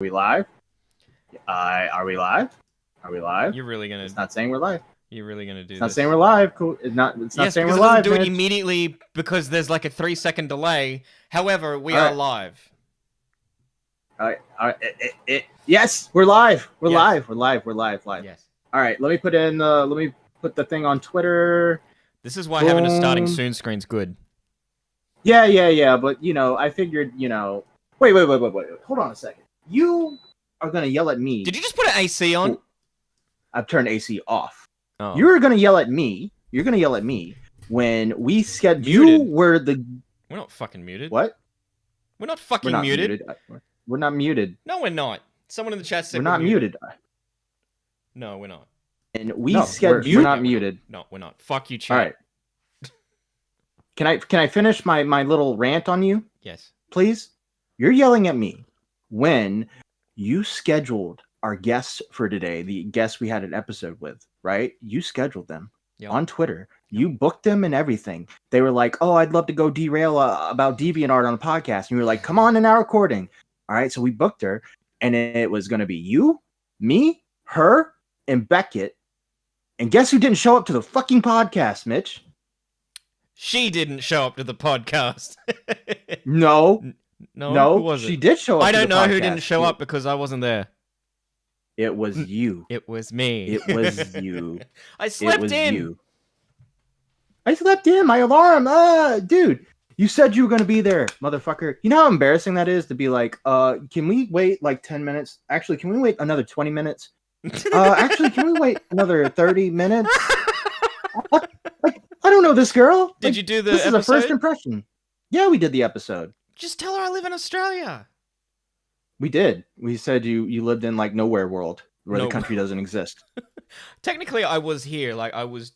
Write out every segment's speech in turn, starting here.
we live? Are we live? Are we live? You're really gonna. It's not saying we're live. You're really gonna do It's this. not saying we're live. Cool. It's not Yes, saying because we're it doesn't live. do it Mitch. immediately because there's like a 3-second delay. However, we are live. All right. Yes, we're live. We're Yes. live. We're live. Yes. All right. Let me put in. Let me put the thing on Twitter. This is why having a starting soon screen's good. Yeah. But I figured. Wait. Hold on a second. You are gonna yell at me. Did you just put an AC on? I've turned AC off. Oh. You're gonna yell at me. You're gonna yell at me when we scheduled. Muted. You were the. We're not fucking muted. What? We're not fucking muted. We're not muted. No, we're not. Someone in the chat said we're not muted. No, we're not. And we scheduled. We're not muted. No, we're not. Fuck you, chat. All right. Can I finish my little rant on you? Yes. Please. You're yelling at me when you scheduled our guests for today, the guests we had an episode with, right? You scheduled them on Twitter. You booked them and everything. They were like, "Oh, I'd love to go derail about DeviantArt on a podcast." And you were like, "Come on in our recording." All right, so we booked her, and it was going to be you, me, her, and Beckett. And guess who didn't show up to the fucking podcast, Mitch? She didn't show up to the podcast. No. Who was it? She did show up. I don't know podcast. who didn't show up because I wasn't there. It was you. It was me. It was you. I slept in. You. I slept in. My alarm. Dude, you said you were going to be there, motherfucker. You know how embarrassing that is to be like, can we wait like 10 minutes? Actually, can we wait another 20 minutes? Actually, can we wait another 30 minutes? I don't know this girl. Did you do the This episode? is a first impression. Yeah, we did the episode. Just tell her I live in Australia. We did. We said you lived in like nowhere world where the country doesn't exist. Technically, I was here. Like I was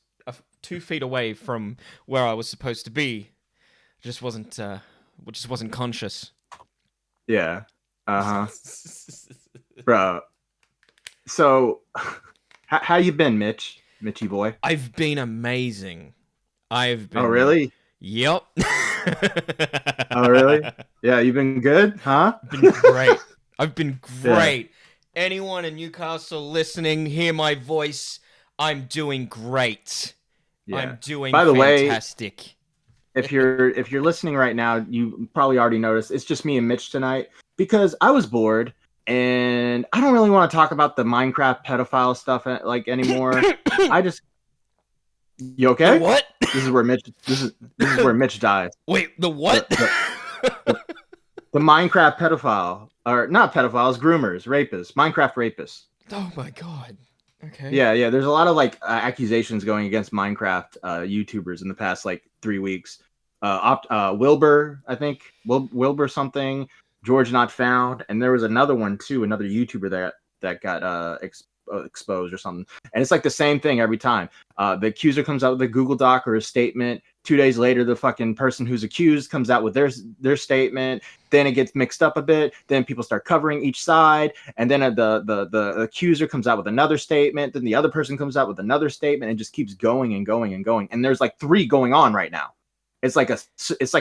2 feet away from where I was supposed to be. Just wasn't conscious. Yeah. Bro. So, how you been, Mitch? Mitchy boy. I've been amazing. I've been. Oh really? Yep. Oh really? Yeah, you've been good, huh? Been great. I've been great. Yeah. Anyone in Newcastle listening, hear my voice. I'm doing great. Yeah. I'm doing By the fantastic. Way, if you're listening right now, you probably already noticed it's just me and Mitch tonight because I was bored and I don't really want to talk about the Minecraft pedophile stuff like anymore. You okay? The what? This is where Mitch dies. Wait, the what? The Minecraft pedophile, or not pedophiles, groomers, rapists, Minecraft rapists. Oh my god. Okay. Yeah. There's a lot of like accusations going against Minecraft YouTubers in the past like 3 weeks. Wilbur, I think, Wilbur something, George Not Found, and there was another one too, another YouTuber that got exposed or something. And it's like the same thing every time. The accuser comes out with a Google Doc or a statement. 2 days later, the fucking person who's accused comes out with their statement. Then it gets mixed up a bit. Then people start covering each side, and then the accuser comes out with another statement. Then the other person comes out with another statement, and just keeps going and going and going. And there's like 3 going on right now. It's like a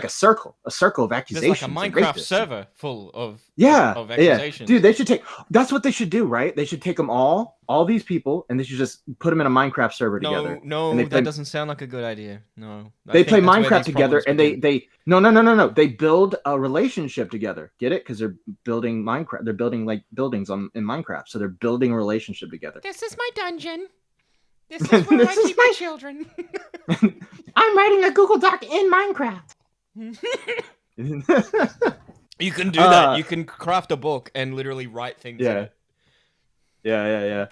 circle of accusations. There's like a Minecraft server full of of accusations. Yeah. Dude, that's what they should do, right? They should take them all these people, and they should just put them in a Minecraft server together. No, that doesn't sound like a good idea. No. They play Minecraft together, and no. They build a relationship together. Get it? Because they're building Minecraft. They're building like buildings in Minecraft, so they're building a relationship together. This is my dungeon. This is where I keep my children. I'm writing a Google Doc in Minecraft. You can do that. You can craft a book and literally write things in it. Yeah.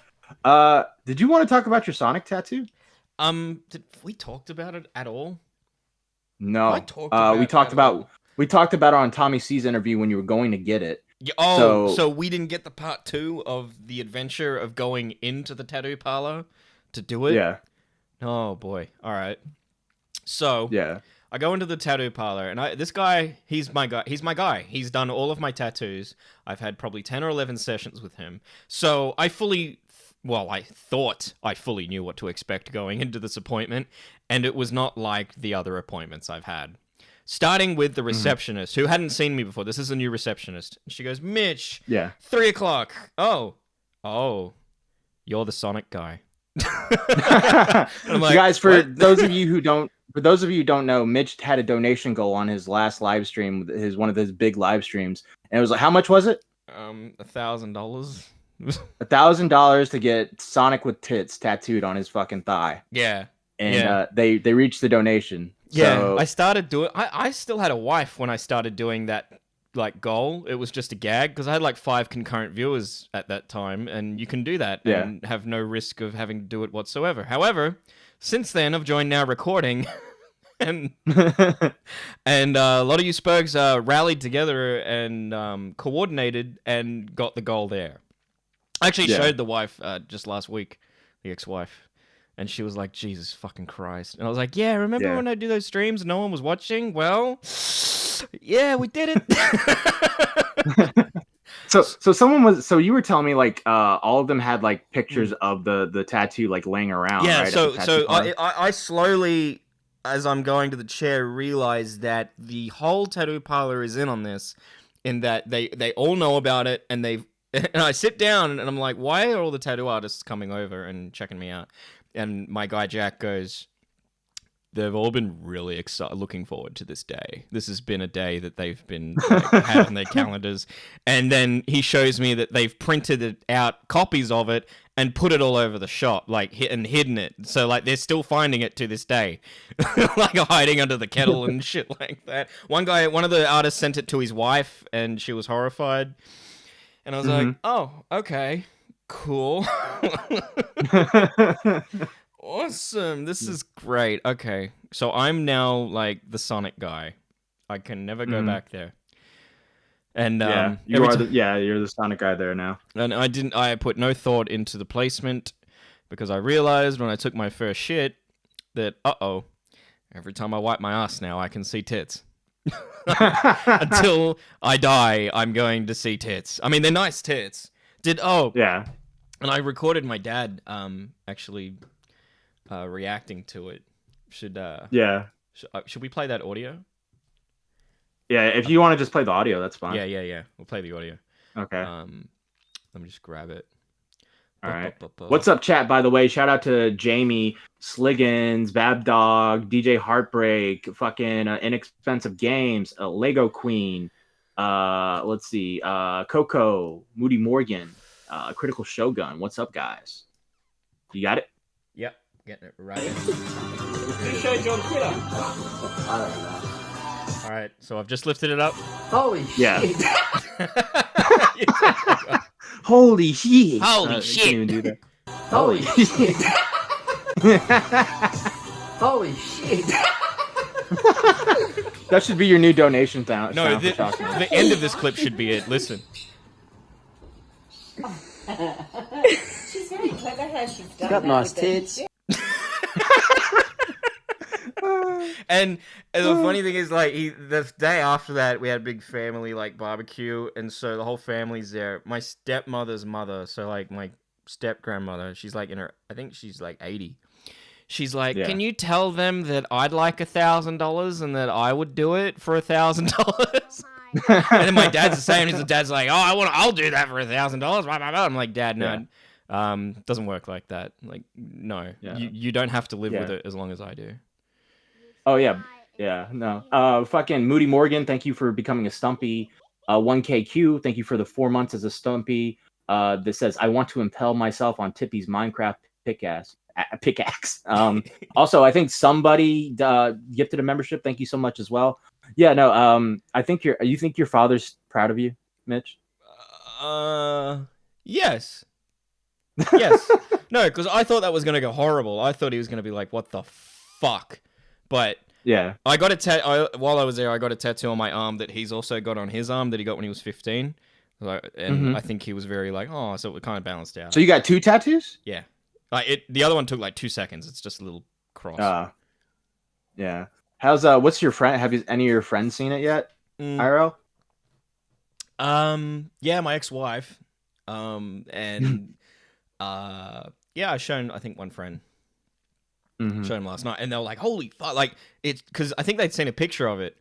Did you want to talk about your Sonic tattoo? Did we talked about it at all? No. We talked about it on Tommy C's interview when you were going to get it. So we didn't get the part 2 of the adventure of going into the tattoo parlor to do it? Yeah. Oh boy. All right. So yeah, I go into the tattoo parlor, and this guy, he's my guy. He's done all of my tattoos. I've had probably 10 or 11 sessions with him. So I thought I fully knew what to expect going into this appointment, and it was not like the other appointments I've had. starting with the receptionist who hadn't seen me before. This is a new receptionist. And she goes, Mitch, 3:00. Oh, you're the Sonic guy. I'm like, guys, for those of you who don't know, Mitch had a donation goal on his last live stream, one of his big live streams, and it was like, how much was it? $1,000. $1,000 to get Sonic with tits tattooed on his fucking thigh. Yeah. And they reached the donation. Yeah, So... I started doing. I still had a wife when I started doing that like goal. It was just a gag because I had like 5 concurrent viewers at that time, and you can do that and have no risk of having to do it whatsoever. However, since then I've joined Now Recording, and a lot of you spurgs rallied together and coordinated and got the goal there. I actually showed the wife just last week, the ex-wife. And she was like, Jesus fucking Christ. And I was like, yeah, remember when I do those streams and no one was watching? Well, yeah, we did it. So you were telling me like all of them had like pictures of the tattoo like laying around. Yeah, right, so I slowly, as I'm going to the chair, realize that the whole tattoo parlor is in on this, in that they all know about it, and I sit down and I'm like, why are all the tattoo artists coming over and checking me out? And my guy Jack goes, they've all been really excited, looking forward to this day. This has been a day that they've been had on their calendars. And then he shows me that they've printed out copies of it and put it all over the shop, like and hidden it. So like they're still finding it to this day, like hiding under the kettle and shit like that. One of the artists sent it to his wife, and she was horrified. And I was like, oh, okay. Cool. Awesome. This is great. Okay. So I'm now like the Sonic guy. I can never go back there. And you're the Sonic guy there now. And I put no thought into the placement because I realized when I took my first shit that every time I wipe my ass now I can see tits. Until I die, I'm going to see tits. I mean, they're nice tits. And I recorded my dad actually reacting to it. Should we play that audio? Yeah, if you want to just play the audio, that's fine. Yeah. We'll play the audio. Okay. Let me just grab it. All right. What's up, chat? By the way, shout out to Jamie, Sliggins, Babdog, DJ Heartbreak, fucking Inexpensive Games, Lego Queen. Let's see, Coco, Moody Morgan. Critical Shogun. What's up, guys? You got it? Yep, getting it right. All right, so I've just lifted it up. Holy shit! Holy shit! Holy shit! Can't even do that. Holy shit! Holy shit! That should be your new donation sound. No, the end of this clip should be it. Listen. She's very clever how she's done Got nice tits. And the funny thing is, like, the day after that, we had a big family, like, barbecue, and so the whole family's there. My stepmother's mother, so, like, my step-grandmother, she's, like, I think she's, like, 80. She's like, can you tell them that I'd like $1,000 and that I would do it for $1,000? And then my dad's the same. His dad's like, I'll do that for $1,000. I'm like, Dad, no, doesn't work like that. Like, no, you don't have to live with it as long as I do. Oh yeah, no. Fucking Moody Morgan, thank you for becoming a Stumpy. 1KQ, thank you for the 4 months as a Stumpy. That says, I want to impel myself on Tippy's Minecraft pickaxe. Also, I think somebody gifted a membership. Thank you so much as well. Yeah, no. I think you think your father's proud of you, Mitch? Yes. No, because I thought that was gonna go horrible. I thought he was gonna be like, "What the fuck?" But yeah, I got while I was there. I got a tattoo on my arm that he's also got on his arm that he got when he was 15. And I think he was very like, "Oh," so it kind of balanced out. So you got 2 tattoos? Yeah. The other one took like 2 seconds. It's just a little cross. Yeah. How's what's your friend? Have any of your friends seen it yet? IRL? Yeah, my ex-wife. And I shown I think one friend. Showed him last night, and they were like, "Holy fuck!" Like it's because I think they'd seen a picture of it,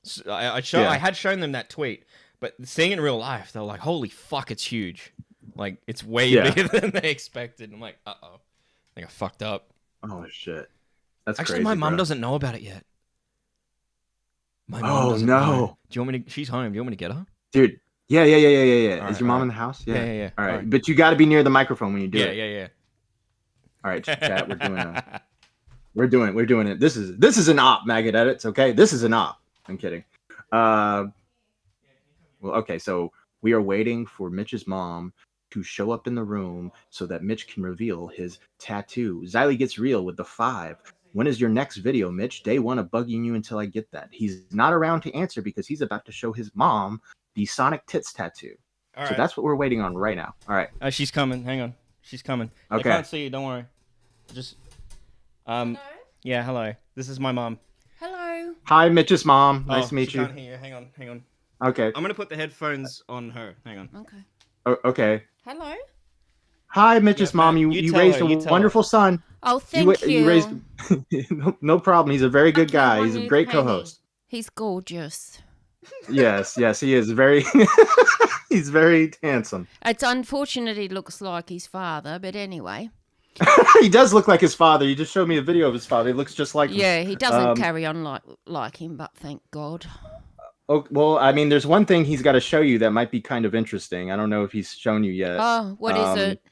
So I had shown them that tweet, but seeing it in real life, they were like, "Holy fuck, it's huge! Like it's way bigger than they expected." I'm like, "Uh oh, I think I fucked up." Oh shit, that's actually crazy, my mom bro. doesn't know about it yet. My mom Oh doesn't no! know. Do you want me to? She's home. Do you want me to get her? Dude, yeah. All Is right, your mom all in the house? Yeah. All right, but you got to be near the microphone when you do it. Yeah. All right, chat. We're doing it. This is an op, Maggot Edits. Okay, this is an op. I'm kidding. Well, okay. So we are waiting for Mitch's mom to show up in the room so that Mitch can reveal his tattoo. Xylee gets real with the 5. When is your next video, Mitch? Day 1 of bugging you until I get that. He's not around to answer because he's about to show his mom the Sonic Tits tattoo. All right. So that's what we're waiting on right now. All right. She's coming. Hang on. She's coming. Okay. I can't see you. Don't worry. Just Hello? Yeah. Hello. This is my mom. Hello. Hi, Mitch's mom. Nice to meet she you. Can't hear you. Hang on. Okay. I'm gonna put the headphones on her. Hang on. Okay. Okay. Hello. Hi, Mitch's Yeah, mom. you You tell raised her, you a tell wonderful son. Oh, thank you. You raised no problem. He's a very good Okay, guy. one He's a new great penny. co-host. He's gorgeous. Yes, he is very. He's very handsome. It's unfortunate he looks like his father, but anyway. He does look like his father. You just showed me a video of his father. He looks just like him. Yeah, he doesn't carry on like him, but thank God. Oh, well, I mean, there's one thing he's got to show you that might be kind of interesting. I don't know if he's shown you yet. Oh, what is it?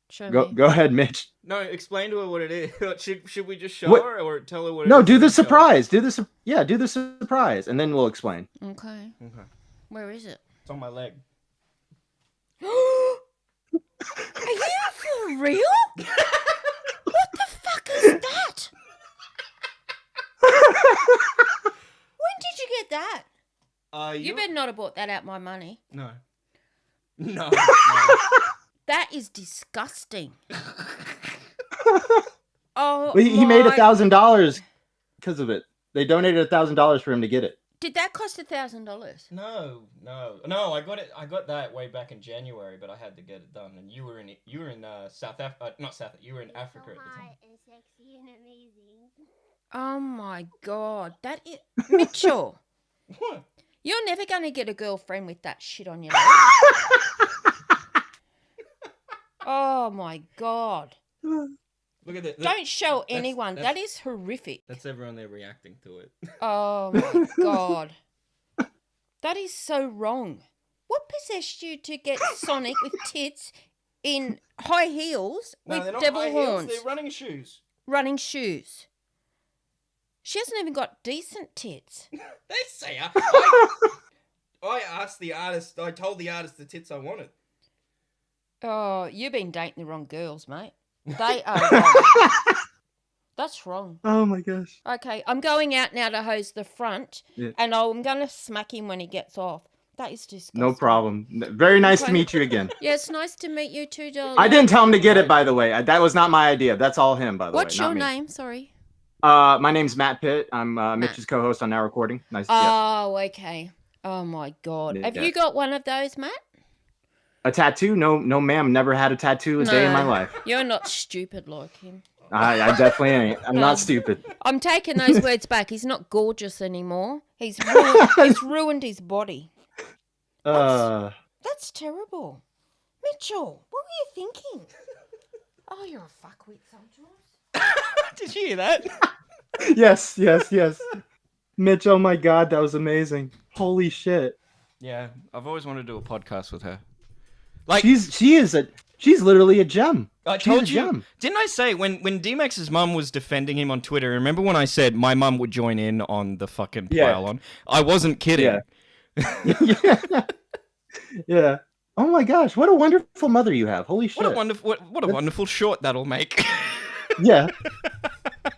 Show me. Go ahead, Mitch. No, explain to her what it is. Should we just show What? her or tell her what? it No, is do the and show her? surprise. Do the surprise, and then we'll explain. Okay. Okay. Where is it? It's on my leg. Are you for real? What the fuck is that? When did you get that? You better not have bought that out my money. No. No. That is disgusting. Oh, Well, he made $1,000 because of it. They donated $1,000 for him to get it. Did that cost $1,000? No. I got it. I got that way back in January, but I had to get it done. And you were in South Africa, not South. You were in Africa at the time. And sexy and amazing. Oh my God, that is Mitchell. What? You're never gonna get a girlfriend with that shit on your leg. Oh my God. Look at that. Don't show anyone. that's- That is horrific. That's everyone there reacting to it. Oh my God. That is so wrong. What possessed you to get Sonic with tits in high heels with they're not devil high heels, horns, they're running shoes. running shoes? She hasn't even got decent tits. They say I asked the artist. I told the artist the tits I wanted. Oh, you've been dating the wrong girls, mate. They are wrong. That's wrong. Oh my gosh. Okay, I'm going out now to hose the front, and I'm going to smack him when he gets off. That is disgusting. No problem. Very nice to Okay. meet you again. Yeah, it's nice to meet you too, darling. I didn't tell him to get it, by the way. That was not my idea. That's all him, by the What's way. your not me. name? Sorry. My name's Matt Pitt. I'm Mitch's co-host on Now Recording. Nice. Oh, okay. Oh my God. Yeah. Have you got one of those, Matt? A tattoo? No, ma'am. Never had a tattoo a day in my life. You're not stupid like him. I definitely ain't. I'm not stupid. I'm taking those words back. He's not gorgeous anymore. He's ruined his body. That's terrible. Mitchell, what were you thinking? Oh, you're a fuckwit sometimes. Did you hear that? Yes. Mitch, oh my God, that was amazing. Holy shit. Yeah, I've always wanted to do a podcast with her. Like She's literally a gem. I She's told a you, gem. didn't I say when D-Max's mum was defending him on Twitter? Remember when I said my mum would join in on the fucking pile on? I wasn't kidding. Yeah. Yeah. Oh my gosh, what a wonderful mother you have. Holy shit. What a wonderful short that'll make. Yeah.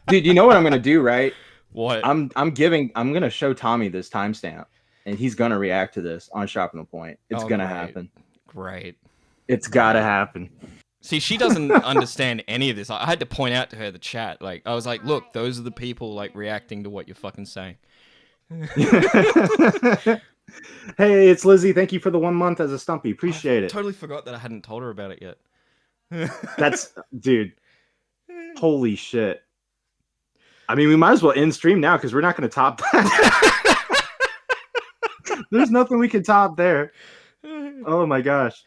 Dude, you know what I'm gonna do, right? What? I'm gonna show Tommy this timestamp, and he's gonna react to this on Shopping the Point. It's gonna happen. Great. It's gotta happen. See, she doesn't understand any of this. I had to point out to her the chat. Like, I was like, look, those are the people like reacting to what you're fucking saying. Hey, it's Lizzie. Thank you for the 1 month as a Stumpy. Appreciate it. Totally forgot that I hadn't told her about it yet. That's, dude. Holy shit. I mean, we might as well end stream now because we're not going to top that. There's nothing we can top there. Oh my gosh.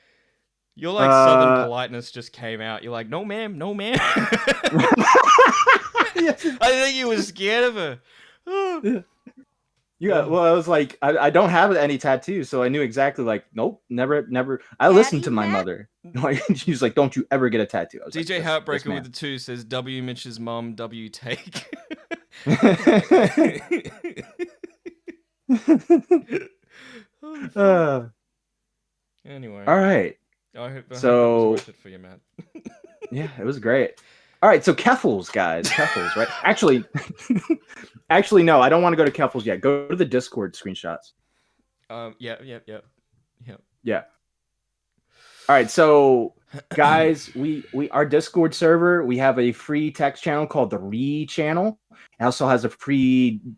You're like Southern politeness just came out. You're like, no ma'am, no ma'am. Yes. I think you were scared of her. Yeah, well, I was like, I don't have any tattoos, so I knew exactly, like, nope, never. I listened to my mother. She's like, don't you ever get a tattoo. I was DJ like, Heartbreaker with the 2 says, W Mitch's mum, W take. Anyway. All right. I hope that So- was worth it for you, Matt. Yeah, it was great. All right, so Keffels, guys. Keffels, right? Actually, no, I don't want to go to Keffels yet. Go to the Discord screenshots. Yeah. Yeah. All right, so guys, we our Discord server, we have a free text channel called the Re channel. It also has a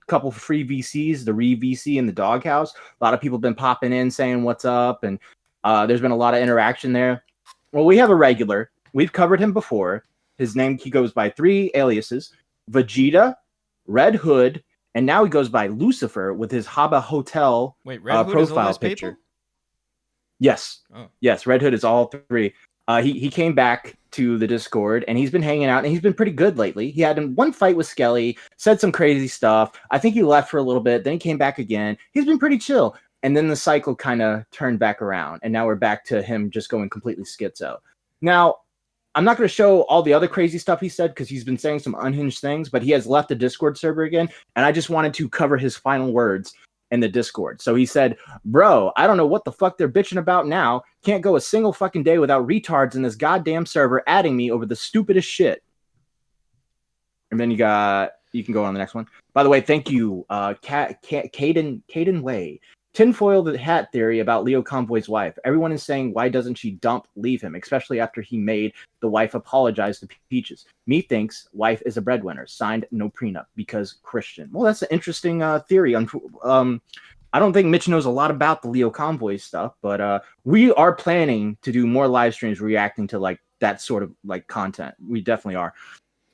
couple of free VCs, the Re VC and the Doghouse. A lot of people have been popping in saying what's up, and there's been a lot of interaction there. Well, we have a regular. We've covered him before. His name, he goes by 3 aliases: Vegeta, Red Hood, and now he goes by Lucifer with his Haba Hotel Wait, Red Hood is all profile those picture. people? Yes. Oh. Yes, Red Hood is all 3. He came back to the Discord, and he's been hanging out, and he's been pretty good lately. He had one fight with Skelly, said some crazy stuff. I think he left for a little bit, then he came back again. He's been pretty chill. And then the cycle kind of turned back around, and now we're back to him just going completely schizo. Now, I'm not going to show all the other crazy stuff he said because he's been saying some unhinged things, but he has left the Discord server again, and I just wanted to cover his final words in the Discord. So he said, bro, I don't know what the fuck they're bitching about now. Can't go a single fucking day without retards in this goddamn server adding me over the stupidest shit. And then you can go on the next one. By the way, thank you, Caden Way. Tinfoil the hat theory about Leo Convoy's wife. Everyone is saying, why doesn't she leave him, especially after he made the wife apologize to Peaches. Me thinks wife is a breadwinner. Signed, no prenup, because Christian. Well, that's an interesting theory. I don't think Mitch knows a lot about the Leo Convoy stuff, but we are planning to do more live streams reacting to like that sort of like content. We definitely are.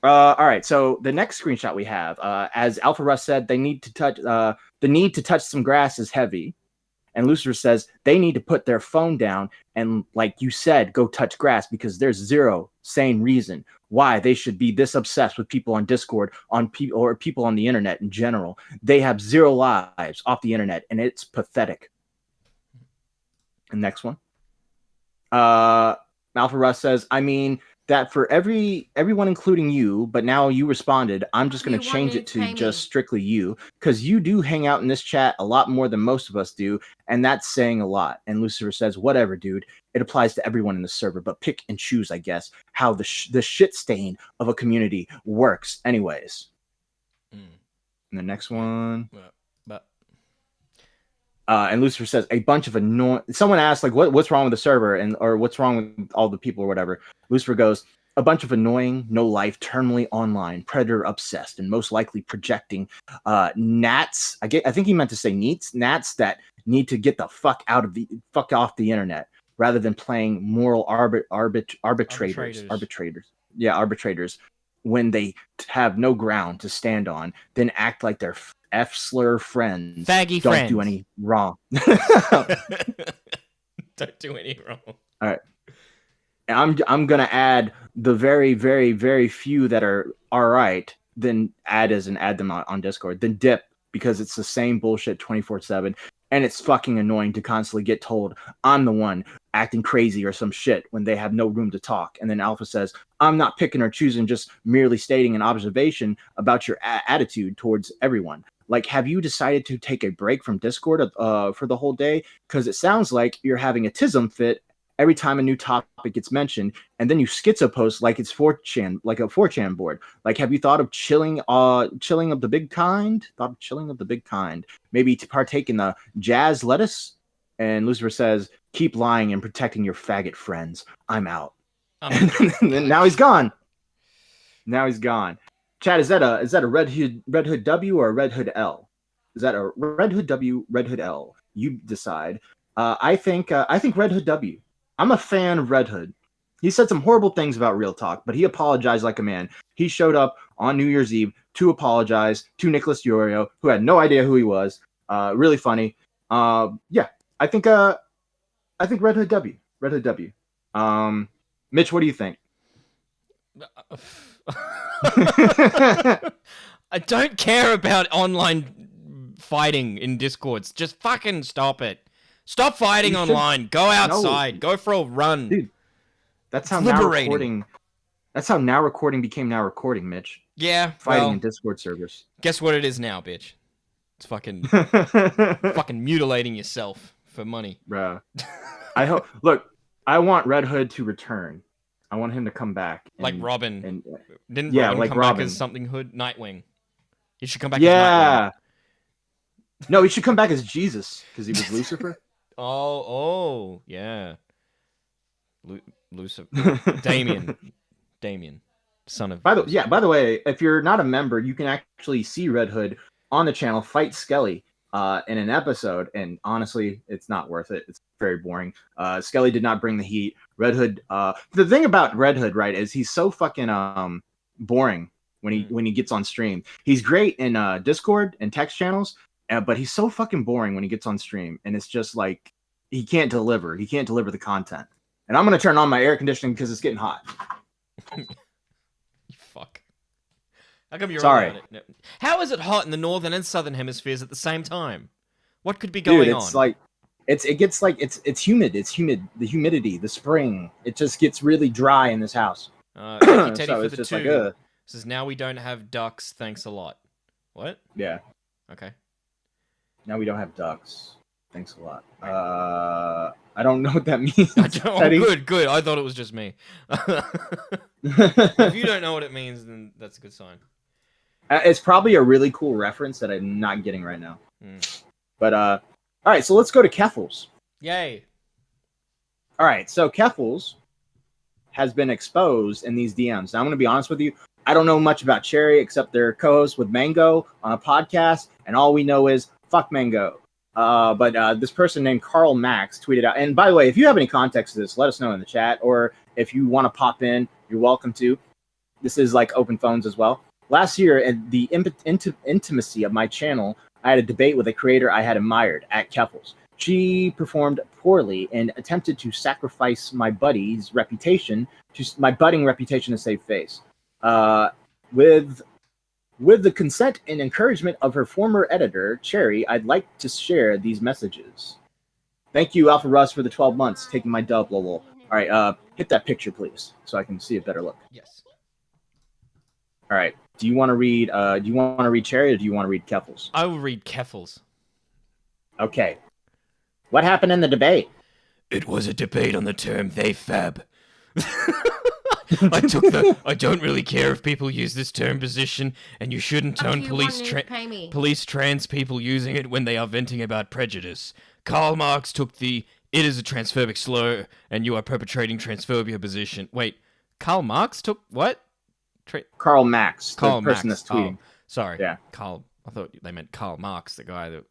All right, so the next screenshot we have, as Alpha Russ said, the need to touch some grass is heavy. And Lucifer says they need to put their phone down and, like you said, go touch grass because there's zero sane reason why they should be this obsessed with people on Discord, or people on the internet in general. They have 0 lives off the internet, and it's pathetic. The next one. Alpha Russ says, I mean, that for everyone including you, but now you responded, I'm just going to change it to just strictly you, because you do hang out in this chat a lot more than most of us do, and that's saying a lot. And Lucifer says, whatever, dude, it applies to everyone in the server, but pick and choose, I guess, how the shit stain of a community works anyways. And the next one. And Lucifer says a bunch of annoying. Someone asked like, what's wrong with the server or what's wrong with all the people or whatever. Lucifer goes, a bunch of annoying, no life, terminally online, predator obsessed, and most likely projecting gnats. I think he meant to say gnats that need to get the fuck off the internet rather than playing moral arbitrators. Yeah, arbitrators when they have no ground to stand on, then act like they're F-slur friends. Faggy don't friends. do any wrong. Don't do any wrong. All right. I'm gonna add the very, very, very few that are all right, then add them on Discord. Then dip because it's the same bullshit 24/7, and it's fucking annoying to constantly get told I'm the one acting crazy or some shit when they have no room to talk. And then Alpha says, I'm not picking or choosing, just merely stating an observation about your attitude towards everyone. Like, have you decided to take a break from Discord for the whole day? Because it sounds like you're having a tism fit every time a new topic gets mentioned, and then you schizo post like it's 4chan, like a 4chan board. Like, have you thought of chilling of the big kind? Maybe to partake in the jazz lettuce? And Lucifer says, keep lying and protecting your faggot friends. I'm out. And now he's gone. Chad, is that a Red Hood W or a Red Hood L? Is that a Red Hood W, Red Hood L? You decide. I think Red Hood W. I'm a fan of Red Hood. He said some horrible things about Real Talk, but he apologized like a man. He showed up on New Year's Eve to apologize to Nicholas Diorio, who had no idea who he was. Really funny. Yeah, I think Red Hood W. Red Hood W. Mitch, what do you think? I don't care about online fighting in Discords. Just fucking stop it. Stop fighting online. Go outside. Go for a run. Dude, that's how liberating. now recording. That's how now recording became now recording, Mitch. Yeah, Fighting in Discord servers. Guess what it is now, bitch? It's fucking mutilating yourself for money. Bruh. I hope. Look, I want Red Hood to return. I want him to come back. Like Robin. And, Didn't Robin like come Robin. back as something Hood? Nightwing. He should come back as Yeah. Nightwing. No, he should come back as Jesus because he was Lucifer. Oh, yeah. Lucifer. Damien. Son of... By the way, if you're not a member, you can actually see Red Hood on the channel fight Skelly in an episode, and honestly, it's not worth it. It's very boring. Skelly did not bring the heat. Red Hood. The thing about Red Hood, right, is he's so fucking boring when he gets on stream. He's great in Discord and text channels, but he's so fucking boring when he gets on stream, and it's just like he can't deliver. He can't deliver the content. And I'm gonna turn on my air conditioning because it's getting hot. You fuck. How come you're Sorry. all about it? No. How is it hot in the northern and southern hemispheres at the same time? What could be Dude, going it's on? like it's humid. It's humid. The humidity, the spring. It just gets really dry in this house. Thank you, Teddy, So for it's the just 2. like, Says now we don't have ducks. Thanks a lot. What? yeah. Okay. Now we don't have ducks. Thanks a lot. I don't know what that means. Oh, Teddy. good. I thought it was just me. If you don't know what it means, then that's a good sign. It's probably a really cool reference that I'm not getting right now. Mm. But all right, so let's go to Keffels. Yay. All right, so Keffels has been exposed in these DMs. Now, I'm going to be honest with you. I don't know much about Cherry except they're co-hosts with Mango on a podcast, and all we know is fuck Mango. But this person named Carl Max tweeted out. And by the way, if you have any context to this, let us know in the chat. Or if you want to pop in, you're welcome to. This is like open phones as well. Last year, in the intimacy of my channel, I had a debate with a creator I had admired at Keffels. She performed poorly and attempted to sacrifice my budding reputation to save face. With the consent and encouragement of her former editor, Cherry, I'd like to share these messages. Thank you, Alpha Russ, for the 12 months, taking my dub, lol. All right, hit that picture, please, so I can see a better look. Yes. All right. Do you want to read? Do you want to read Cherry or do you want to read Keffels? I will read Keffels. Okay. What happened in the debate? It was a debate on the term they fab. I don't really care if people use this term position, and you shouldn't tone police trans people using it when they are venting about prejudice. Karl Marx took the "it is a transphobic slur, and you are perpetrating transphobia" position. Wait, Karl Marx took what? Karl Max, Karl the person Marx. that's tweeting. Oh, sorry. Yeah. Karl. I thought they meant Karl Marx, the guy that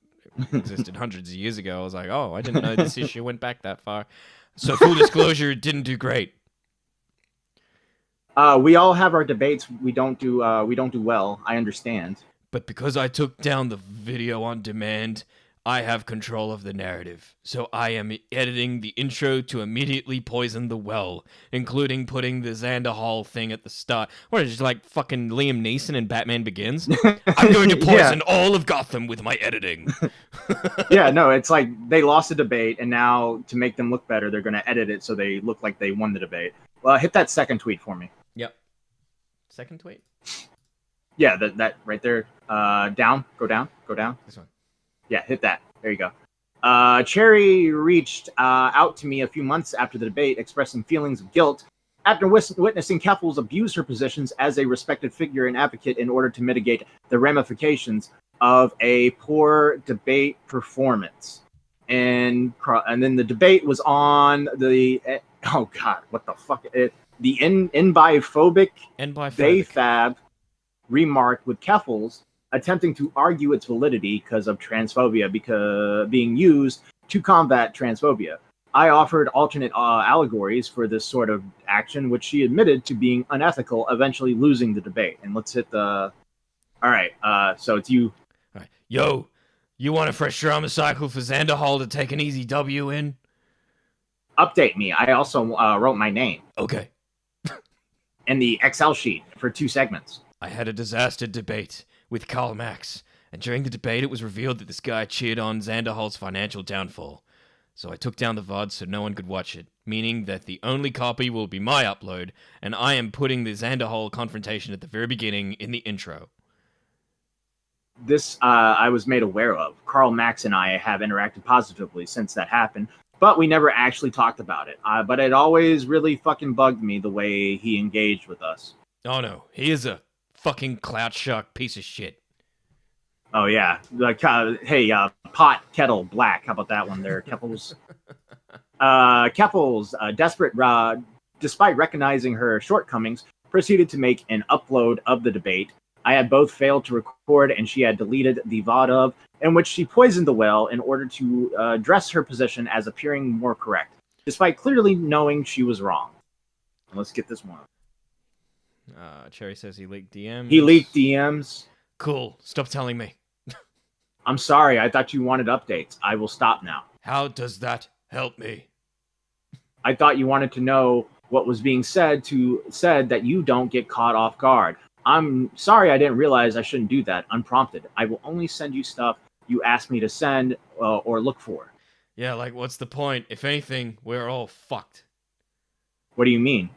existed hundreds of years ago. I was like, oh, I didn't know this issue went back that far. So full disclosure, it didn't do great. We all have our debates. We don't do well. I understand. But because I took down the video on demand, I have control of the narrative. So I am editing the intro to immediately poison the well, including putting the Xander Hall thing at the start. What is it, like fucking Liam Neeson in Batman Begins? I'm going to poison all of Gotham with my editing. Yeah, no, it's like they lost a debate, and now to make them look better, they're going to edit it so they look like they won the debate. Well, hit that second tweet for me. Yep. Second tweet? Yeah, that right there. Down. Go down. This one. Yeah, hit that. There you go. Cherry reached out to me a few months after the debate, expressing feelings of guilt after witnessing Keffels abuse her positions as a respected figure and advocate in order to mitigate the ramifications of a poor debate performance. And then the debate was on the oh god, what the fuck? The enbiphobic they fab remarked with Keffels attempting to argue its validity because of transphobia being used to combat transphobia. I offered alternate allegories for this sort of action, which she admitted to being unethical, eventually losing the debate. And let's hit the... All right, so it's you. All right. Yo, You want a fresh drama cycle for Xanderhall to take an easy W in? Update me. I also wrote my name Okay. in the Excel sheet for 2 segments. I had a disaster debate with Karl Marx, and during the debate it was revealed that this guy cheered on Xanderhall's financial downfall. So I took down the VOD so no one could watch it, meaning that the only copy will be my upload, and I am putting the Xanderhall confrontation at the very beginning in the intro. This I was made aware of. Karl Marx and I have interacted positively since that happened, but we never actually talked about it. But it always really fucking bugged me the way he engaged with us. Oh no, he is a fucking clout shark piece of shit. Oh yeah, like hey, pot kettle black. How about that one there, Keppels? Keppels, desperate, despite recognizing her shortcomings, proceeded to make an upload of the debate. I had both failed to record, and she had deleted the VOD of, in which she poisoned the well in order to dress her position as appearing more correct, despite clearly knowing she was wrong. And let's get this one. Cherry says he leaked DMs. He leaked DMs. Cool. Stop telling me. I'm sorry. I thought you wanted updates. I will stop now. How does that help me? I thought you wanted to know what was being said that you don't get caught off guard. I'm sorry I didn't realize I shouldn't do that unprompted. I will only send you stuff you asked me to send or look for. Yeah, like, what's the point? If anything, we're all fucked. What do you mean?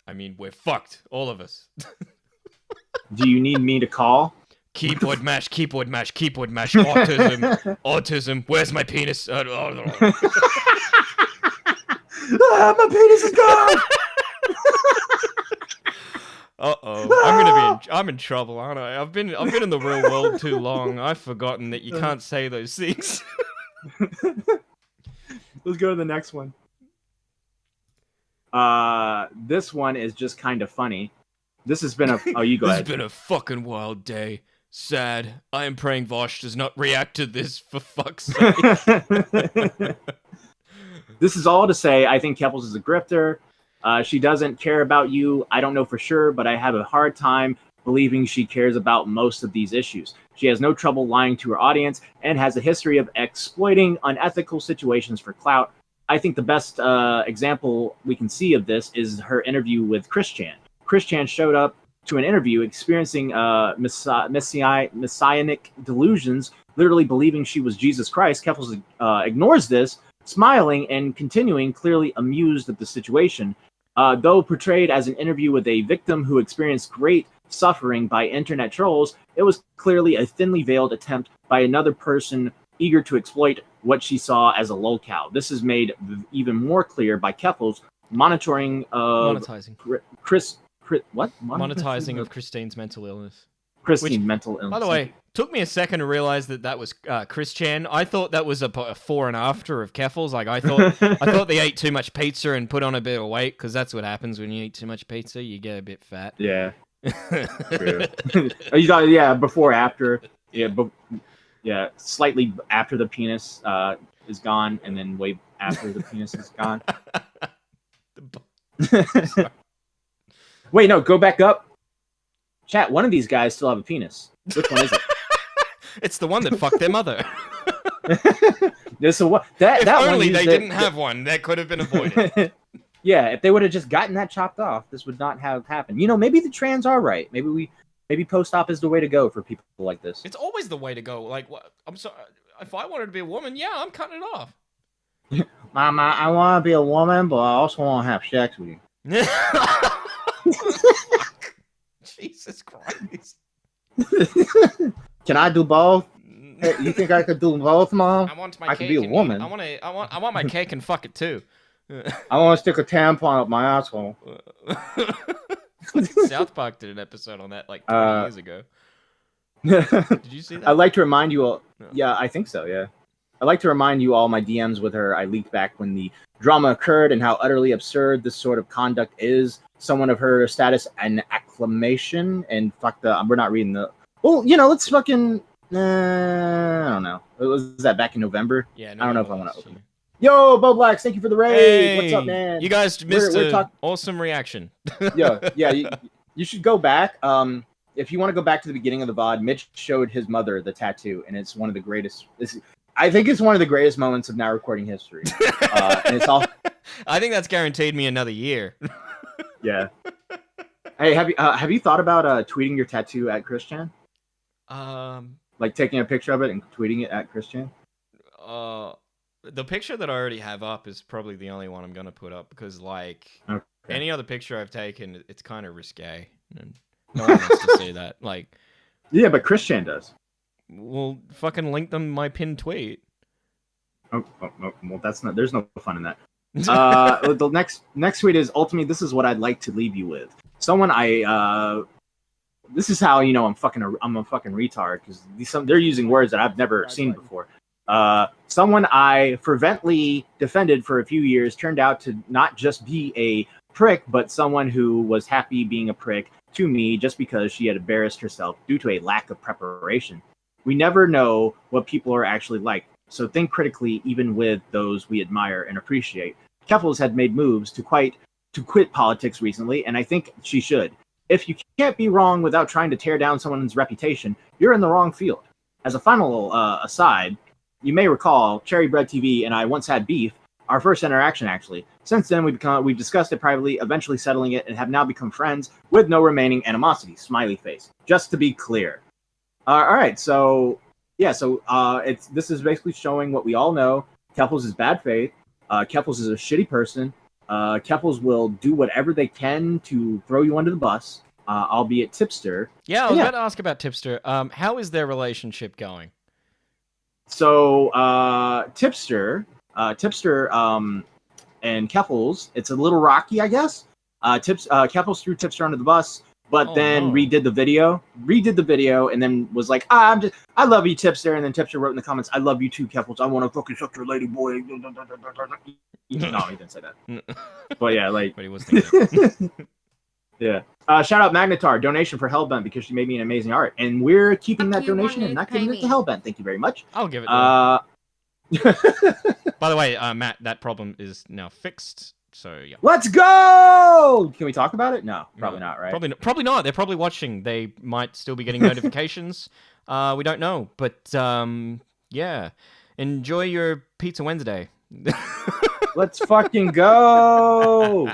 I mean, we're fucked. All of us. Do you need me to call? Keyboard mash, keyboard mash, keyboard mash. Autism. Autism. Where's my penis? My penis is gone! Uh-oh. I'm in trouble, aren't I? I've been in the real world too long. I've forgotten that you can't say those things. Let's go to the next one. This one is just kind of funny. This has been you go ahead. It's been a fucking wild day. Sad. I am praying Vosh does not react to this, for fuck's sake. This is all to say, I think Keppels is a grifter. She doesn't care about you. I don't know for sure, but I have a hard time believing she cares about most of these issues. She has no trouble lying to her audience and has a history of exploiting unethical situations for clout. I think the best example we can see of this is her interview with Chris Chan. Chris Chan showed up to an interview experiencing messianic delusions, literally believing she was Jesus Christ. Keppels ignores this, smiling and continuing, clearly amused at the situation. Though portrayed as an interview with a victim who experienced great suffering by internet trolls, it was clearly a thinly veiled attempt by another person eager to exploit what she saw as a lolcow. This is made even more clear by Keppels monitoring Monetizing. Monetizing of Christine's mental illness. Christine's mental illness. By the way, took me a second to realize that was Chris Chan. I thought that was a before and after of Keppels. Like I thought they ate too much pizza and put on a bit of weight, because that's what happens when you eat too much pizza. You get a bit fat. Yeah. True. You thought, yeah, before, after. Yeah, slightly after the penis is gone, and then way after the penis is gone. Wait, no, go back up. Chat, one of these guys still have a penis. Which one is it? It's the one that fucked their mother. If only they didn't have one, that could have been avoided. Yeah, if they would have just gotten that chopped off, this would not have happened. You know, maybe the trans are right. Maybe post-op is the way to go for people like this. It's always the way to go. Like, what? I'm sorry. If I wanted to be a woman, yeah, I'm cutting it off. Mama, I want to be a woman, but I also want to have sex with you. Jesus Christ. Can I do both? Hey, you think I could do both, Mom? I want my I cake. could be a woman. I want my cake and fuck it too. I want to stick a tampon up my asshole. South Park did an episode on that like 20 years ago. Did you see that? I'd like to remind you all. No. Yeah, I think so. Yeah, I'd like to remind you all my DMs with her. I leaked back when the drama occurred and how utterly absurd this sort of conduct is. Someone of her status and acclamation, and we're not reading the. Well, you know, let's fucking. I don't know. Was that back in November? Yeah, I don't know if I want to open it. Yo, Bo Blacks, thank you for the raid. Hey, what's up, man? You guys missed an awesome reaction. Yeah. You should go back. if you want to go back to the beginning of the VOD, Mitch showed his mother the tattoo, and it's one of the greatest. I think it's one of the greatest moments of Now Recording history. And it's all. I think that's guaranteed me another year. Yeah. Hey, have you thought about tweeting your tattoo at Christian? Like taking a picture of it and tweeting it at Christian? The picture that I already have up is probably the only one I'm gonna put up because, like, any other picture I've taken, it's kind of risque, and no one wants to see that. Like, yeah, but Christian does. Well, fucking link them my pinned tweet. Oh, well, that's not. There's no fun in that. The next tweet is ultimately. This is what I'd like to leave you with. Someone this is how you know I'm a fucking retard because they're using words that I've never seen before. Someone I fervently defended for a few years turned out to not just be a prick, but someone who was happy being a prick to me just because she had embarrassed herself due to a lack of preparation. We never know what people are actually like, so think critically even with those we admire and appreciate. Keffels had made moves to quit politics recently, and I think she should. If you can't be wrong without trying to tear down someone's reputation, you're in the wrong field. As a final aside, you may recall Cherry Bread TV and I once had beef, our first interaction actually. Since then, we've discussed it privately, eventually settling it, and have now become friends with no remaining animosity. Smiley face. Just to be clear. All right, so yeah, this is basically showing what we all know. Keffels is bad faith. Keffels is a shitty person. Keffels will do whatever they can to throw you under the bus, albeit Tipster. Yeah, I was about to ask about Tipster. How is their relationship going? So Tipster, and Keffels, it's a little rocky, I guess. Keffels threw Tipster under the bus, but then redid the video, and then was like, I love you, Tipster, and then Tipster wrote in the comments, I love you too, Keffels. I want to fucking suck your lady boy. No, he didn't say that. But yeah, like. But he was thinking yeah. Shout out Magnetar, donation for Hellbent because she made me an amazing art, and we're keeping that donation and not giving it to Hellbent. Thank you very much. I'll give it to her. By the way, Matt, that problem is now fixed. So yeah. Let's go! Can we talk about it? No, probably not, right? Probably not. They're probably watching. They might still be getting notifications. We don't know, but yeah. Enjoy your Pizza Wednesday. Let's fucking go!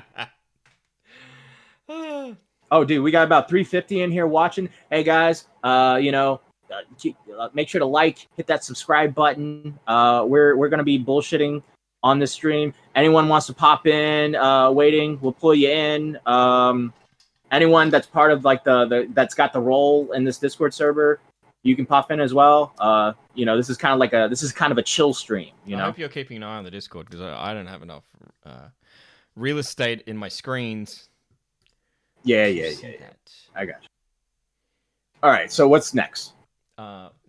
Oh, dude, we got about 350 in here watching. Hey guys, make sure to hit that subscribe button. We're gonna be bullshitting on this stream. Anyone wants to pop in, waiting, we'll pull you in. Anyone that's part of like that's got the role in this Discord server, you can pop in as well. This is kind of a chill stream. I hope you're keeping an eye on the Discord because I don't have enough real estate in my screens. Yeah. I got you. All right, so what's next?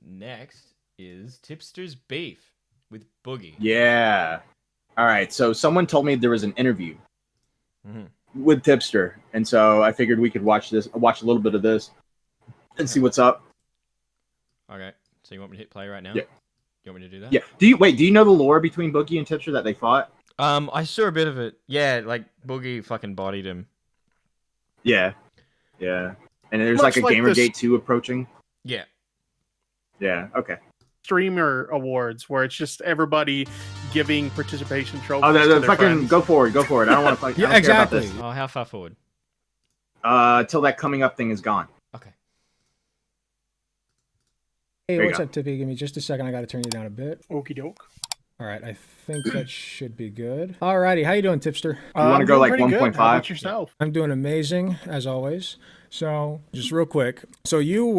Next is Tipster's beef with Boogie. Yeah. All right, so someone told me there was an interview with Tipster, and so I figured we could watch a little bit of this and see what's up. Okay, so you want me to hit play right now? Yeah. You want me to do that? Yeah. Do you know the lore between Boogie and Tipster that they fought? I saw a bit of it. Yeah, like Boogie fucking bodied him. Yeah. And there's like a Gamergate 2 approaching. Yeah. Yeah, okay. Streamer awards where it's just everybody giving participation trophies. Oh, to their fucking friends. Go forward. I don't want to fucking. Yeah, exactly. Care about this. Oh, how far forward? Till that coming up thing is gone. Okay. Hey, what's up, Tippy? Give me just a second. I got to turn you down a bit. Okie doke. All right, I think that should be good. Alrighty, how you doing, Tipster? You want to go like 1.5? How about yourself? I'm doing amazing, as always. So, just real quick. So you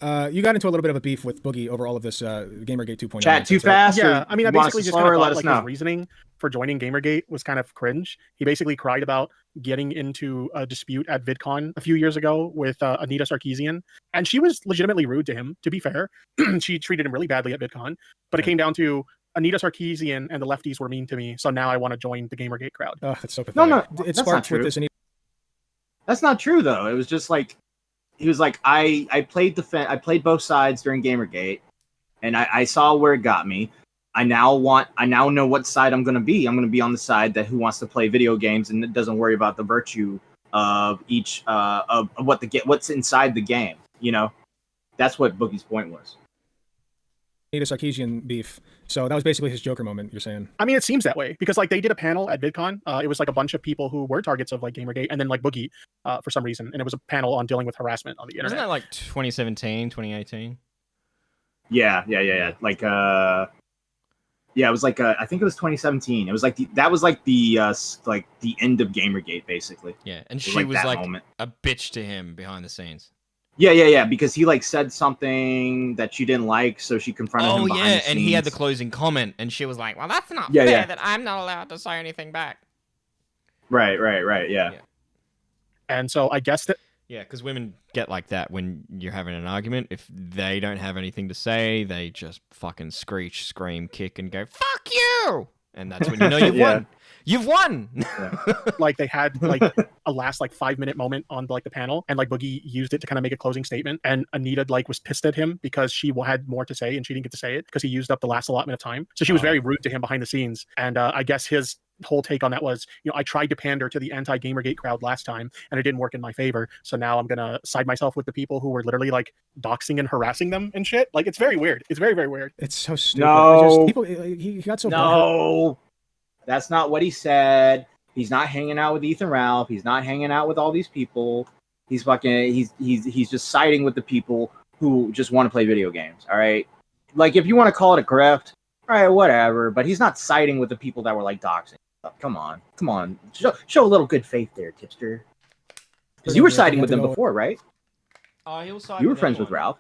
got into a little bit of a beef with Boogie over all of this Gamergate 2.0. Chat too fast? Yeah, I mean, I basically just kind of thought know. His reasoning for joining Gamergate was kind of cringe. He basically cried about getting into a dispute at VidCon a few years ago with Anita Sarkeesian, and she was legitimately rude to him, to be fair. She treated him really badly at VidCon, but it came down to Anita Sarkeesian and the lefties were mean to me, so now I want to join the Gamergate crowd. Oh, that's so pathetic. No, it that's sparked not with this. That's not true, though. It was just like, he was like, I played both sides during Gamergate, and I saw where it got me. I now know what side I'm going to be. I'm going to be on the side who wants to play video games and doesn't worry about the virtue of each of what's inside the game. You know, that's what Boogie's point was. Anita Sarkeesian beef. So that was basically his Joker moment, you're saying. I mean, it seems that way because like they did a panel at VidCon. It was like a bunch of people who were targets of like Gamergate and then like Boogie for some reason. And it was a panel on dealing with harassment on the internet. Wasn't that like 2017, 2018? Yeah. Like yeah, it was like I think it was 2017. It was like that was like the end of Gamergate basically. Yeah, and she was like moment. a bitch to him behind the scenes. Yeah, because he like said something that she didn't like, so she confronted him behind the scenes. And he had the closing comment, and she was like, "Well, that's not fair that I'm not allowed to say anything back." Right, yeah. And so I guess that yeah, because women get like that when you're having an argument. If they don't have anything to say, they just fucking screech, scream, kick, and go, "Fuck you!" And that's when you know you've won. You've won. Like they had like a last like 5-minute moment on like the panel, and like Boogie used it to kind of make a closing statement, and Anita like was pissed at him because she had more to say and she didn't get to say it because he used up the last allotment of time. So she was very rude to him behind the scenes, and I guess his whole take on that was, I tried to pander to the anti-Gamergate crowd last time and it didn't work in my favor, so now I'm gonna side myself with the people who were literally like doxing and harassing them and shit. Like it's very weird. It's very, very weird. It's so stupid. No. He got so no. That's not what he said. He's not hanging out with Ethan Ralph. He's not hanging out with all these people. He's just siding with the people who just want to play video games. All right. Like if you want to call it a grift, all right, whatever. But he's not siding with the people that were like doxing. Come on. Show a little good faith there, Tipster. Because you were siding with them before, right? He was you were friends with Ralph.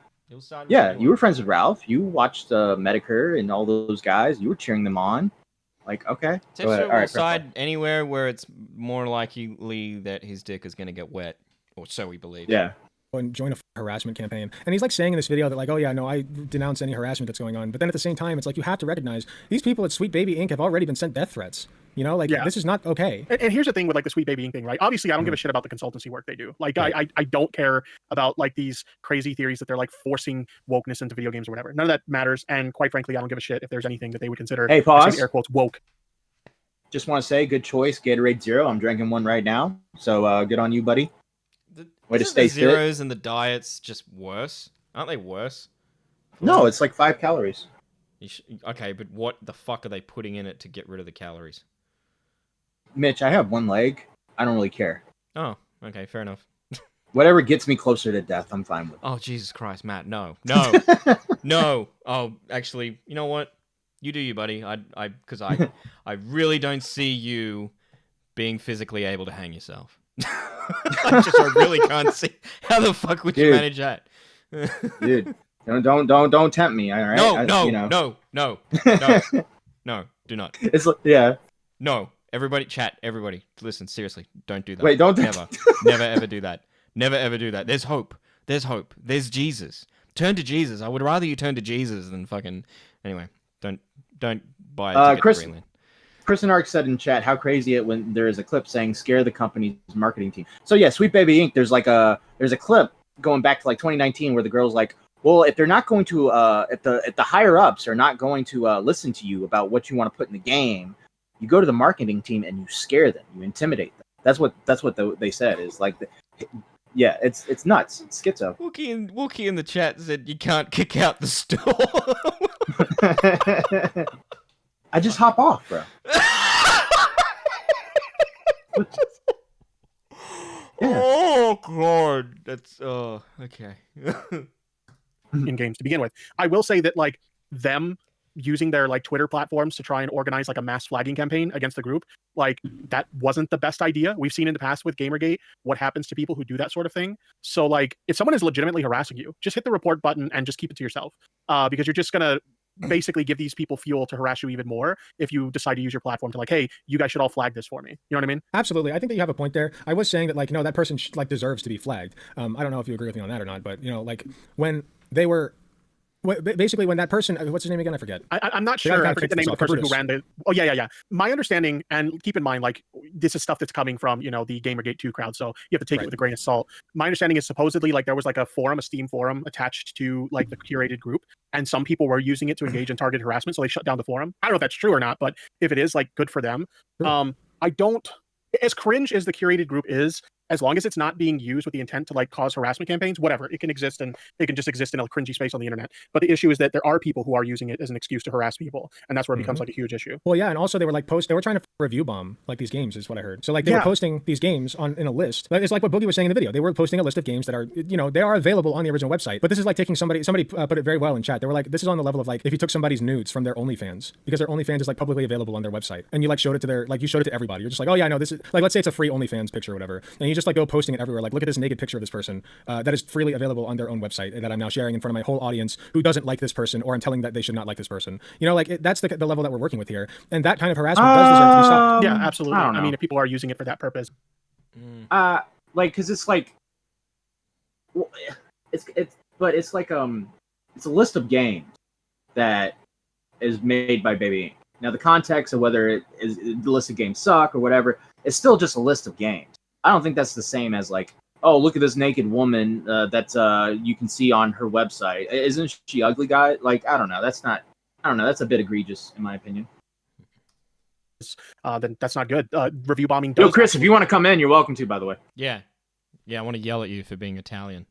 Yeah, you were friends with Ralph. You watched Medicare and all those guys. You were cheering them on. Like, okay. Tipster will side anywhere where it's more likely that his dick is going to get wet, or so we believe. Yeah. And join a harassment campaign. And he's like saying in this video that like, oh yeah, no, I denounce any harassment that's going on. But then at the same time, it's like you have to recognize these people at Sweet Baby Inc. have already been sent death threats. This is not okay. And here's the thing with like the Sweet Baby Inc. thing, right? Obviously, I don't give a shit about the consultancy work they do. Like, I don't care about like these crazy theories that they're like forcing wokeness into video games or whatever. None of that matters. And quite frankly, I don't give a shit if there's anything that they would consider. Hey, pause. Air quotes woke. Just want to say, good choice, Gatorade Zero. I'm drinking one right now, so good on you, buddy. Way to stay the zeros and the diets just worse? Aren't they worse? No, it's like 5 calories. Okay, but what the fuck are they putting in it to get rid of the calories? Mitch, I have one leg. I don't really care. Oh, okay, fair enough. Whatever gets me closer to death, I'm fine with. Oh, Jesus Christ, Matt, no. No. Oh, actually, you know what? You do you, buddy. Because I really don't see you being physically able to hang yourself. I really can't see how the fuck would you manage that. Dude, don't tempt me. All right? No, do not. It's yeah. No, everybody, listen, seriously, don't do that. Wait, don't never ever do that. Never ever do that. There's hope. There's Jesus. Turn to Jesus. I would rather you turn to Jesus than fucking. Anyway, don't buy a ticket to Greenland. Chris and Ark said in chat, how crazy it when there is a clip saying scare the company's marketing team. So yeah, Sweet Baby Inc. There's a clip going back to like 2019 where the girl's like, well, if they're not going to if the higher ups are not going to listen to you about what you want to put in the game, you go to the marketing team and you scare them, you intimidate them. That's what they said is like yeah, it's nuts. It's schizo. Wookie in the chat said you can't kick out the store. I just hop off, bro. Oh god, that's okay. In games to begin with, I will say that like them using their like Twitter platforms to try and organize like a mass flagging campaign against the group, like that wasn't the best idea. We've seen in the past with Gamergate what happens to people who do that sort of thing. So like if someone is legitimately harassing you, just hit the report button and just keep it to yourself, because you're just gonna basically give these people fuel to harass you even more if you decide to use your platform to like, hey, you guys should all flag this for me. You know what I mean? Absolutely. I think that you have a point there. I was saying that like, no, that person deserves to be flagged. I don't know if you agree with me on that or not, but like when they were basically when that person, what's his name again? I forget. I'm not sure. I forget the name of the person who ran the. Oh yeah. My understanding, and keep in mind, like this is stuff that's coming from the Gamergate 2 crowd, so you have to take it with a grain of salt. My understanding is supposedly like there was like a Steam forum attached to like the curated group, and some people were using it to engage in targeted harassment, so they shut down the forum. I don't know if that's true or not, but if it is, like, good for them. I don't. As cringe as the curated group is, as long as it's not being used with the intent to like cause harassment campaigns, whatever, it can exist, and it can just exist in a cringy space on the internet. But the issue is that there are people who are using it as an excuse to harass people, and that's where it becomes like a huge issue. Well, yeah, and also they were like they were trying to review bomb like these games, is what I heard. So like they were posting these games in a list. It's like what Boogie was saying in the video. They were posting a list of games that are, they are available on the original website. But this is like taking somebody put it very well in chat. They were like, this is on the level of like if you took somebody's nudes from their OnlyFans, because their OnlyFans is like publicly available on their website, and you like showed it to everybody. You're just like, oh yeah, I know this is like, let's say it's a free OnlyFans picture or whatever, and you just like go posting it everywhere. Like, look at this naked picture of this person that is freely available on their own website that I'm now sharing in front of my whole audience who doesn't like this person, or I'm telling that they should not like this person. That's the level that we're working with here, and that kind of harassment does deserve to be stopped. Yeah, absolutely. I mean, if people are using it for that purpose, because it's like, it's like it's a list of games that is made by Baby Inc. Now, the context of whether it is the list of games suck or whatever, it's still just a list of games. I don't think that's the same as like, oh, look at this naked woman that you can see on her website. Isn't she ugly, guy? Like, I don't know. That's a bit egregious in my opinion. Then that's not good. Review bombing. Yo, Chris, if you want to come in, you're welcome to. By the way. Yeah. I want to yell at you for being Italian.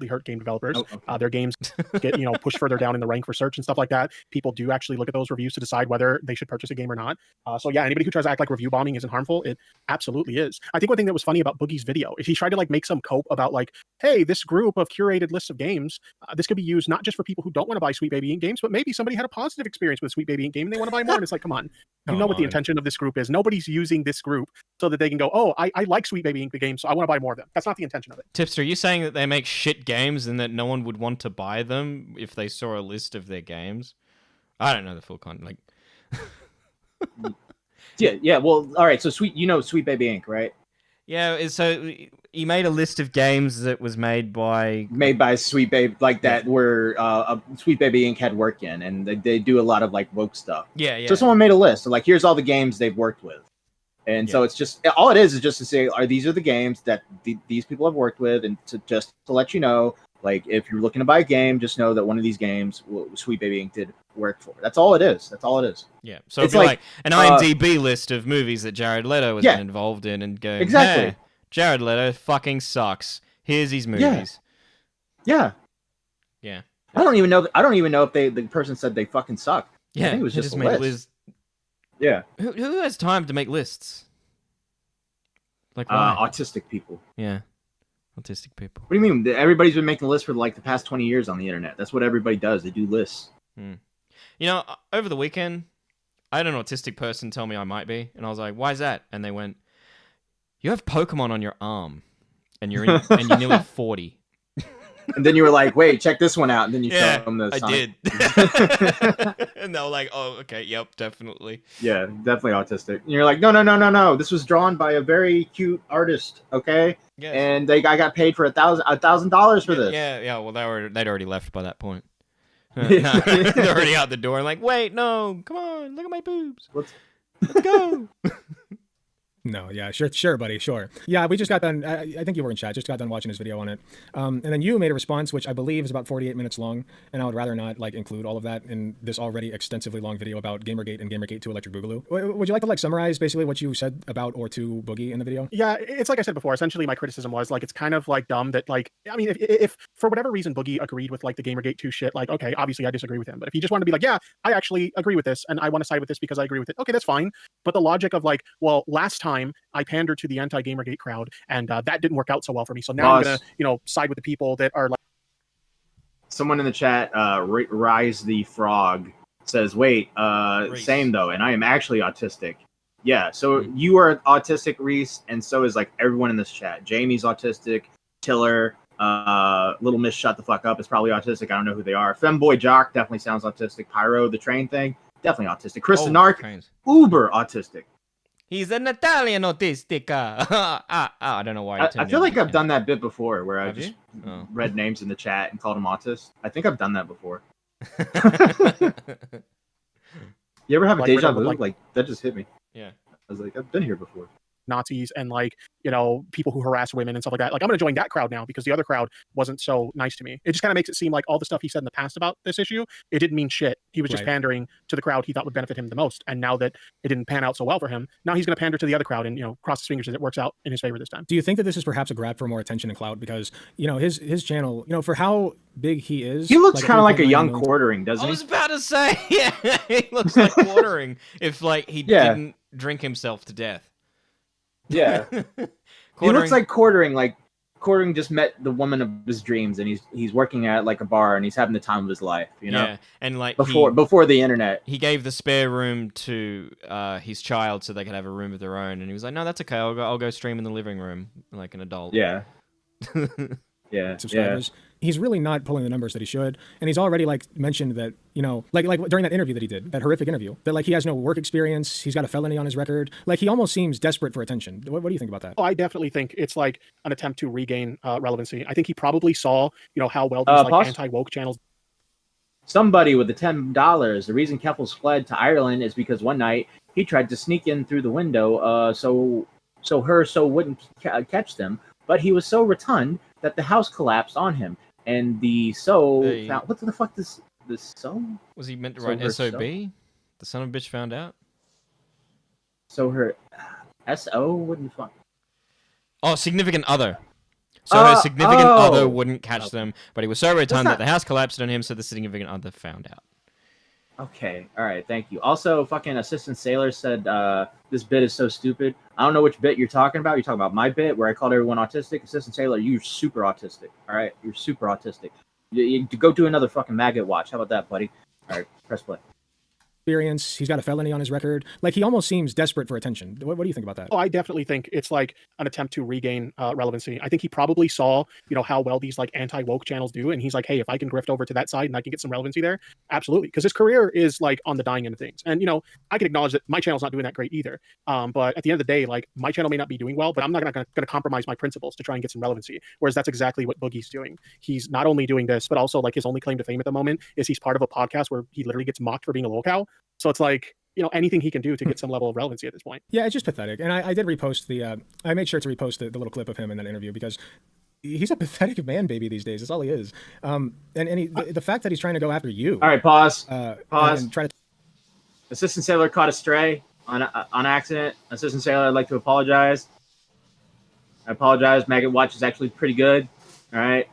Hurt game developers. Their games get pushed further down in the rank for search and stuff like that. People do actually look at those reviews to decide whether they should purchase a game or not. So yeah, anybody who tries to act like review bombing isn't harmful, it absolutely is. I think one thing that was funny about Boogie's video is he tried to like make some cope about like, hey, this group of curated lists of games, this could be used not just for people who don't want to buy Sweet Baby Inc. games, but maybe somebody had a positive experience with Sweet Baby Inc. game and they want to buy more. And it's like, come on, you know what the intention of this group is. Nobody's using this group so that they can go, oh, I like Sweet Baby Inc. the game, so I want to buy more of them. That's not the intention of it. Tipster, are you saying that they make shit games and that no one would want to buy them if they saw a list of their games? I don't know the full content. Like, yeah. Well, all right. So Sweet Baby Inc., right? Yeah. So he made a list of games that was made by Sweet Baby, like that, where Sweet Baby Inc. had work in, and they do a lot of like woke stuff. Yeah. So someone made a list of like, here's all the games they've worked with. And so it's just, all it is just to say, these are the games that these people have worked with, and to let you know, like, if you're looking to buy a game, just know that one of these games, Sweet Baby Inc. did work for. That's all it is. Yeah. So it's like an IMDb list of movies that Jared Leto has been involved in, and go, exactly. Hey, Jared Leto fucking sucks. Here's his movies. Yeah. I don't even know if the person said they fucking suck. Yeah. I think it was just a list. Yeah. Who has time to make lists? Like autistic people. Yeah. Autistic people. What do you mean? Everybody's been making lists for like the past 20 years on the internet. That's what everybody does. They do lists. Over the weekend, I had an autistic person tell me I might be, and I was like, "Why is that?" And they went, "You have Pokemon on your arm, and you're nearly 40." And then you were like, "Wait, check this one out." And then you showed them the Sonic. I did. And they were like, "Oh, okay, yep, definitely." Yeah, definitely autistic. And you're like, "No. This was drawn by a very cute artist, okay? Yes. And I got paid for $1,000 for this." Yeah. Well, they'd already left by that point. They're already out the door. Like, wait, no, come on, look at my boobs. Let's go. No, yeah, sure, buddy, sure. Yeah, we just got done, I think you were in chat, just got done watching this video on it. And then you made a response, which I believe is about 48 minutes long, and I would rather not, like, include all of that in this already extensively long video about Gamergate and Gamergate 2 Electric Boogaloo. Would you like to, like, summarize basically what you said about or to Boogie in the video? Yeah, it's like I said before, essentially my criticism was, like, it's kind of, like, dumb that, like, I mean, if for whatever reason Boogie agreed with, like, the Gamergate 2 shit, like, okay, obviously I disagree with him, but if he just wanted to be like, yeah, I actually agree with this, and I want to side with this because I agree with it, okay, that's fine. But the logic of, like, well, last time I pandered to the anti-Gamergate crowd, and that didn't work out so well for me. So now I'm gonna, side with the people that are like. Someone in the chat, Rise the Frog, says, "Wait, same though, and I am actually autistic." Yeah, so you are autistic, Reese, and so is like everyone in this chat. Jamie's autistic, Tiller, Little Miss Shut the Fuck Up is probably autistic. I don't know who they are. Femboy Jock definitely sounds autistic. Pyro, the train thing, definitely autistic. Chris the Narc, uber autistic. He's an Italian autistic. I don't know why. I feel like I've done that bit before, where I just read names in the chat and called them autist. I think I've done that before. You ever have a deja vu? Like that just hit me. Yeah. I was like, I've been here before. Nazis and like, you know, people who harass women and stuff like that. Like I'm going to join that crowd now because the other crowd wasn't so nice to me. It just kind of makes it seem like all the stuff he said in the past about this issue, it didn't mean shit. He was just pandering to the crowd he thought would benefit him the most. And now that it didn't pan out so well for him, now he's going to pander to the other crowd and, you know, cross his fingers that it works out in his favor this time. Do you think that this is perhaps a grab for more attention and clout? Because, you know, his channel, you know, for how big he is. He looks kind of like a young Quartering, doesn't he? I was about to say, yeah, he looks like Quartering if like he didn't drink himself to death. Yeah. He looks like Quartering. Like Quartering just met the woman of his dreams, and he's working at like a bar, and he's having the time of his life. You know, and like before the internet, he gave the spare room to his child so they could have a room of their own, and he was like, "No, that's okay. I'll go stream in the living room like an adult." Yeah. Yeah. Subscribers. He's really not pulling the numbers that he should, and he's already like mentioned that, you know, like during that interview that he did, that horrific interview, that like he has no work experience, he's got a felony on his record, like he almost seems desperate for attention. What do you think about that? Oh, I definitely think it's like an attempt to regain relevancy. I think he probably saw, you know, how well these like anti-woke channels. Somebody with the $10. The reason Keffels fled to Ireland is because one night he tried to sneak in through the window, so wouldn't catch them, but he was so rotund that the house collapsed on him. And the found, what the fuck this was he meant to write SOB? The son of a bitch found out. So her SO wouldn't fuck. Oh, significant other. So her significant other wouldn't catch them, but he was so rotund that the house collapsed on him, so the significant other found out. Okay, all right, thank you. Also, fucking Assistant Sailor said this bit is so stupid. I don't know which bit you're talking about. You're talking about my bit where I called everyone autistic. Assistant Sailor, you're super autistic. All right, you're super autistic. You go do another fucking maggot watch. How about that, buddy? All right, press play. Experience. He's got a felony on his record. Like he almost seems desperate for attention. What do you think about that? Oh, I definitely think it's like an attempt to regain relevancy. I think he probably saw, you know, how well these like anti-woke channels do, and he's like, hey, if I can grift over to that side and I can get some relevancy there, absolutely. Because his career is like on the dying end of things, and you know, I can acknowledge that my channel's not doing that great either. But at the end of the day, like my channel may not be doing well, but I'm not going to compromise my principles to try and get some relevancy. Whereas that's exactly what Boogie's doing. He's not only doing this, but also like his only claim to fame at the moment is he's part of a podcast where he literally gets mocked for being a lolcow. So it's like, you know, anything he can do to get some level of relevancy at this point. Yeah, it's just pathetic. And I did repost I made sure to repost the little clip of him in that interview because he's a pathetic man baby these days. That's all he is. And the fact that he's trying to go after you. All right, pause. Pause. Assistant Sailor caught a stray on accident. Assistant Sailor, I'd like to apologize. I apologize. Maggot Watch is actually pretty good. All right.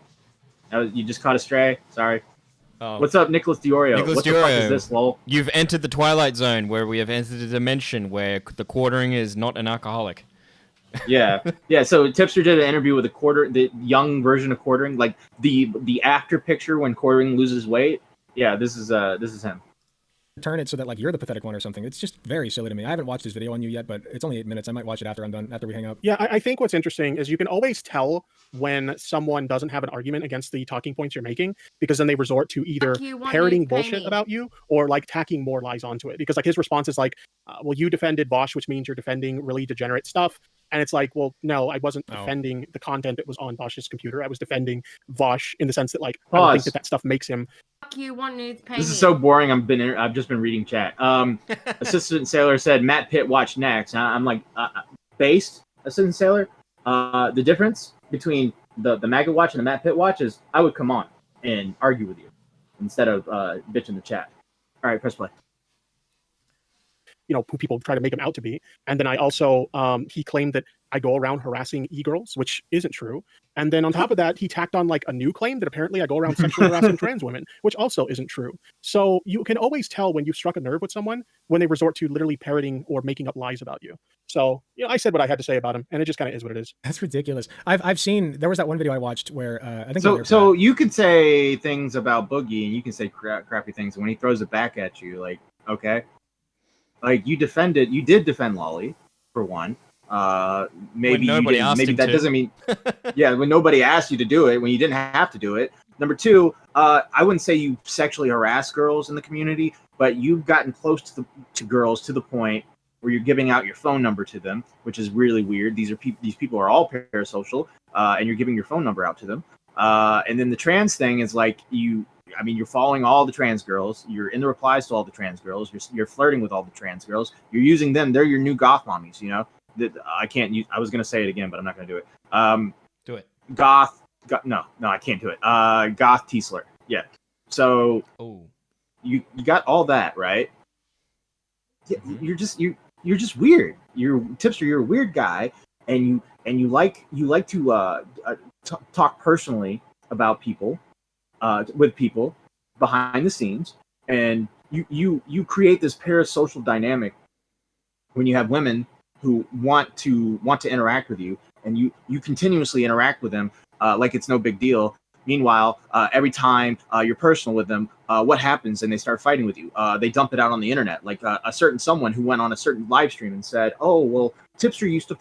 You just caught a stray. Sorry. Oh. What's up, Nicholas Diorio? What the fuck is this, lol? You've entered the Twilight Zone, where we have entered a dimension where the Quartering is not an alcoholic. Yeah. So Tipster did an interview with the young version of Quartering, like the after picture when Quartering loses weight. Yeah, this is him. Turn it so that like you're the pathetic one or something. It's just very silly to me. I haven't watched this video on you yet, but it's only 8 minutes. I might watch it after I'm done, after we hang up. Yeah, I think what's interesting is you can always tell when someone doesn't have an argument against the talking points you're making, because then they resort to either parroting bullshit about you or like tacking more lies onto it. Because like his response is like, well, you defended Bosch, which means you're defending really degenerate stuff. And it's like, well, no, I wasn't defending the content that was on Bosch's computer. I was defending Bosch in the sense that like, I don't think that stuff makes him. You want news painting. This is so boring. I've just been reading chat. Assistant Sailor said Matt Pitt watch next. I'm like, based Assistant Sailor. The difference between the Maggot watch and the Matt Pitt watch is I would come on and argue with you instead of bitch in the chat. All right, press play. You know, who people try to make him out to be. And then I also, he claimed that I go around harassing e-girls, which isn't true. And then on top of that, he tacked on like a new claim that apparently I go around sexually harassing trans women, which also isn't true. So you can always tell when you've struck a nerve with someone when they resort to literally parroting or making up lies about you. So, you know, I said what I had to say about him, and it just kind of is what it is. That's ridiculous. I've seen, there was that one video I watched where I think so you could say things about Boogie and you can say crappy things, and when he throws it back at you, like, okay. Like you did defend Lolly for one. Maybe that doesn't mean yeah, when nobody asked you to do it, when you didn't have to do it. Number two, I wouldn't say you sexually harass girls in the community, but you've gotten close to girls to the point where you're giving out your phone number to them, which is really weird. These people are all parasocial, and you're giving your phone number out to them. And then the trans thing is like you're following all the trans girls. You're in the replies to all the trans girls. You're flirting with all the trans girls. You're using them. They're your new goth mommies, you know? I can't use. I was gonna say it again, but I'm not gonna do it. Do it. Goth. No, I can't do it. Goth Tiesler. Yeah. So Oh. you got all that, right? Yeah, you're just weird. You're Tipster. You're a weird guy, and you like to talk personally about people, with people behind the scenes, and you create this parasocial dynamic when you have women who want to interact with you, and you continuously interact with them like it's no big deal. Meanwhile, every time you're personal with them, what happens? And they start fighting with you. They dump it out on the internet, like a certain someone who went on a certain live stream and said, "Oh, well, Tipster used to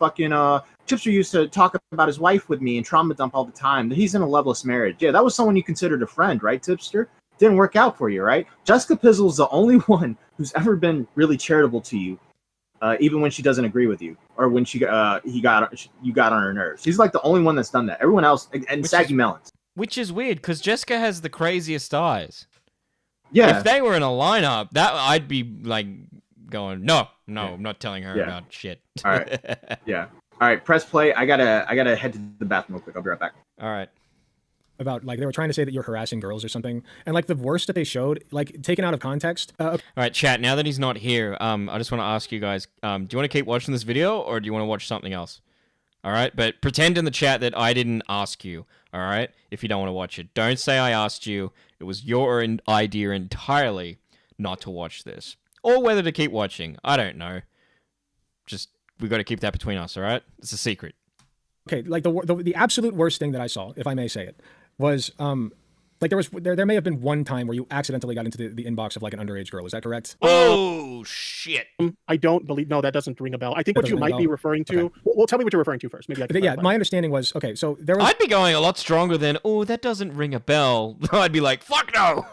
talk about his wife with me and trauma dump all the time. He's in a loveless marriage." Yeah, that was someone you considered a friend, right, Tipster? Didn't work out for you, right? Jessica Pizzle's the only one who's ever been really charitable to you, even when she doesn't agree with you, or when you got on her nerves. She's like the only one that's done that. Everyone else, and Saggy Melons. Which is weird, because Jessica has the craziest eyes. Yeah. If they were in a lineup, that I'd be like going, no, I'm not telling her about shit. All right. Yeah. All right. Press play. I gotta head to the bathroom real quick. I'll be right back. All right. About like they were trying to say that you're harassing girls or something, and like the worst that they showed, like taken out of context. All right, chat. Now that he's not here, I just want to ask you guys: do you want to keep watching this video, or do you want to watch something else? All right, but pretend in the chat that I didn't ask you. All right, if you don't want to watch it, don't say I asked you. It was your idea entirely not to watch this, or whether to keep watching. I don't know. Just we got to keep that between us. All right, it's a secret. Okay, like the absolute worst thing that I saw, if I may say it, was like there may have been one time where you accidentally got into the inbox of like an underage girl. Is that correct? Oh shit! I don't believe. No, that doesn't ring a bell. I think what you might be referring to. Okay. Well, tell me what you're referring to first. Maybe I can. Yeah, my understanding was okay. So there was. I'd be going a lot stronger than that doesn't ring a bell. I'd be like, fuck no.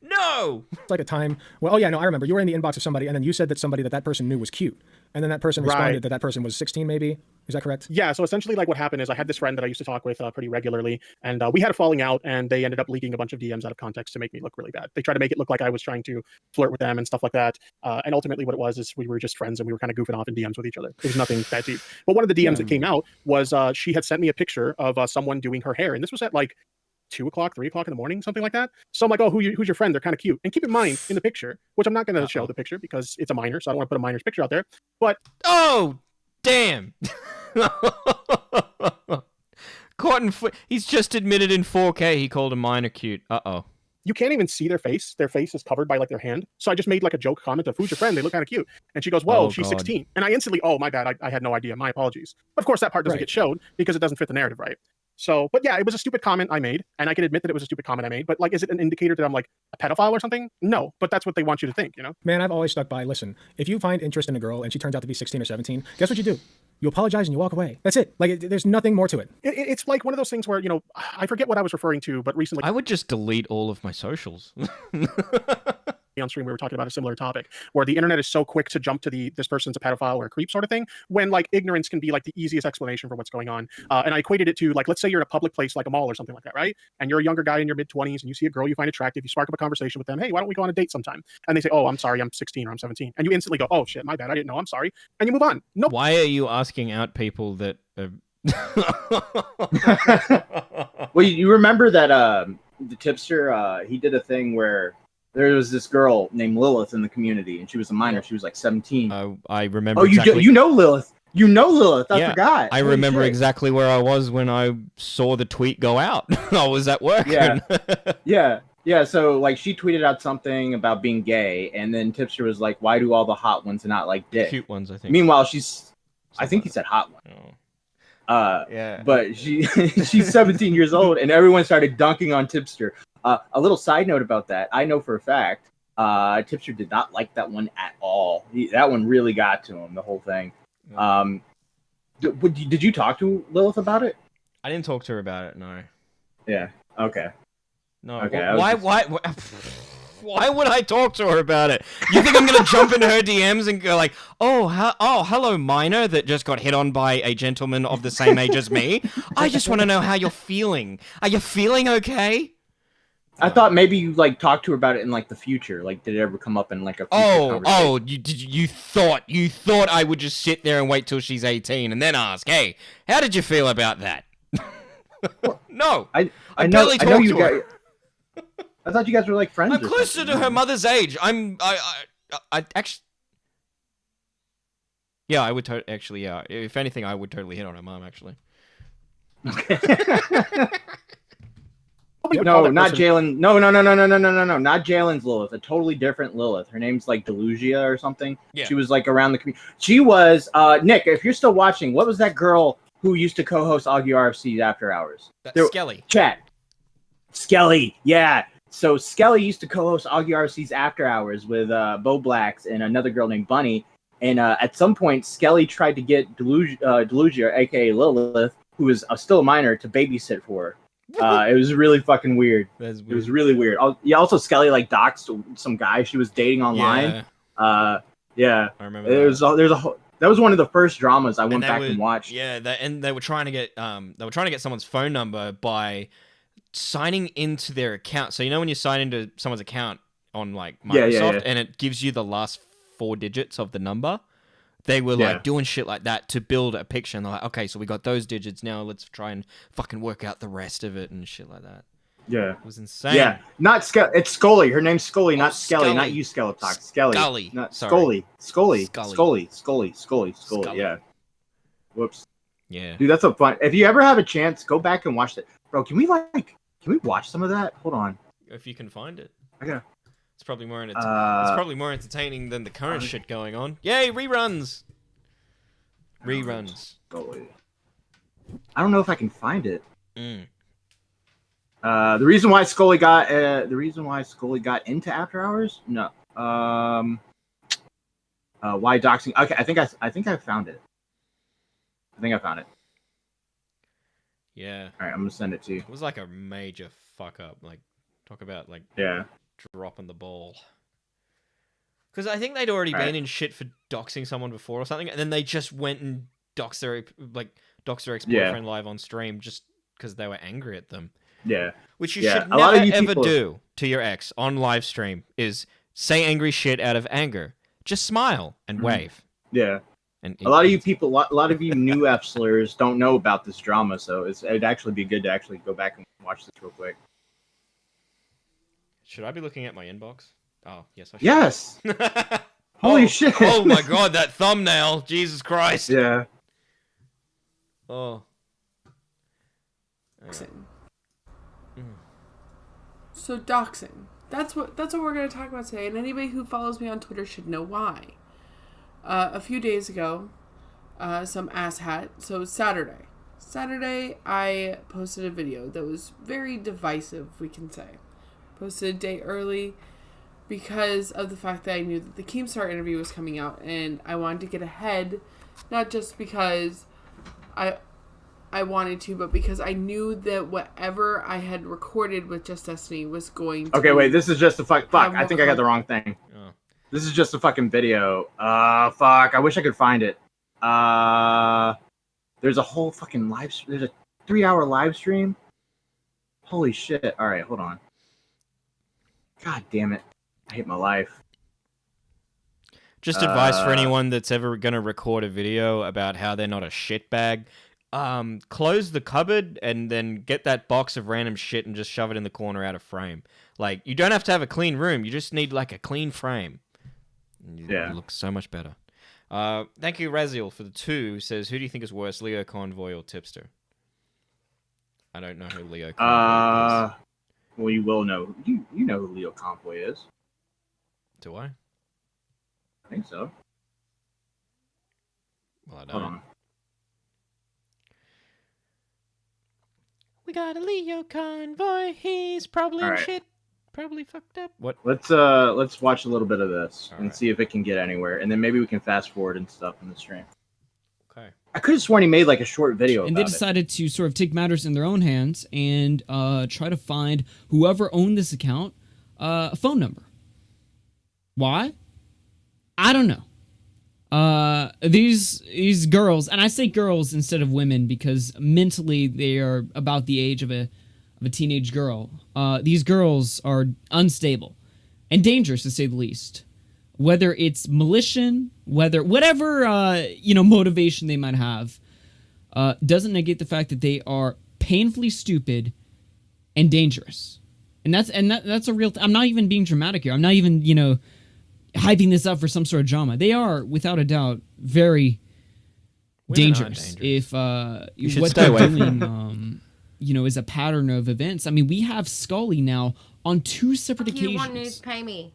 No! It's like a time. Well, oh yeah, no, I remember. You were in the inbox of somebody, and then you said that somebody that person knew was cute, and then that person responded that person was 16, maybe. Is that correct? Yeah. So essentially, like what happened is I had this friend that I used to talk with pretty regularly, and we had a falling out, and they ended up leaking a bunch of DMs out of context to make me look really bad. They tried to make it look like I was trying to flirt with them and stuff like that. And ultimately, what it was is we were just friends, and we were kind of goofing off in DMs with each other. It was nothing that deep. But one of the DMs that came out was she had sent me a picture of someone doing her hair, and this was at like 2 o'clock, 3 o'clock in the morning, something like that. So I'm like, oh, who's your friend? They're kind of cute. And keep in mind, in the picture, which I'm not going to show the picture because it's a minor, so I don't want to put a minor's picture out there. But oh, damn! He's just admitted in 4K he called a minor cute. Uh-oh. You can't even see their face. Their face is covered by like their hand. So I just made like a joke comment of who's your friend? They look kind of cute. And she goes, well, she's 16. And I instantly, oh, my bad. I had no idea. My apologies. But of course, that part doesn't get showed because it doesn't fit the narrative right. So, but yeah, it was a stupid comment I made, and I can admit that it was a stupid comment I made, but like, is it an indicator that I'm like a pedophile or something? No, but that's what they want you to think, you know? Man, I've always stuck by, listen, if you find interest in a girl and she turns out to be 16 or 17, guess what you do? You apologize and you walk away. That's it. Like, there's nothing more to it. It's like one of those things where, you know, I forget what I was referring to, but recently I would just delete all of my socials. on stream we were talking about a similar topic where the internet is so quick to jump to this person's a pedophile or a creep sort of thing, when like ignorance can be like the easiest explanation for what's going on. And I equated it to like, let's say you're in a public place like a mall or something like that, right? And you're a younger guy in your mid-20s and you see a girl you find attractive, you spark up a conversation with them, hey, why don't we go on a date sometime? And they say, oh, I'm sorry, I'm 16 or I'm 17, and you instantly go, oh shit, my bad, I didn't know, I'm sorry, and you move on. No. Why are you asking out people that Well, you remember that the Tipster, he did a thing where there was this girl named Lilith in the community, and she was a minor. She was like 17. I remember. Oh, you know Lilith. You know Lilith. I forgot. I remember exactly where I was when I saw the tweet go out. I was at work. Yeah. Yeah. So like, she tweeted out something about being gay, and then Tipster was like, "Why do all the hot ones not like dick? Cute ones, I think." Meanwhile, I think he said hot one. Oh. But she's 17 years old, and everyone started dunking on Tipster. A little side note about that, I know for a fact, Tipster did not like that one at all. That one really got to him, the whole thing. Did you talk to Lilith about it? I didn't talk to her about it, no. Yeah, okay. No, okay, why would I talk to her about it? You think I'm going to jump into her DMs and go like, oh, hello, minor that just got hit on by a gentleman of the same age as me? I just want to know how you're feeling. Are you feeling okay? I thought maybe you like talked to her about it in like the future. Like, did it ever come up in like a future conversation? You thought I would just sit there and wait till she's 18 and then ask, hey, how did you feel about that? No, I barely talked to her. I thought you guys were like friends. I'm closer to her mother's age. I actually. Yeah, I would actually. Yeah, if anything, I would totally hit on her mom. Actually. No, not Jalen. No, not Jalen's Lilith. A totally different Lilith. Her name's like Delusia or something. Yeah. She was like around the community. She was Nick. If you're still watching, what was that girl who used to co-host Augie RFC's After Hours? Skelly. Chat. Skelly. Yeah. So Skelly used to co-host Augie RFC's After Hours with Bo Blacks and another girl named Bunny. And at some point, Skelly tried to get Delusia, aka Lilith, who is still a minor, to babysit for her. It was really fucking weird. It was really weird. Also, Skelly like doxed some guy she was dating online. Yeah. I remember. That was one of the first dramas I went back and watched. Yeah, and they were trying to get someone's phone number by signing into their account. So you know when you sign into someone's account on like Microsoft and it gives you the last 4 digits of the number. They were like doing shit like that to build a picture, and they're like, okay, so we got those digits now. Let's try and fucking work out the rest of it and shit like that. Yeah, it was insane. Yeah, not Skelly. It's Scully. Her name's Scully, not Skelly. Not you, Skeletalk. Skelly. Scully. Not Scully. Scully. Yeah. Whoops. Yeah. Dude, that's so fun. If you ever have a chance, go back and watch that, bro. Can we watch some of that? Hold on. If you can find it. I gotta. It's probably more entertaining than the current shit going on. Yay, reruns! Reruns. I don't know if I can find it. The reason why Scully got into After Hours? No. Why doxing? Okay, I think I found it. Yeah. All right, I'm gonna send it to you. It was like a major fuck up. Like, talk about like dropping the ball. Because I think they'd already been in shit for doxing someone before or something, and then they just went and doxed their ex-boyfriend live on stream just because they were angry at them. Yeah. Which you should never ever do to your ex on live stream is say angry shit out of anger. Just smile and wave. Yeah. And a lot of you people, a lot of you new F-slurs don't know about this drama, so it'd actually be good to actually go back and watch this real quick. Should I be looking at my inbox? Oh, yes, I should. Yes! Holy shit! Oh my god, that thumbnail! Jesus Christ! Yeah. Oh. So doxing. That's what we're going to talk about today, and anybody who follows me on Twitter should know why. A few days ago, some asshat, so Saturday, I posted a video that was very divisive, we can say. Posted a day early because of the fact that I knew that the Keemstar interview was coming out, and I wanted to get ahead, not just because I wanted to, but because I knew that whatever I had recorded with Just Destiny was going to... Okay, wait, this is just a fuck. I think I got the wrong thing. Oh. This is just a fucking video. Fuck, I wish I could find it. There's a whole fucking there's a 3-hour live stream. Holy shit. All right, hold on. God damn it. I hate my life. Just advice for anyone that's ever going to record a video about how they're not a shitbag. Close the cupboard and then get that box of random shit and just shove it in the corner out of frame. Like, you don't have to have a clean room. You just need, like, a clean frame. You look so much better. Thank you, Raziel, for the 2, who says, who do you think is worse, Leo Convoy or Tipster? I don't know who Leo Convoy is. Well, you will know. You know who Leo Convoy is. Do I? I think so. Well, I don't. Hold on. We got a Leo Convoy. He's probably in shit. Probably fucked up. What? Let's watch a little bit of this and see if it can get anywhere, and then maybe we can fast forward and stuff in the stream. Okay. I could have sworn he made like a short video. And they decided to sort of take matters in their own hands and try to find whoever owned this account a phone number. Why? I don't know. These girls, and I say girls instead of women because mentally they are about the age of a of a teenage girl. These girls are unstable and dangerous, to say the least. Whether it's malicious, whatever motivation they might have, doesn't negate the fact that they are painfully stupid and dangerous. And that's a real. I'm not even being dramatic here. I'm not even hyping this up for some sort of drama. They are, without a doubt, very dangerous. If what they're doing, is a pattern of events. I mean, we have Scully now on 2 separate occasions. You want news, pay me.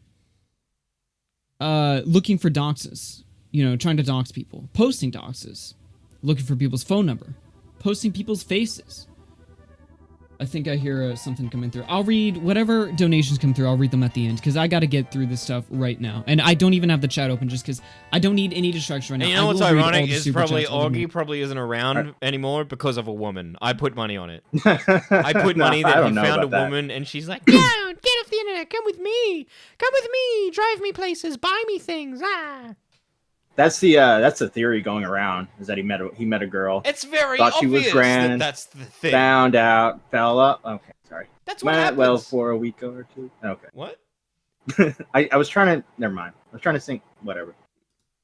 Looking for doxes, trying to dox people, posting doxes, looking for people's phone number, posting people's faces. I think I hear something coming through. I'll read whatever donations come through. I'll read them at the end because I got to get through this stuff right now. And I don't even have the chat open just because I don't need any distraction right now. And you know what's ironic is Augie probably isn't around anymore because of a woman. I put money on it. I put money that he found a woman and she's like, "No, get off the internet. Come with me. Come with me. Drive me places. Buy me things." That's the theory going around, is that he met a girl. It's very thought obvious she was grand, that's the thing. Found out, fell up. Okay, sorry. That's what Went happens. well for a week or two. Okay. What? I was trying to. Never mind. I was trying to think. Whatever.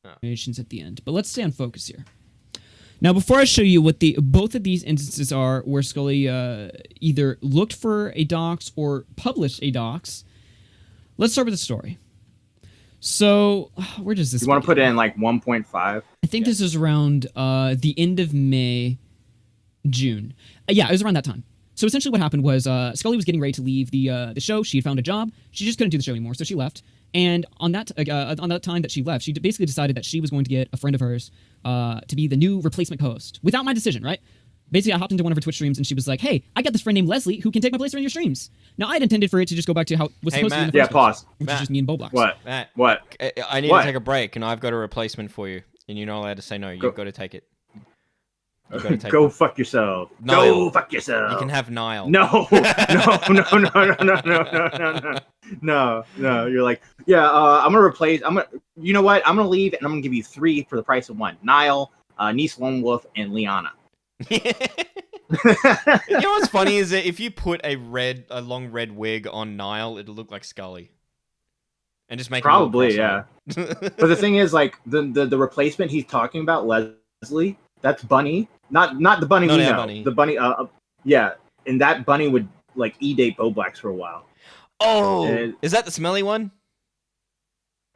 Donations at the end, but let's stay on focus here. Now, before I show you what both of these instances are, where Scully either looked for a dox or published a dox, let's start with the story. So, where does this? You want to put it in like 1.5? I think this is around the end of May, June. Yeah, it was around that time. So essentially, what happened was Scully was getting ready to leave the show. She had found a job. She just couldn't do the show anymore, so she left. And on that time that she left, she basically decided that she was going to get a friend of hers to be the new replacement co-host without my decision, right? Basically, I hopped into one of her Twitch streams, and she was like, "Hey, I got this friend named Leslie who can take my place in your streams." Now, I had intended for it to just go back to how it was supposed to be in the first pause. place, which is just me and Boblox. What? Matt, What? I need to take a break, and I've got a replacement for you, and you're not allowed to say no. You've got to take it. You've got to take Go it. fuck yourself. Niall. Go fuck yourself. You can have Niall. No. No. You're like, yeah. I'm gonna replace. You know what? I'm gonna leave, and I'm gonna give you 3 for the price of 1. Niall, Niece Lone Wolf, and Liana. You know what's funny is that if you put a long red wig on Niall, it'll look like Scully, and just make probably yeah. But the thing is, like the replacement he's talking about, Leslie, that's Bunny, not the Bunny we know. Bunny. The Bunny, yeah, and that Bunny would like date Boblax for a while. Oh, is that the smelly one?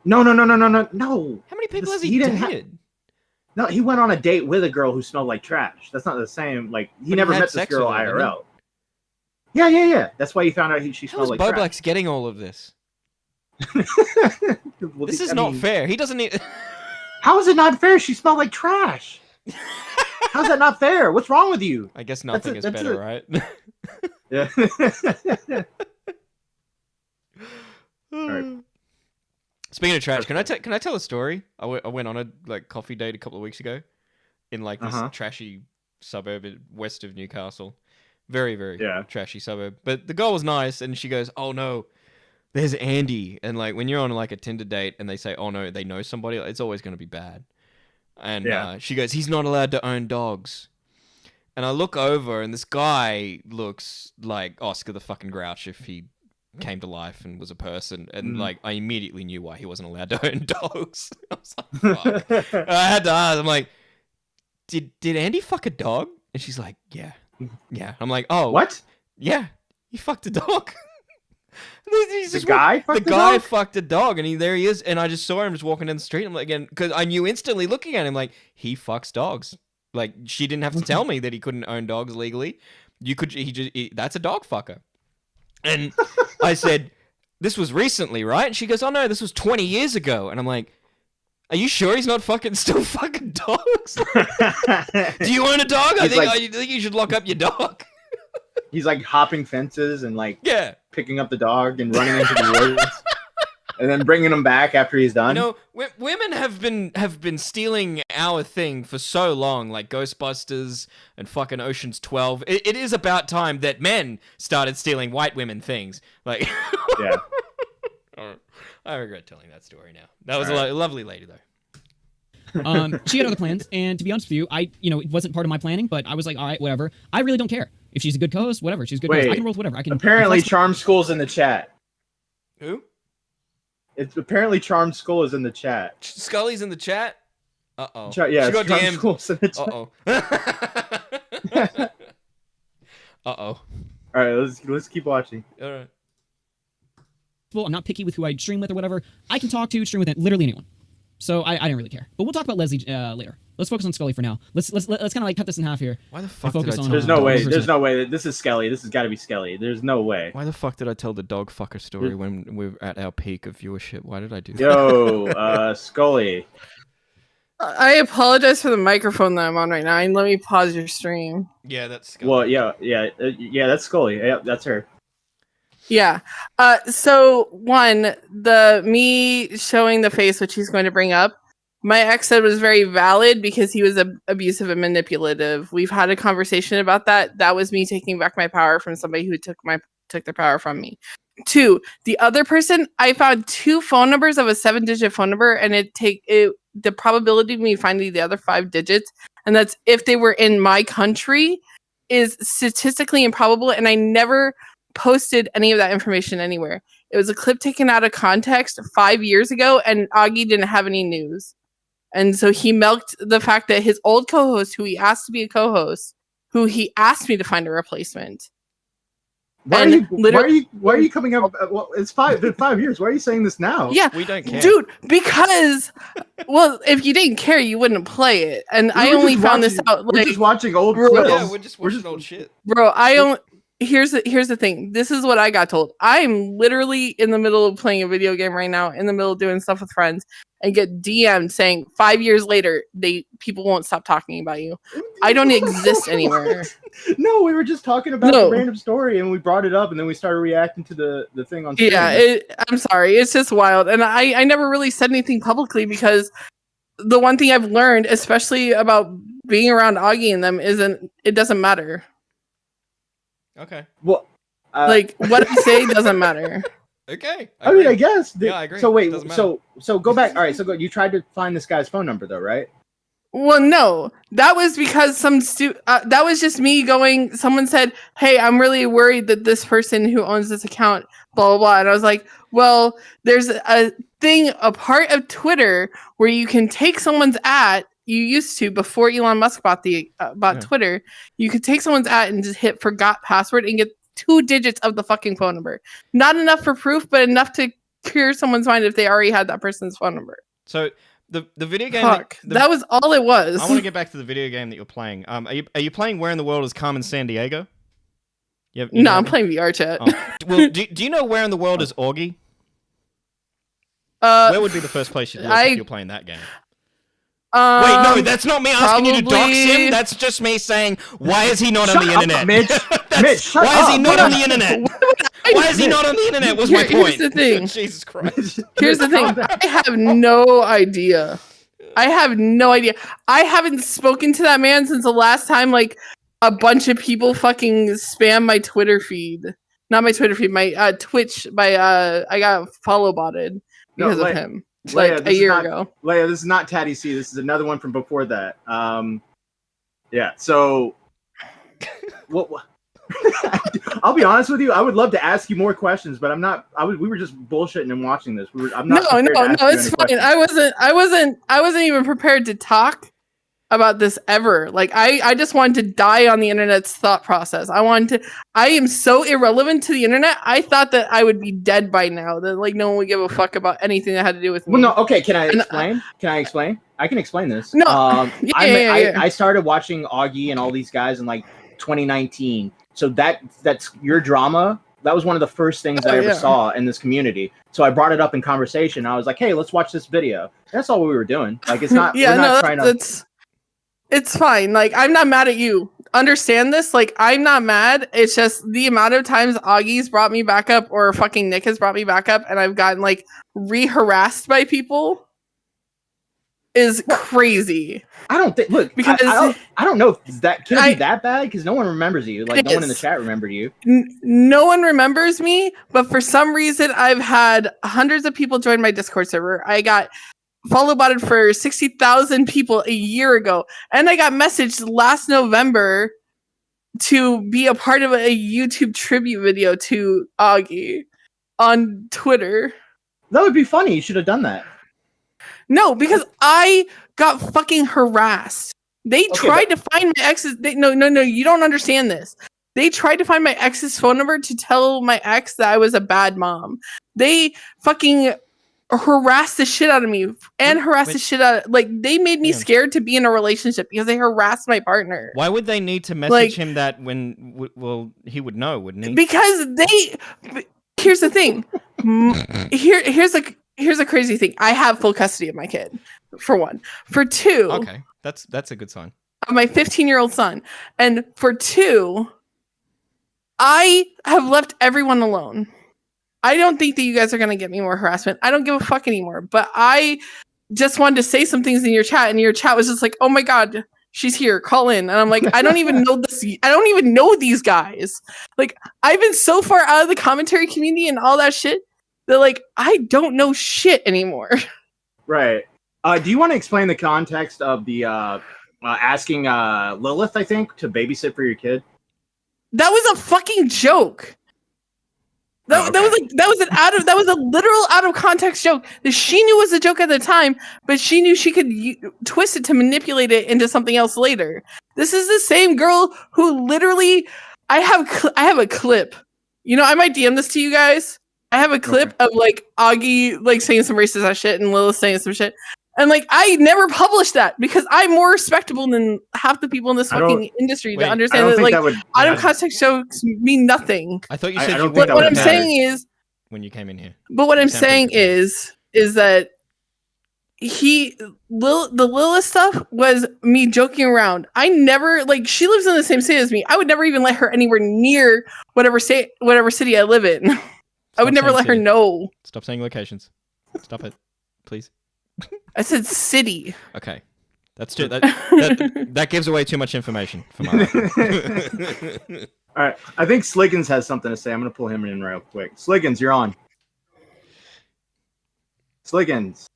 No. How many people has he dated? No, he went on a date with a girl who smelled like trash. That's not the same. Like he never met this girl IRL. Yeah. That's why he found out she smelled like trash. Boblax getting all of this? This is not fair. He doesn't need. How is it not fair? She smelled like trash. How's that not fair? What's wrong with you? I guess nothing is better, right? Yeah. All right. Speaking of trash, can I tell a story? I went on a coffee date a couple of weeks ago in like this trashy suburb west of Newcastle. Very, very trashy suburb. But the girl was nice, and she goes, "Oh no, there's Andy." And like when you're on like a Tinder date and they say, "Oh no, they know somebody," it's always going to be bad. And she goes, "He's not allowed to own dogs." And I look over, and this guy looks like Oscar the fucking Grouch if he came to life and was a person, and like I immediately knew why he wasn't allowed to own dogs. I was like, fuck. I had to ask. I'm like, did Andy fuck a dog? And she's like, yeah. I'm like, oh, what? Yeah, he fucked a dog. The guy fucked a dog, and there he is. And I just saw him just walking down the street. I'm like, again, because I knew instantly looking at him, like he fucks dogs. Like she didn't have to tell me that he couldn't own dogs legally. That's a dog fucker. And I said, this was recently, right? And she goes, oh no, this was 20 years ago. And I'm like, are you sure he's not still fucking dogs? Do you own a dog? I think you should lock up your dog. He's like hopping fences and like picking up the dog and running into the woods. And then bringing him back after he's done. You know, women have been stealing our thing for so long, like Ghostbusters and fucking Ocean's 12. It is about time that men started stealing white women things. Like, yeah. I regret telling that story now. That was a lovely lady, though. She had other plans, and to be honest with you, it wasn't part of my planning, but I was like, all right, whatever. I really don't care. If she's a good co-host, whatever. She's a good Wait, co-host. I can roll with whatever. I can. Apparently, if that's- CharmedSkull's in the chat. Who? It's apparently CharmedSkull is in the chat. Scully's in the chat. Uh-oh. Yeah, She got DM. CharmedSkull's in the chat. Uh-oh. Uh-oh. All right, let's keep watching. All right. I'm not picky with who I stream with or whatever. I can talk to, stream with literally anyone. So I didn't really care. But we'll talk about Leslie later. Let's focus on Scully for now. Let's kind of like cut this in half here. Why the fuck focus did I on, tell There's no way. 100%. There's no way. This is Skelly. This has got to be Skelly. There's no way. Why the fuck did I tell the dog fucker story when we're at our peak of viewership? Why did I do that? Yo, Scully. I apologize for the microphone that I'm on right now. And let me pause your stream. Yeah, that's Scully. Well, yeah, that's Scully. Yeah, that's her. Yeah. So me showing the face, which he's going to bring up, my ex said was very valid because he was abusive and manipulative. We've had a conversation about that. That was me taking back my power from somebody who took their power from me. 2, the other person, I found 2 phone numbers of a 7-digit phone number, and the probability of me finding the other 5 digits, and that's if they were in my country, is statistically improbable, and I never posted any of that information anywhere. It was a clip taken out of context 5 years ago, and Augie didn't have any news. And so he milked the fact that his old co-host, who he asked to be a co-host, who he asked me to find a replacement. Why are you coming up? Well, it's been 5 years. Why are you saying this now? Yeah, we don't care, dude. Because, well, if you didn't care, you wouldn't play it. And I only found this out. We're just watching old bro, clips. Yeah, we're just watching old shit. Bro, here's the thing. This is what I got told. I'm literally in the middle of playing a video game right now, in the middle of doing stuff with friends, and get DM'd saying 5 years later people won't stop talking about you. I don't exist anywhere. No, we were just talking about a random story and we brought it up and then we started reacting to the thing on stream. Yeah, I'm sorry. It's just wild. And I never really said anything publicly because the one thing I've learned, especially about being around Augie and them, it doesn't matter. Okay. Well, like what I say doesn't matter. Okay. I mean, I guess. Yeah, I agree. So wait, so go back. All right, so you tried to find this guy's phone number though, right? Well, no, that was because that was just me going. Someone said, "Hey, I'm really worried that this person who owns this account, blah blah blah," and I was like, "Well, there's a part of Twitter where you can take someone's @ you used to before Elon Musk bought Twitter. You could take someone's @ and just hit forgot password and get 2 digits of the fucking phone number. Not enough for proof, but enough to clear someone's mind if they already had that person's phone number." So the video game. That was all it was. I want to get back to the video game that you're playing. Are you playing Where in the World is Carmen Sandiego? No, I'm playing VR chat. Oh. Well, do you know Where in the World is Augie? Where would be the first place you'd look if you're playing that game? Wait, no, that's not me asking you to dox him. That's just me saying, why is he not on the internet? Mitch. Mitch, why is he not on the internet? Why is he not on the internet? Was my point. Here's the thing. Jesus Christ. Here's the thing. I have no idea. I haven't spoken to that man since the last time, like, a bunch of people fucking spam my Twitter feed. Not my Twitter feed, my Twitch. I got follow botted because of him. Like a year ago. Leia, this is not Tatty C. This is another one from before that. Yeah. So, what? I'll be honest with you. I would love to ask you more questions, but I'm not. We were just bullshitting and watching this. I'm not. No. It's fine. I wasn't even prepared to talk about this ever. Like I just wanted to die on the internet's thought process. I am so irrelevant to the internet. I thought that I would be dead by now. That like no one would give a fuck about anything that had to do with me. Well, no. Okay. Can I explain? I can explain this. No. I started watching Augie and all these guys in like 2019. So that's your drama. That was one of the first things I ever saw in this community. So I brought it up in conversation. I was like, "Hey, let's watch this video." That's all we were doing. Like, it's not. It's fine. Like, I'm not mad at you. Understand this? Like, I'm not mad. It's just the amount of times Augie's brought me back up or fucking Nick has brought me back up and I've gotten, like, re-harassed by people is crazy. I don't think, look, because I don't know if that can be that bad because no one remembers you. Like, no one in the chat remembered you. No one remembers me, but for some reason, I've had hundreds of people join my Discord server. I got follow botted for 60,000 people a year ago. And I got messaged last November to be a part of a YouTube tribute video to Augie on Twitter. That would be funny. You should have done that. No, because I got fucking harassed. They tried to find my ex's. No, you don't understand this. They tried to find my ex's phone number to tell my ex that I was a bad mom. They fucking harassed the shit out of me and harassed the shit out of, like, they made me scared to be in a relationship because they harassed my partner. Why would they need to message him that when, well, he would know, wouldn't he? Because here's the thing. Here's a crazy thing. I have full custody of my kid, for one. For two. Okay, that's a good sign. Of my 15-year-old son. And for two, I have left everyone alone. I don't think that you guys are going to get me more harassment. I don't give a fuck anymore. But I just wanted to say some things in your chat, and your chat was just like, oh my God, she's here, call in. And I'm like, I don't even know this. I don't even know these guys. Like, I've been so far out of the commentary community and all that shit that, like, I don't know shit anymore. Right. Do you want to explain the context of the asking Lilith, I think, to babysit for your kid? That was a fucking joke. That was a literal out of context joke that she knew was a joke at the time, but she knew she could twist it to manipulate it into something else later. This is the same girl who literally, I have a clip. You know, I might DM this to you guys. I have a clip of like Augie like saying some racist ass shit and Lilith saying some shit. And like, I never published that because I'm more respectable than half the people in this fucking industry to understand that like out of context jokes mean nothing. I thought you said what I'm saying is when you came in here. But what I'm saying is that the Lilith stuff was me joking around. I never, like, she lives in the same city as me. I would never even let her anywhere near whatever city I live in. I would never let her know. Stop saying locations. Stop it, please. I said city. Okay, that's too that gives away too much information for my life. All right, I think Sliggins has something to say. I'm gonna pull him in real quick. Sliggins, you're on. Sliggins.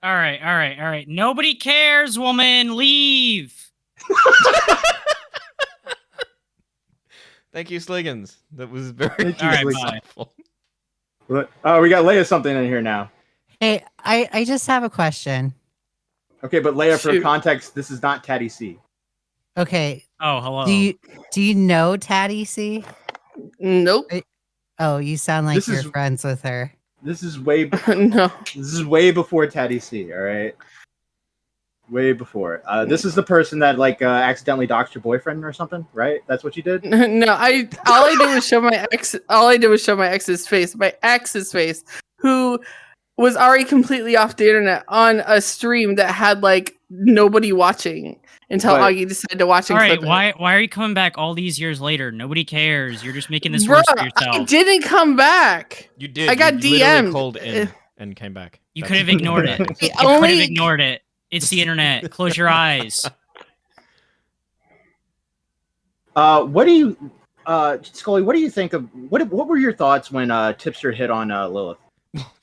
All right. Nobody cares, woman. Leave. Thank you, Sliggins. That was very insightful. Oh, we got Leia something in here now. Hey, I just have a question. Okay, but Leia, for context, this is not Tatty C. Okay. Oh, hello. Do you know Tatty C? Nope. Oh, you sound like you're friends with her. This is way no. This is way before Tatty C. All right, way before. This is the person that like accidentally doxed your boyfriend or something, right? That's what you did. No, all I did was show my ex. All I did was show my ex's face. My ex's face, who was already completely off the internet on a stream that had like nobody watching until Augie decided to watch it. All right, why are you coming back all these years later? Nobody cares. You're just making this Bruh, worse for yourself. I didn't come back. You did. I got DM'd. Called in and came back. You could have ignored it. You could have ignored it. It's the internet. Close your eyes. What do you, Scully? What do you think of what were your thoughts when Tipster hit on Lilith?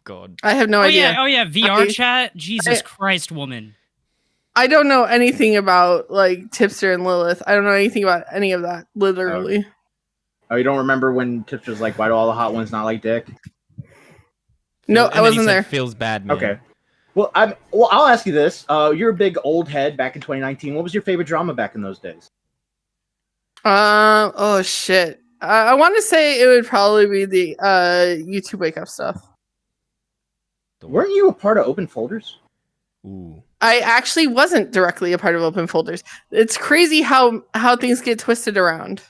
God, I have no idea. Oh yeah, VR chat. Jesus Christ, woman. I don't know anything about like Tipster and Lilith. I don't know anything about any of that. Literally. Oh, you don't remember when Tipster's like, "Why do all the hot ones not like dick?" No, I wasn't there. Feels bad, man. Okay. Well, I'll ask you this. You're a big old head back in 2019. What was your favorite drama back in those days? Oh shit. I want to say it would probably be the YouTube wake up stuff. Weren't you a part of Open Folders? Ooh. I actually wasn't directly a part of Open Folders. It's crazy how things get twisted around.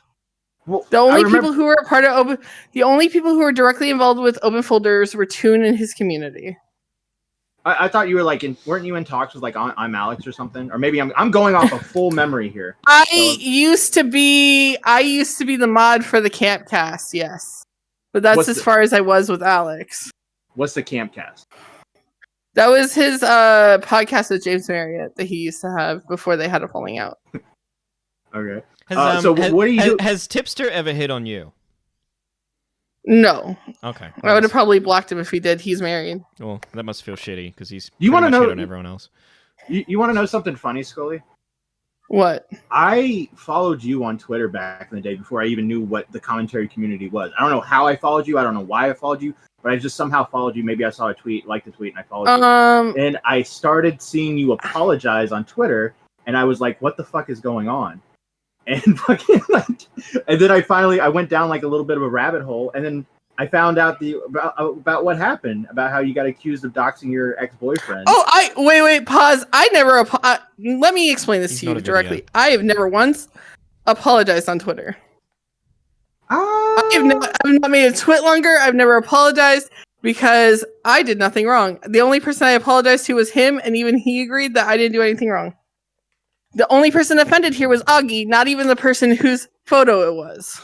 Well, the only people who were directly involved with Open Folders were Toon and his community. I thought you were like weren't you in talks with like I'm Alex or something? Or maybe I'm going off of full memory here. I used to be the mod for the Campcast, yes. But that's as far as I was with Alex. What's the Campcast? That was his podcast with James Marriott that he used to have before they had a falling out. Okay. What do you do? Has Tipster ever hit on you? No. Okay. I would have probably blocked him if he did. He's married. Well, that must feel shitty because he's you want to know on everyone else. You want to know something funny, Scully? What? I followed you on Twitter back in the day before I even knew what the commentary community was. I don't know how I followed you. I don't know why I followed you, but I just somehow followed you. Maybe I saw a tweet, liked the tweet, and I followed you. And I started seeing you apologize on Twitter, and I was like, "What the fuck is going on?" And fucking and then I went down like a little bit of a rabbit hole, and then I found out about what happened, about how you got accused of doxing your ex-boyfriend. Oh, wait, pause. I never. Let me explain this to you directly. I have never once apologized on Twitter. I've not made a tweet longer. I've never apologized because I did nothing wrong. The only person I apologized to was him, and even he agreed that I didn't do anything wrong. The only person offended here was Augie, not even the person whose photo it was.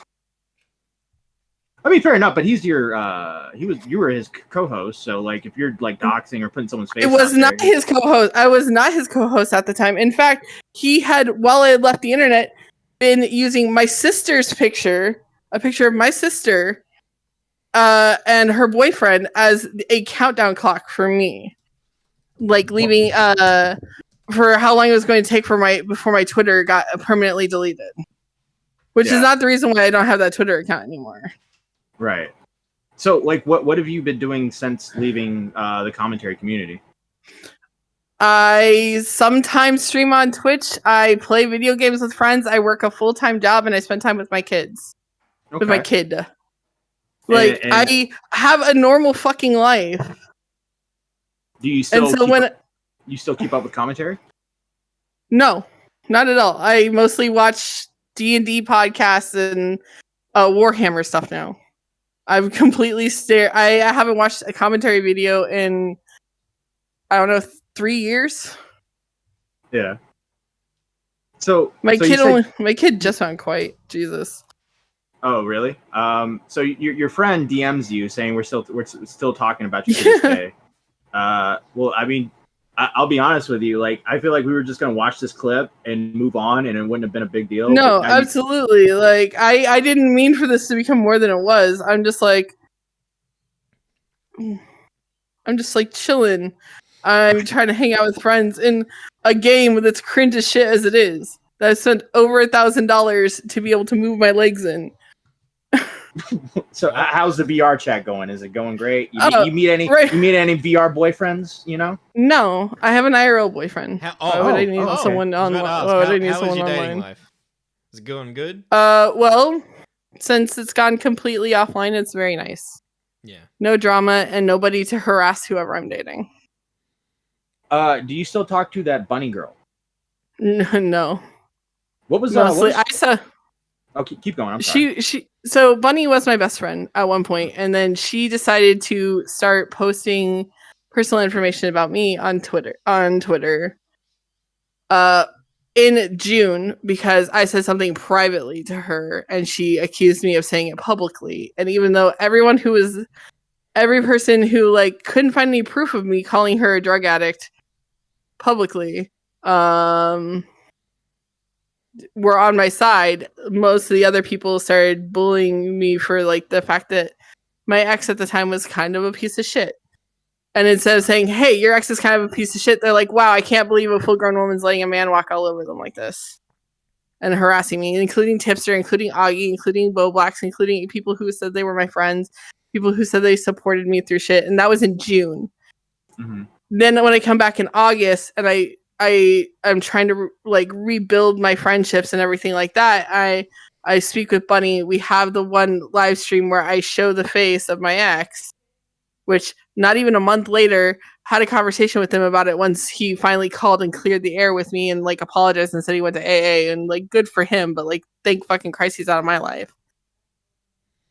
I mean, fair enough, but he's you were his co-host, so like if you're like doxing or putting someone's face, it was not his co-host. I was not his co-host at the time. In fact, he had, while I had left the internet, been using my sister's picture, a picture of my sister, and her boyfriend as a countdown clock for me, like leaving for how long it was going to take before my Twitter got permanently deleted, which is not the reason why I don't have that Twitter account anymore. Right. So, like, what have you been doing since leaving the commentary community? I sometimes stream on Twitch. I play video games with friends. I work a full-time job, and I spend time with my kids. Okay. With my kid. Like, and I have a normal fucking life. Do you still you still keep up with commentary? No, not at all. I mostly watch D&D podcasts and Warhammer stuff now. I've completely I haven't watched a commentary video in, I don't know, 3 years. Yeah. So my kid just went quiet. Jesus. Oh, really? So your friend DMs you saying we're still talking about you to this day. Well, I mean, I'll be honest with you. Like, I feel like we were just gonna watch this clip and move on, and it wouldn't have been a big deal. No, absolutely. Like, I didn't mean for this to become more than it was. I'm just like chilling. I'm trying to hang out with friends in a game that's cringe as shit as it is. That I spent over $1,000 to be able to move my legs in. So how's the VR chat going? Is it going great? You meet any VR boyfriends? You know? No, I have an IRL boyfriend. Why would I need someone online? Why would I need someone online? Life? Is it going good? Well, since it's gone completely offline, it's very nice. Yeah. No drama and nobody to harass whoever I'm dating. Do you still talk to that bunny girl? No. What was I saw. Okay, keep going. I'm sorry. So Bunny was my best friend at one point, and then she decided to start posting personal information about me on Twitter. In June, because I said something privately to her, and she accused me of saying it publicly. And even though every person who like couldn't find any proof of me calling her a drug addict publicly, were on my side, most of the other people started bullying me for like the fact that my ex at the time was kind of a piece of shit. And instead of saying, "Hey, your ex is kind of a piece of shit," they're like, "Wow, I can't believe a full-grown woman's letting a man walk all over them like this," and harassing me, including Tipster, including Augie, including Bo Blacks, including people who said they were my friends, people who said they supported me through shit. And that was in June. Mm-hmm. Then when I come back in August and I'm trying to like rebuild my friendships and everything like that, I speak with Bunny. We have the one live stream where I show the face of my ex, which not even a month later had a conversation with him about it once he finally called and cleared the air with me and like apologized and said he went to AA, and like good for him, but like thank fucking Christ he's out of my life.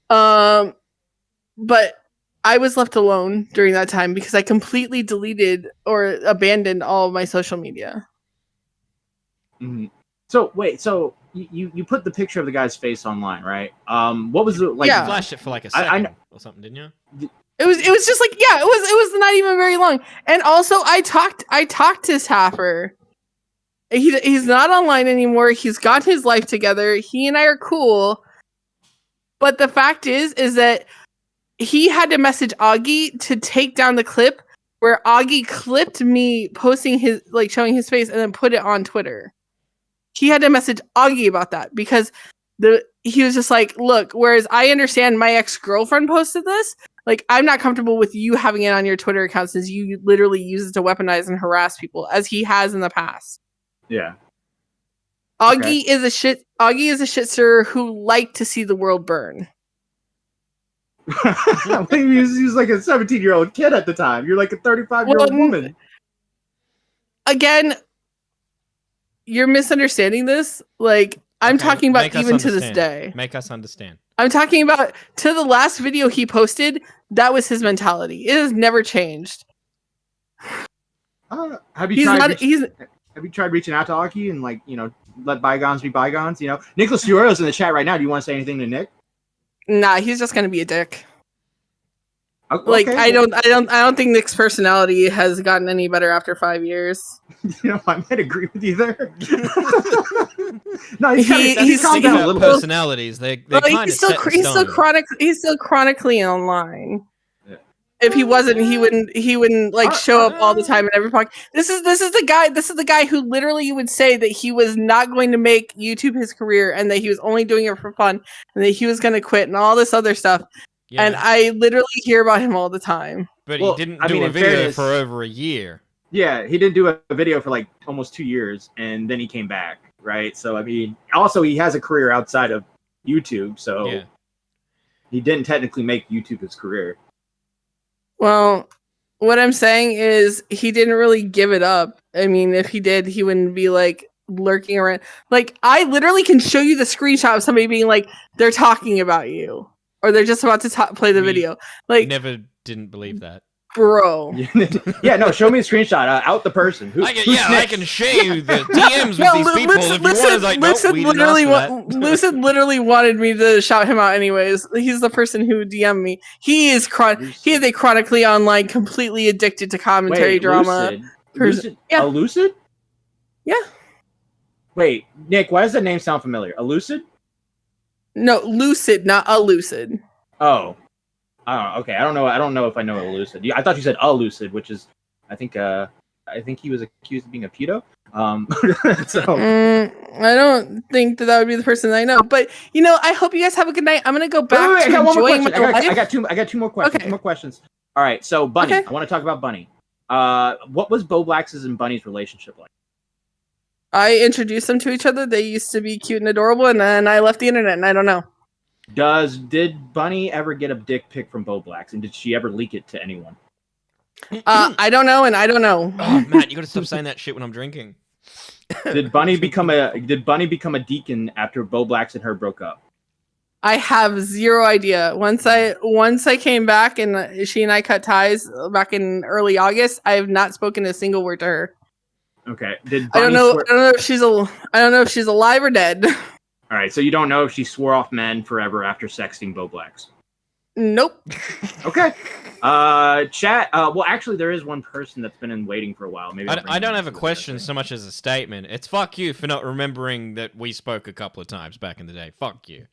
But I was left alone during that time because I completely deleted or abandoned all of my social media. Mm-hmm. So wait, so you put the picture of the guy's face online, right? What was it like? Yeah. You flashed it for like a second or something, didn't you? It was just like, yeah, it was not even very long. And also I talked to Tapper. He's not online anymore. He's got his life together. He and I are cool. But the fact is that he had to message Augie to take down the clip where Augie clipped me posting his, like, showing his face and then put it on Twitter. he had to message Augie about that because he was just like, look, whereas I understand my ex-girlfriend posted this, like, I'm not comfortable with you having it on your Twitter account since you literally use it to weaponize and harass people, as he has in the past. Yeah. Augie is a shitster who liked to see the world burn. he was like a 17-year-old kid at the time. You're like a 35-year-old woman. Again, you're misunderstanding this. Like, I'm talking about even to this day. Make us understand. I'm talking about to the last video he posted. That was his mentality. It has never changed. Have you tried reaching out to Augie and, like, you know, let bygones be bygones? You know, Nicholas Fiore's in the chat right now. Do you want to say anything to Nick? Nah, he's just gonna be a dick. Okay. Like, I don't think Nick's personality has gotten any better after 5 years. You know, I might agree with you there. No, he's calmed down a little bit. Personalities, they kind of he's still chronically online. Yeah. If he wasn't, he wouldn't like show up all the time in every podcast. This is the guy who literally would say that he was not going to make YouTube his career and that he was only doing it for fun and that he was going to quit and all this other stuff. Yeah. And I literally hear about him all the time. But he didn't do a video for over a year. Yeah, he didn't do a video for like almost 2 years, and then he came back, right? So, I mean, also he has a career outside of YouTube, so he didn't technically make YouTube his career. Well, what I'm saying is he didn't really give it up. I mean, if he did, he wouldn't be like lurking around. Like, I literally can show you the screenshot of somebody being like, they're talking about you. Or they're just about to play the video. Like, never didn't believe that, bro. Yeah, no. Show me a screenshot. Out the person. I can show you the DMs with these people. If you want, like, Lucid literally wanted me to shout him out. Anyways, he's the person who DM'd me. He is a chronically online, completely addicted to commentary drama. Lucid? Yeah. A Lucid? Yeah. Wait, Nick. Why does that name sound familiar? A Lucid? No, Lucid, not a Lucid. Oh, okay. I don't know if I know a Lucid. I thought you said a Lucid, which is, I think he was accused of being a pedo. I don't think that would be the person that I know. But you know, I hope you guys have a good night. I'm gonna go back to enjoying my life. I got two more questions. Okay. 2 more questions. All right. So Bunny, I want to talk about Bunny. What was Bo Blacks's and Bunny's relationship like? I introduced them to each other. They used to be cute and adorable, and then I left the internet, and I don't know. Did Bunny ever get a dick pic from Bo Blacks, and did she ever leak it to anyone? I don't know, and I don't know. Oh, Matt, you gotta stop saying that shit when I'm drinking. Did Bunny become a deacon after Bo Blacks and her broke up? I have zero idea. Once I came back and she and I cut ties back in early August, I have not spoken a single word to her. Okay. I don't know if she's alive or dead. All right, so you don't know if she swore off men forever after sexting Bo Blacks. Nope. Okay. Chat. Well, actually, there is one person that's been in waiting for a while. Maybe I don't have a question so much as a statement. It's fuck you for not remembering that we spoke a couple of times back in the day. Fuck you.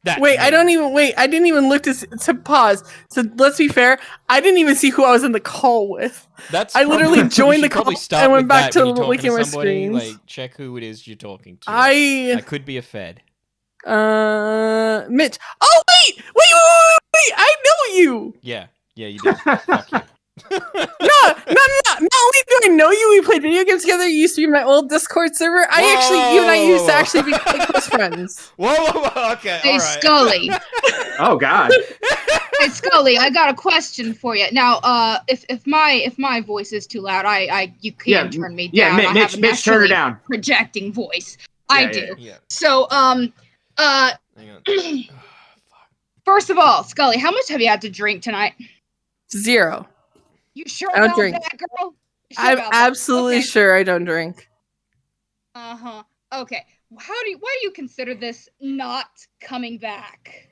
I didn't even look to pause. So let's be fair. I didn't even see who I was in the call with. I literally joined the call and went back to looking at my screen. Like, check who it is you're talking to. I could be a Fed. Mitch. Oh wait! I know you. Yeah, you did. Fuck you. No. Not only do I know you, we played video games together. You used to be my old Discord server. You and I used to actually be close friends. Whoa, okay. Hey, Scully. Oh God. Hey, Scully, I got a question for you. Now, if my voice is too loud, you can turn me down. Yeah, Mitch, turn her down. Projecting voice. I do. Yeah. So, hang on. First of all, Scully, how much have you had to drink tonight? 0. You sure I don't about drink. that, girl? I'm absolutely sure I don't drink. Okay. Why do you consider this not coming back?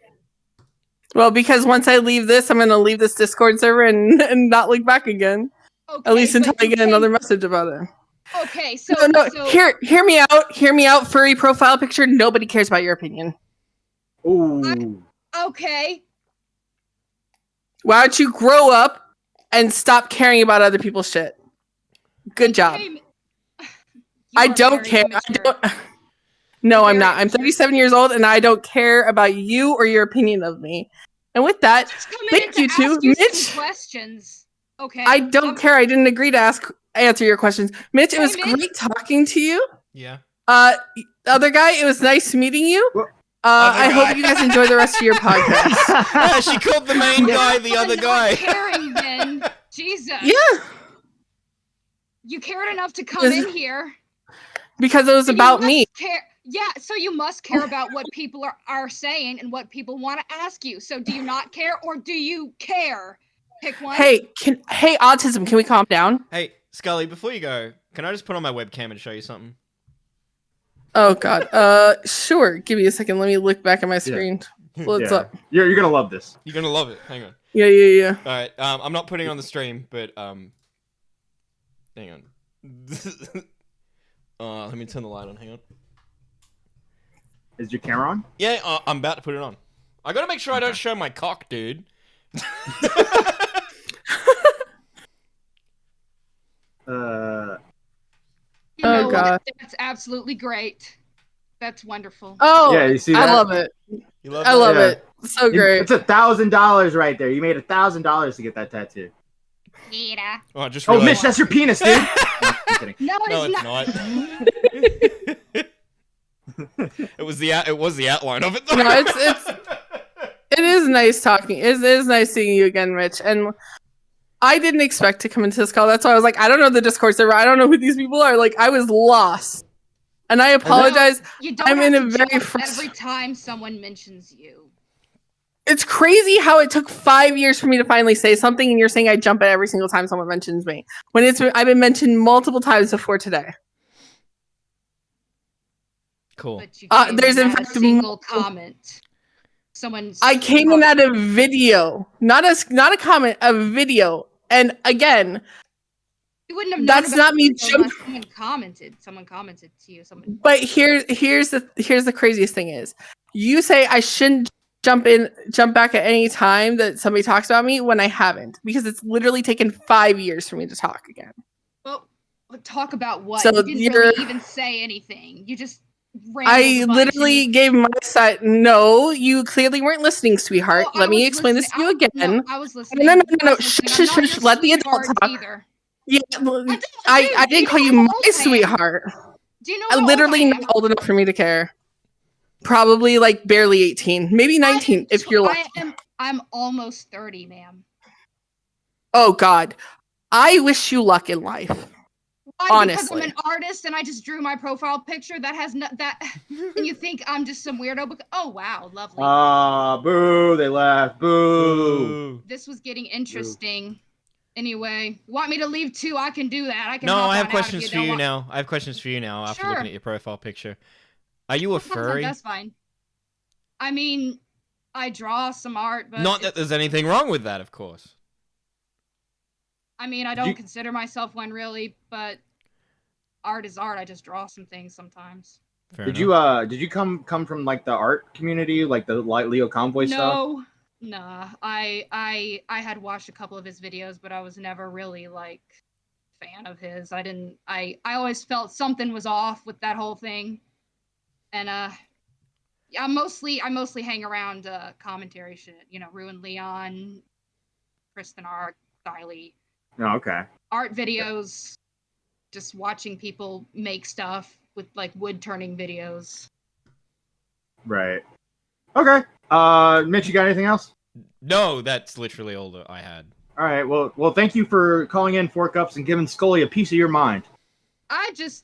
Well, because once I leave this, I'm going to leave this Discord server and not look back again. Okay, at least until I get another message about it. Okay, so hear me out. Hear me out. Furry profile picture. Nobody cares about your opinion. Ooh. Okay. Why don't you grow up and stop caring about other people's shit? Good job. I don't care. I don't. No, I'm not. I'm 37 years old, and I don't care about you or your opinion of me. And with that, thank you to Mitch. Questions. Okay. I don't care. I didn't agree to answer your questions. Mitch, it was great talking to you. Yeah. Other guy, it was nice meeting you. I hope you guys enjoy the rest of your podcast. Yeah, she called the main guy the other guy. Caring then. Jesus. Yeah. You cared enough to come in here. Because it was about me. Yeah, so you must care about what people are saying and what people want to ask you. So do you not care or do you care? Pick one. Hey, autism, can we calm down? Hey, Scully, before you go, can I just put on my webcam and show you something? Oh God. Sure. Give me a second. Let me look back at my screen. What's up? You're gonna love this. You're gonna love it. Hang on. Yeah. All right. I'm not putting it on the stream, but hang on. Let me turn the light on. Hang on. Is your camera on? Yeah, I'm about to put it on. I gotta make sure I don't show my cock, dude. Oh God. That's absolutely great. That's wonderful. Oh, yeah, you see that? I love it. You love I love it. So great. It's $1,000 right there. You made $1,000 to get that tattoo. Yeah. Oh, I just Oh, realized... Mitch, that's your penis, dude. No, I'm kidding. No, it's not. It was the outline of it. Though. No, it is nice talking. It is nice seeing you again, Mitch. And I didn't expect to come into this call. That's why I was like, I don't know the Discord server. I don't know who these people are. Like, I was lost. And I apologize. I'm in a very every time someone mentions you. It's crazy how it took 5 years for me to finally say something, and you're saying I jump at every single time someone mentions me. When I've been mentioned multiple times before today. Cool. There's in fact a single comment. I came in at a video, not a comment, a video. And again, you wouldn't have known that's not me. Someone commented to you. But here's the craziest thing is, you say I shouldn't jump back at any time that somebody talks about me when I haven't, because it's literally taken 5 years for me to talk again. Well, talk about what? So you didn't really even say anything. You just. I literally gave my side. No, you clearly weren't listening, sweetheart. Let me explain this to you again. No, I was listening. No. Shush. Let the adult talk. Either. Yeah, I didn't call you my sweetheart. Do you know? Literally not old enough for me to care. Probably like barely 18, maybe 19 if you're lucky. I'm almost 30, ma'am. Oh God, I wish you luck in life. Honestly, because I'm an artist and I just drew my profile picture that has that, and you think I'm just some weirdo. Oh wow, lovely. Boo! They laughed. Boo! This was getting interesting. Boo. Anyway, you want me to leave too? I can do that. I can. No, I have questions for you now. I have questions for you now after looking at your profile picture. Are you a furry? That's fine. I mean, I draw some art, but not that there's anything wrong with that, of course. I mean, I don't consider myself one really, but art is art. I just draw some things sometimes. Did you come from like the art community, like the Leo Convoy stuff? Nah. I had watched a couple of his videos, but I was never really like fan of his. I always felt something was off with that whole thing. And I mostly hang around commentary shit, Ruin Leon, Kristen Ark, Diley. Oh, okay. Art videos, just watching people make stuff with like wood turning videos. Right. Okay. Mitch, you got anything else? No, that's literally all that I had. All right. Well, thank you for calling in, Fork Ups, and giving Scully a piece of your mind. I just,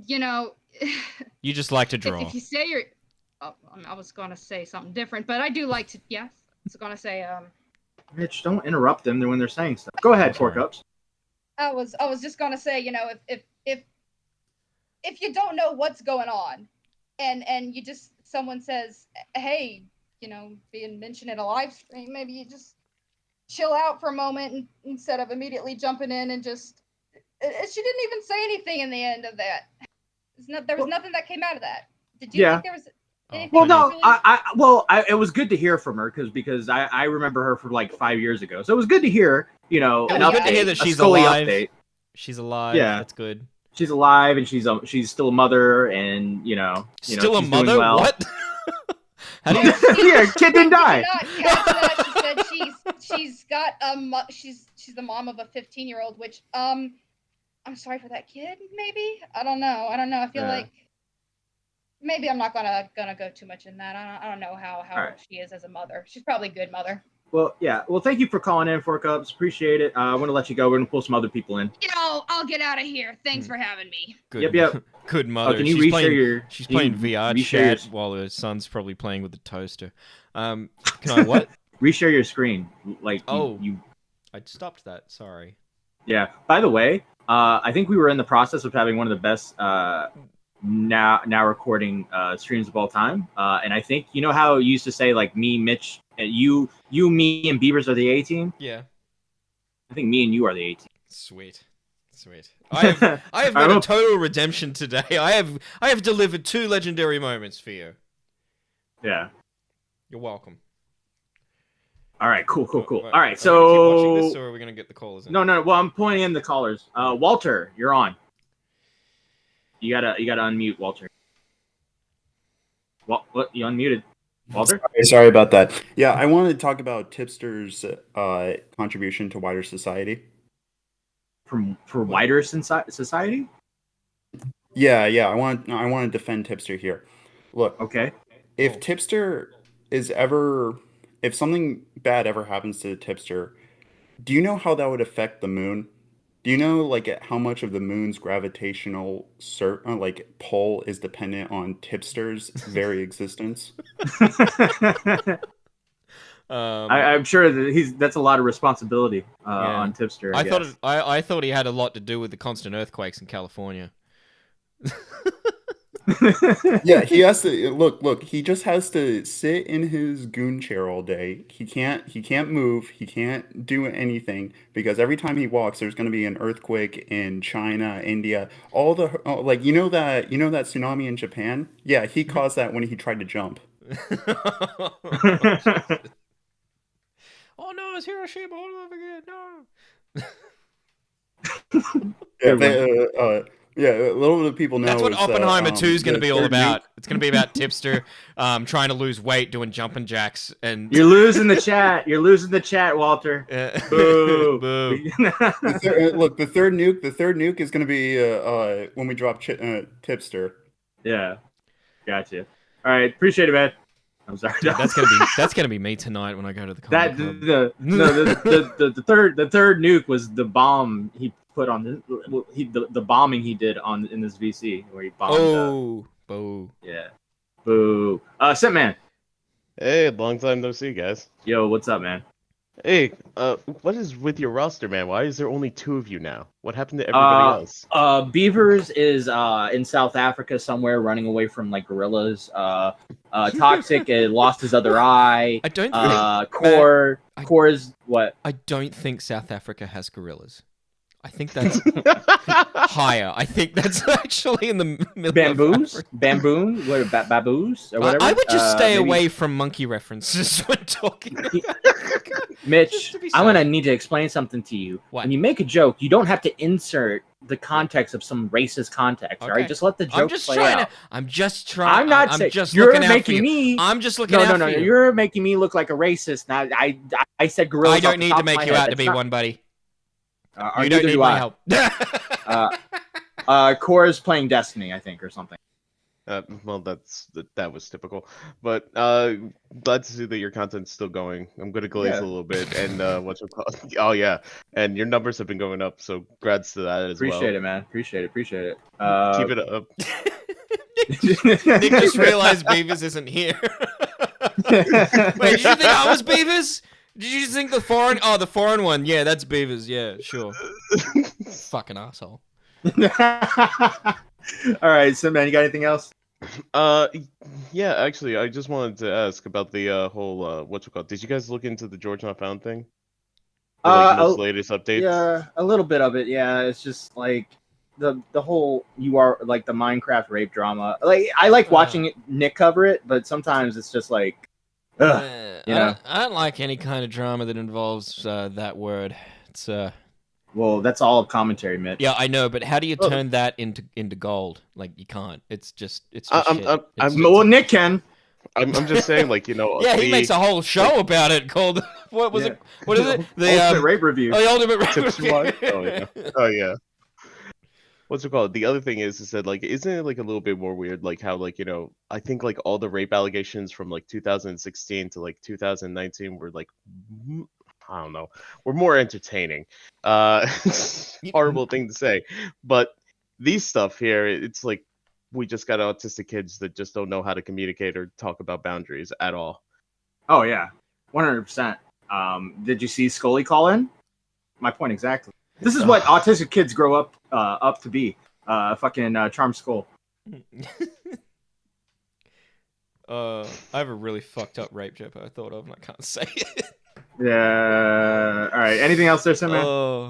You just like to draw. If you say you're, I was gonna say something different, but I do like to. Yes, I was gonna say. Mitch, don't interrupt them when they're saying stuff. Go ahead, Fork Ups. I was just gonna say, if you don't know what's going on, and you just someone says, hey, being mentioned in a live stream, maybe you just chill out for a moment instead of immediately jumping in and just. She didn't even say anything in the end of that. There was nothing that came out of that. Did you think there was? Well, no, really... it was good to hear from her because I remember her from like 5 years ago, so it was good to hear, It was good to hear that she's alive. Update. She's alive. Yeah, that's good. she's alive and she's still a mother, and Still a she's doing mother? well. What? How do you? Yeah, kid didn't die. She said she's got she's the mom of a 15-year-old, which I'm sorry for that kid. Maybe I don't know. I feel like maybe I'm not gonna go too much in that. I don't know how right. she is as a mother. She's probably a good mother. Well, yeah. Well, thank you for calling in, Four Cups. Appreciate it. I want to let you go. We're gonna pull some other people in. I'll get out of here. Thanks for having me. Good, Yep. Good mother. Can you She's playing VR chat while her son's probably playing with the toaster. Can I what? Reshare your screen. Like you. I stopped that. Sorry. Yeah. By the way, I think we were in the process of having one of the best now recording streams of all time. And I think how you used to say like me, Mitch, you, me, and Beavers are the A team. Yeah. I think me and you are the A team. Sweet. I have got a total redemption today. I have delivered 2 legendary moments for you. Yeah. You're welcome. All right. Cool. All right. Keep So. watching this, or are we gonna get the callers in? No. Well, I'm pointing in the callers. Walter, you're on. You gotta unmute Walter. What? You unmuted, Walter? Sorry about that. Yeah, I wanted to talk about Tipster's contribution to wider society. For wider society? Yeah. I want to defend Tipster here. Look. Okay. If Tipster if something bad ever happens to Tipster, do you know how that would affect the moon? Do you know how much of the moon's gravitational pull is dependent on Tipster's very existence? I'm sure that that's a lot of responsibility on Tipster. I thought he had a lot to do with the constant earthquakes in California. Yeah, he has to look. He just has to sit in his goon chair all day. He can't move. He can't do anything because every time he walks, there's going to be an earthquake in China, India. All the that tsunami in Japan. Yeah, he caused that when he tried to jump. Oh no, it's Hiroshima all over again. No. Yeah, a little bit of people know. That's what Oppenheimer 2 is going to be all about. It's going to be about Tipster trying to lose weight doing jumping jacks. And you're losing the chat. You're losing the chat, Walter. Boo. Boo. The third nuke is going to be when we drop Tipster. Yeah, gotcha. All right, appreciate it, man. I'm sorry. Dude, that's gonna be me tonight when I go to the comedy club. The third nuke was the bomb he put on the bombing he did in this VC where he bombed. Boo. Yeah, boo. Sitman. Hey, long time no see, guys. Yo, what's up, man? Hey, what is with your roster, man? Why is there only 2 of you now? What happened to everybody else? Beavers is in South Africa somewhere, running away from gorillas. Toxic lost his other eye. I don't think. Core is what? I don't think South Africa has gorillas. I think that's higher. I think that's actually in the middle. Bamboos? Bamboon? What, baboos? Or whatever? I would just stay away from monkey references when talking about Mitch, I'm going to need to explain something to you. When you make a joke, you don't have to insert the context of some racist context, all right? Just let the joke play out. I'm just trying. I'm not saying you're making me. I'm just looking out for you. No, you're making me look like a racist. Now, I said gorillas. I don't need to make you out to be one, buddy. You don't need my help. Core is playing Destiny, I think, or something. Well, that was typical, but glad to see that your content's still going. I'm gonna glaze a little bit, and oh yeah, and your numbers have been going up, so congrats to that as well. Appreciate it, man. Appreciate it. Keep it up. Nick just realized Beavers isn't here. Wait, did you think I was Beavers? Did you think the foreign? Oh, the foreign one. Yeah, that's Beavers. Yeah, sure. Fucking asshole. All right, so man, you got anything else? Yeah, actually, I just wanted to ask about the whole Did you guys look into the George Not Found thing? The latest updates. Yeah, a little bit of it. Yeah, it's just like the whole the Minecraft rape drama. Like I like watching Nick cover it, but sometimes it's just like. I don't like any kind of drama that involves that word. It's Well, that's all commentary, Mitch. Yeah, I know, but how do you turn that into gold? Like, you can't. It's just shit. Well, Nick can. I'm just saying, like, you know. Yeah, he makes a whole show about it called what was it? What is it? The Ultimate Rape Review. Oh, the Ultimate Rape Tipster Review. one? Oh yeah. Oh yeah. What's it called? The other thing is that, like, isn't it like a little bit more weird, like how, like, you know, I think like all the rape allegations from like 2016 to like 2019 were like, I don't know, were more entertaining. Horrible thing to say, but these stuff here, it's like we just got autistic kids that just don't know how to communicate or talk about boundaries at all. Oh yeah, 100%. Did you see Scully call in? My point exactly. This is what autistic kids grow up to be. Fucking CharmedSkull. I have a really fucked up rape joke I thought of, and I can't say it. Yeah. All right. Anything else there, Simon?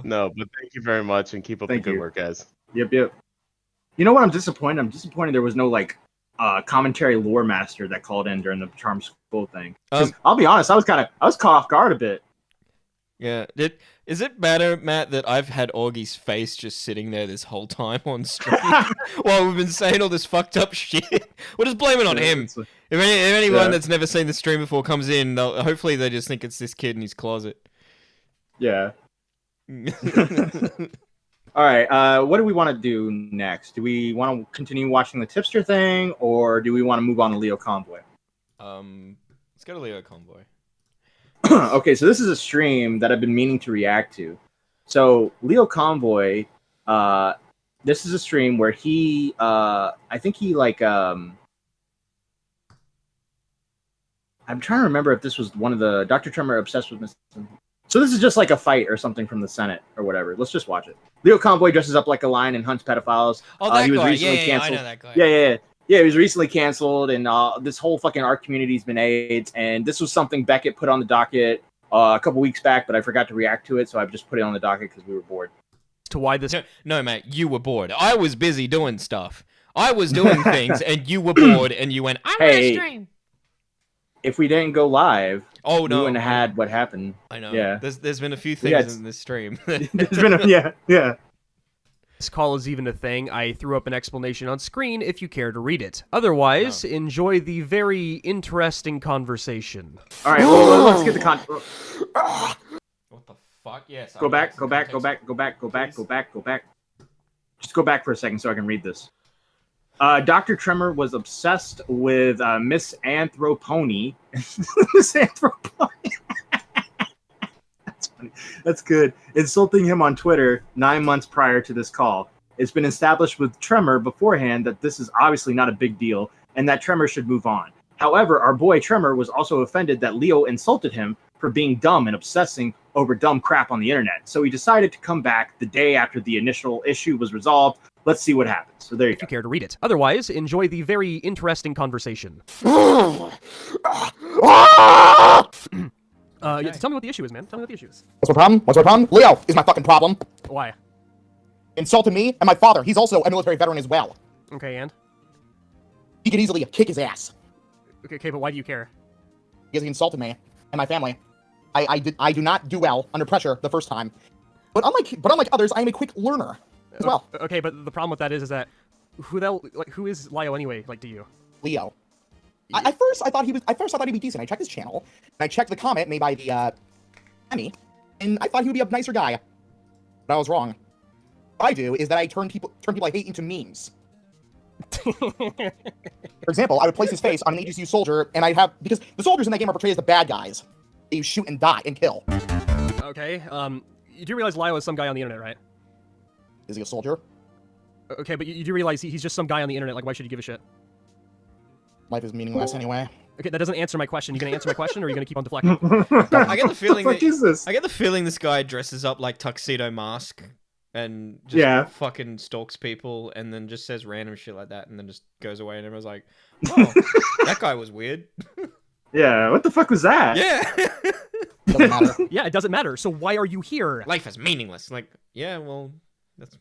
No, but thank you very much, and keep up the good work, guys. Yep. You know what? I'm disappointed. I'm disappointed there was no like commentary lore master that called in during the CharmedSkull thing. 'Cause I'll be honest, I was caught off guard a bit. Yeah. Is it better, Matt, that I've had Augie's face just sitting there this whole time on stream while we've been saying all this fucked up shit? We'll just blame it on him. If anyone that's never seen the stream before comes in, hopefully they just think it's this kid in his closet. Yeah. All right. What do we want to do next? Do we want to continue watching the Tipster thing, or do we want to move on to Leo Convoy? Let's go to Leo Convoy. Okay, so this is a stream that I've been meaning to react to. So Leo Convoy, this is a stream where he, I think he like, I'm trying to remember if this was one of the Dr. Tremor obsessed with Miss. So this is just like a fight or something from the Senate or whatever. Let's just watch it. Leo Convoy dresses up like a lion and hunts pedophiles. Oh, that he was guy. recently Yeah, canceled. I know that guy. Yeah, he was recently canceled, and this whole fucking art community's been AIDS. And this was something Beckett put on the docket a couple weeks back, but I forgot to react to it, so I've just put it on the docket because we were bored. To why this? No, mate, you were bored. I was busy doing stuff. I was doing things, and you were bored, and you went, "I'm gonna stream." If we didn't go live, we wouldn't have had what happened. I know. Yeah, there's been a few things in this stream. There's been yeah. This call is even a thing. I threw up an explanation on screen if you care to read it. Otherwise, enjoy the very interesting conversation. All right, well, let's get the What the fuck? Yes. Go back. Just go back for a second so I can read this. Dr. Tremor was obsessed with Miss Anthropony. Miss Anthropony. That's funny. That's good. Insulting him on Twitter 9 months prior to this call. It's been established with Tremor beforehand that this is obviously not a big deal and that Tremor should move on. However, our boy Tremor was also offended that Leo insulted him for being dumb and obsessing over dumb crap on the internet. So he decided to come back the day after the initial issue was resolved. Let's see what happens. So there you go. If you care to read it. Otherwise, enjoy the very interesting conversation. Yeah, tell me what the issue is, man. Tell me what the issue is. What's my problem? What's my problem? Leo is my fucking problem. Why? Insulted me and my father. He's also a military veteran as well. Okay, and? He could easily kick his ass. Okay, but why do you care? Because he insulted me and my family. I do not do well under pressure the first time. But unlike others, I am a quick learner as well. Okay, but the problem with that is that who is Leo anyway, like to you? Leo. At first I thought he'd be decent. I checked his channel, and I checked the comment made by the Emmy, and I thought he would be a nicer guy. But I was wrong. What I do is that I turn people I hate into memes. For example, I would place his face on an HSU soldier, and because the soldiers in that game are portrayed as the bad guys. They shoot and die and kill. Okay, you do realize Leo is some guy on the internet, right? Is he a soldier? Okay, but you do realize he's just some guy on the internet, like why should you give a shit? Life is meaningless anyway. Okay, that doesn't answer my question. You gonna answer my question, or are you gonna keep on deflecting? I get the feeling What is this? I get the feeling this guy dresses up like Tuxedo Mask and just fucking stalks people and then just says random shit like that and then just goes away and everyone's like, oh, that guy was weird. Yeah, what the fuck was that? Yeah. Doesn't matter. Yeah, it doesn't matter. So why are you here? Life is meaningless. Like, yeah, well, that's...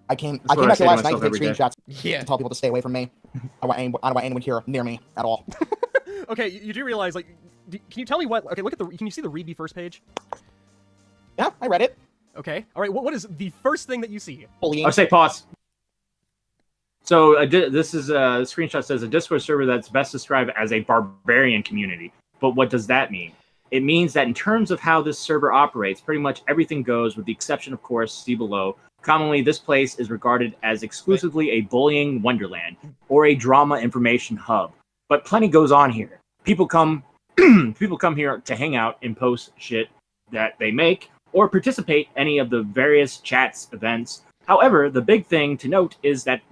I came back here last night to take screenshots to tell people to stay away from me. I don't want anyone here near me at all. Okay, you do realize, like, can you tell me what? Okay, can you see the Read Me First page? Yeah, I read it. Okay. All right. What is the first thing that you see? I'll say pause. So this is a screenshot says a Discord server that's best described as a barbarian community. But what does that mean? It means that in terms of how this server operates, pretty much everything goes, with the exception, of course, see below. Commonly, this place is regarded as exclusively a bullying wonderland or a drama information hub. But plenty goes on here. People come here to hang out and post shit that they make or participate any of the various chats, events. However, the big thing to note is that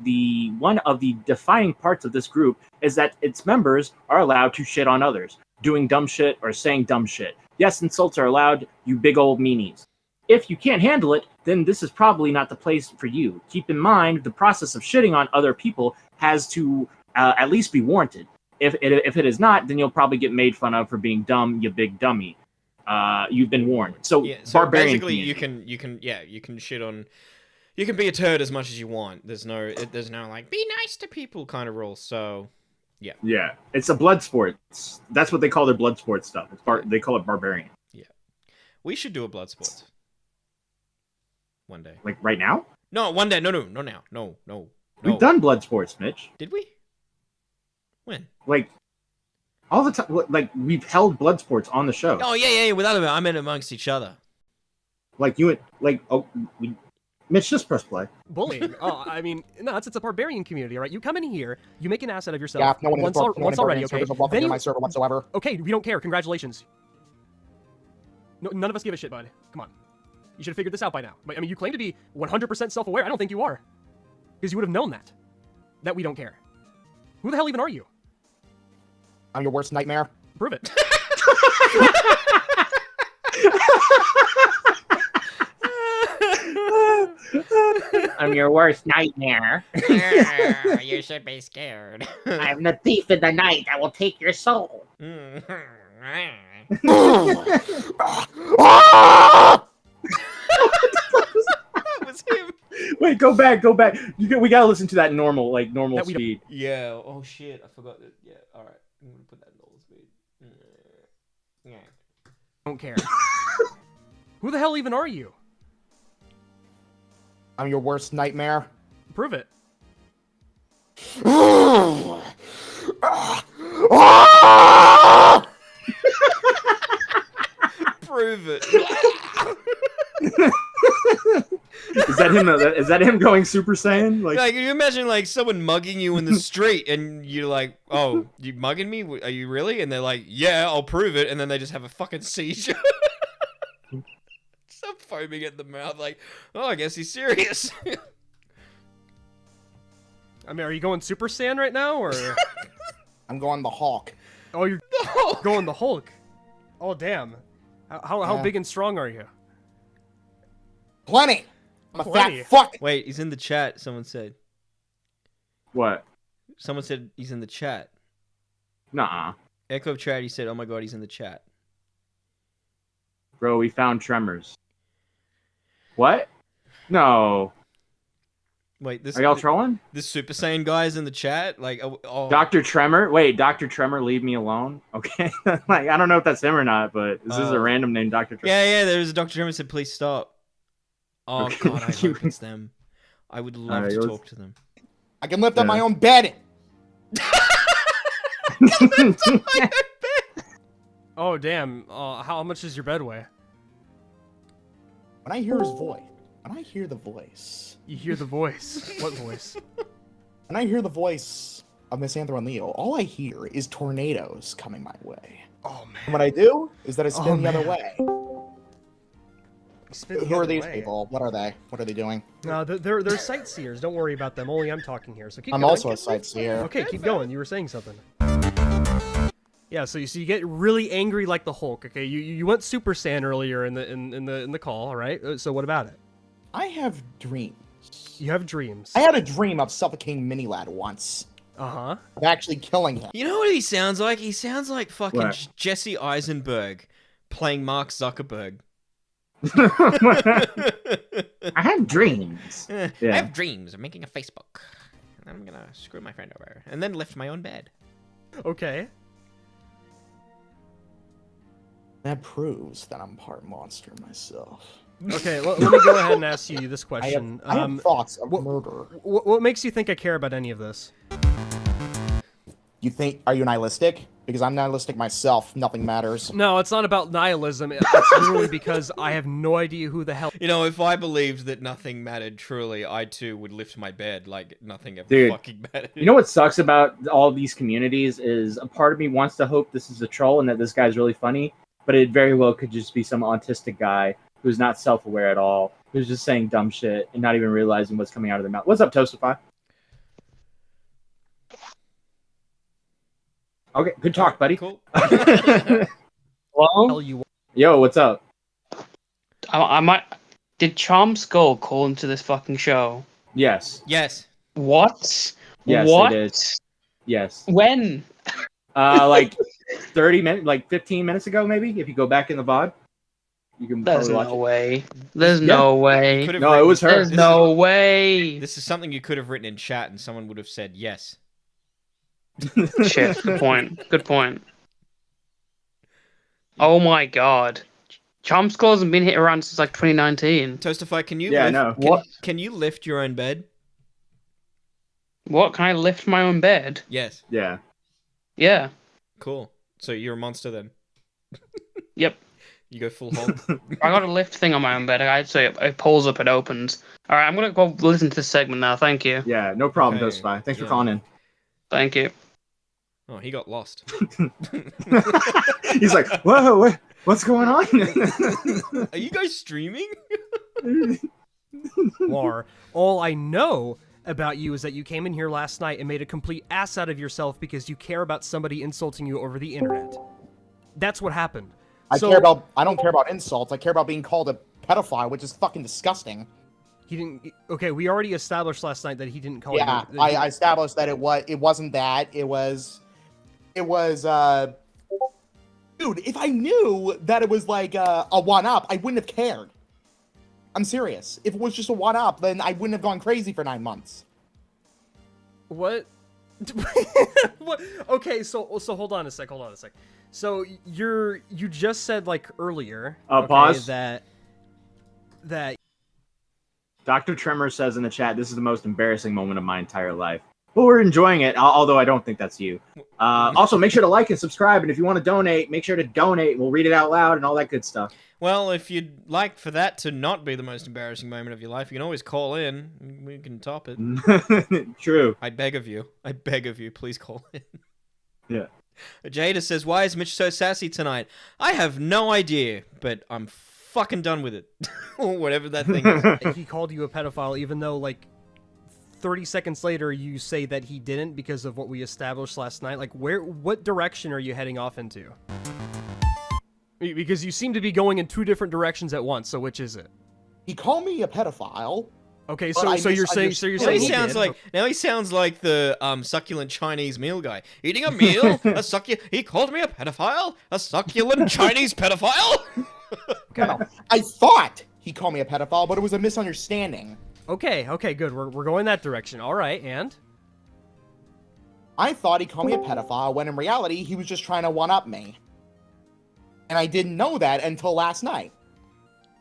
one of the defining parts of this group is that its members are allowed to shit on others, doing dumb shit or saying dumb shit. Yes, insults are allowed, you big old meanies. If you can't handle it, then this is probably not the place for you. Keep in mind, the process of shitting on other people has to at least be warranted. If it is not, then you'll probably get made fun of for being dumb, you big dummy. You've been warned. So barbarian basically, community. you can shit on, you can be a turd as much as you want. There's no like be nice to people kind of rule. So yeah, it's a blood sport. That's what they call their blood sport stuff. They call it barbarian. Yeah, we should do a blood sport one day. Like right now? No, one day. No. We've done blood sports, Mitch. Did we? When? Like all the time. Like we've held blood sports on the show. Oh yeah. Without it, I meant amongst each other. Like Mitch, just press play. Bullying. Oh, I mean, no, it's a barbarian community, all right? You come in here, you make an ass out of yourself. Yeah, no one once already, okay? Then my server whatsoever. Okay, we don't care. Congratulations. No, none of us give a shit, bud. Come on. You should have figured this out by now. I mean, you claim to be 100% self-aware. I don't think you are. Because you would have known that we don't care. Who the hell even are you? I'm your worst nightmare. Prove it. I'm your worst nightmare. You should be scared. I'm the thief in the night. I will take your soul. That was him. Wait, go back. We gotta listen to that normal speed. Yeah. Oh shit, I forgot that. Yeah. All right, I'm gonna put that in normal speed. Yeah. Don't care. Who the hell even are you? I'm your worst nightmare. Prove it. Prove it. Is that him going Super Saiyan? Like, you imagine like someone mugging you in the street, and you're like, "Oh, you mugging me? Are you really?" And they're like, "Yeah, I'll prove it." And then they just have a fucking seizure. So foaming at the mouth, like, "Oh, I guess he's serious." I mean, are you going Super Saiyan right now, or? I'm going the Hulk. Oh, you're going the Hulk. Oh, damn. How big and strong are you? Plenty. I'm a fat fuck. Wait, he's in the chat. Someone said. What? Someone said he's in the chat. Nuh-uh. Echo chat. He said, "Oh my god, he's in the chat." Bro, we found tremors. What? No. Wait, this are y'all trolling? This Super Saiyan guy is in the chat. Like, oh. Dr. Tremor. Wait, Dr. Tremor, leave me alone. Okay, like I don't know if that's him or not, but this is a random name, Dr. Tremor. Yeah. There's a Dr. Tremor said, "Please stop." Oh Okay. god, I hope it's them. I would love to talk to them. I can lift up my own bed. Oh damn! How much does your bed weigh? When I hear his voice, when I hear the voice, you hear the voice. What voice? When I hear the voice of Miss Anthro and Leo, all I hear is tornadoes coming my way. Oh man! And what I do is that I spin the other way. Who are these way. people? What are they? What are they doing? No, they're sightseers. Don't worry about them. Only I'm talking here. So keep I'm going. also a sightseer. Okay, keep going. You were saying something. Yeah, so you get really angry like the Hulk. Okay, you went Super Saiyan earlier in the call. All right. So what about it? I have dreams. You have dreams. I had a dream of suffocating Minilad once. Uh-huh. Of actually killing him. You know what he sounds like? He sounds like fucking What? Jesse Eisenberg playing Mark Zuckerberg. I have dreams. I have dreams of making a Facebook. And I'm gonna screw my friend over. And then lift my own bed. Okay. That proves that I'm part monster myself. Okay, let me go ahead and ask you this question. I have thoughts of murder. What makes you think I care about any of this? You think, are you nihilistic? Because I'm nihilistic myself. Nothing matters. No, it's not about nihilism. It's literally because I have no idea who the hell. You know, if I believed that nothing mattered truly, I too would lift my bed like nothing ever Dude, fucking mattered. You know what sucks about all these communities is a part of me wants to hope this is a troll and that this guy's really funny, but it very well could just be some autistic guy who's not self-aware at all, who's just saying dumb shit and not even realizing what's coming out of their mouth. What's up, Toastify? Okay, good talk, buddy. Cool. Hello? Yo, what's up? I might. Did CharmedSkull call into this fucking show? Yes. Yes. What? Yes, What? it is. Yes. When? Like 30 minutes, like 15 minutes ago, maybe. If you go back in the VOD, you can. There's probably watch no it. way. There's no way. No, it was her. There's no way. This is something you could have written in chat, and someone would have said yes. Shit. Good point. Good point. Oh my god. CharmedSkull hasn't been hit around since like 2019. Toastify, can you? Yeah, lift, I know. What? Can you lift your own bed? What? Can I lift my own bed? Yes. Yeah. Yeah. Cool. So you're a monster then. Yep. You go full Hulk. I got a lift thing on my own bed. I'd say it pulls up, it opens. All right, I'm gonna go listen to this segment now. Thank you. Yeah, no problem, Okay. Toastify. Thanks for Yeah. calling in. Thank you. Oh, he got lost. He's like, whoa, what's going on? Are you guys streaming? Lar, all I know about you is that you came in here last night and made a complete ass out of yourself because you care about somebody insulting you over the internet. That's what happened. I don't care about insults. I care about being called a pedophile, which is fucking disgusting. He didn't. Okay, we already established last night that he didn't call Yeah, you. I established that it wasn't that. It was dude, if I knew that it was like a one-up, I wouldn't have cared. I'm serious. If it was just a one-up, then I wouldn't have gone crazy for 9 months. What? What? Okay, so hold on a sec. So you just said like earlier. Pause. That. Dr. Tremor says in the chat, this is the most embarrassing moment of my entire life. But we're enjoying it, although I don't think that's you. Also, make sure to like and subscribe, and if you want to donate, make sure to donate. We'll read it out loud and all that good stuff. Well, if you'd like for that to not be the most embarrassing moment of your life, you can always call in. We can top it. True. I beg of you. Please call in. Yeah. Jada says, why is Mitch so sassy tonight? I have no idea, but I'm fucking done with it. Or whatever that thing is. He called you a pedophile, even though, like, 30 seconds later you say that he didn't because of what we established last night. Like, what direction are you heading off into? Because you seem to be going in two different directions at once, so which is it? He called me a pedophile. Okay, so you're saying now he sounds like the succulent Chinese meal guy. Eating a meal? He called me a pedophile? A succulent Chinese pedophile? No, I thought he called me a pedophile, but it was a misunderstanding. Okay, good. We're going that direction. All right, and? I thought he called me a pedophile, when in reality, he was just trying to one-up me. And I didn't know that until last night.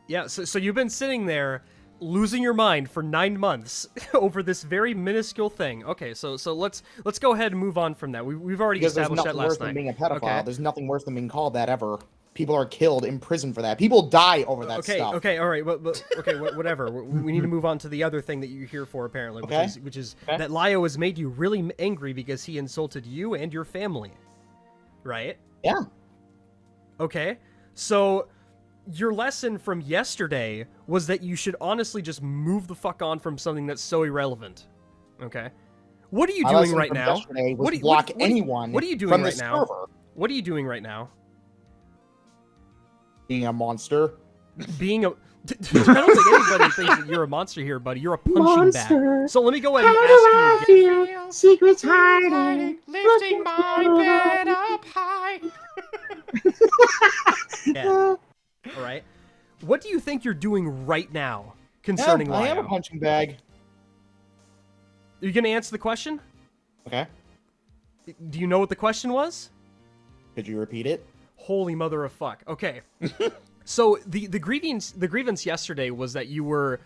Yeah, so you've been sitting there losing your mind for 9 months over this very minuscule thing. Okay, so let's go ahead and move on from that. We've already established that last night. There's nothing worse than being a pedophile. Okay. There's nothing worse than being called that ever. People are killed in prison for that. People die over that stuff. Okay, all right, whatever. We need to move on to the other thing that you're here for, apparently, which is that Lio has made you really angry because he insulted you and your family, right? Yeah. Okay, so your lesson from yesterday was that you should honestly just move the fuck on from something that's so irrelevant. Okay, what are you doing right now? What are you doing right now? What are you doing right now? Being a monster. Being a... I don't think anybody thinks that you're a monster here, buddy. You're a punching bag. So let me go ahead and ask you again. Secrets hiding, lifting my bed up high. Yeah. All right. What do you think you're doing right now concerning Lio? I am a punching bag. Are you going to answer the question? Okay. Do you know what the question was? Could you repeat it? Holy mother of fuck. Okay. So the grievance yesterday was that you were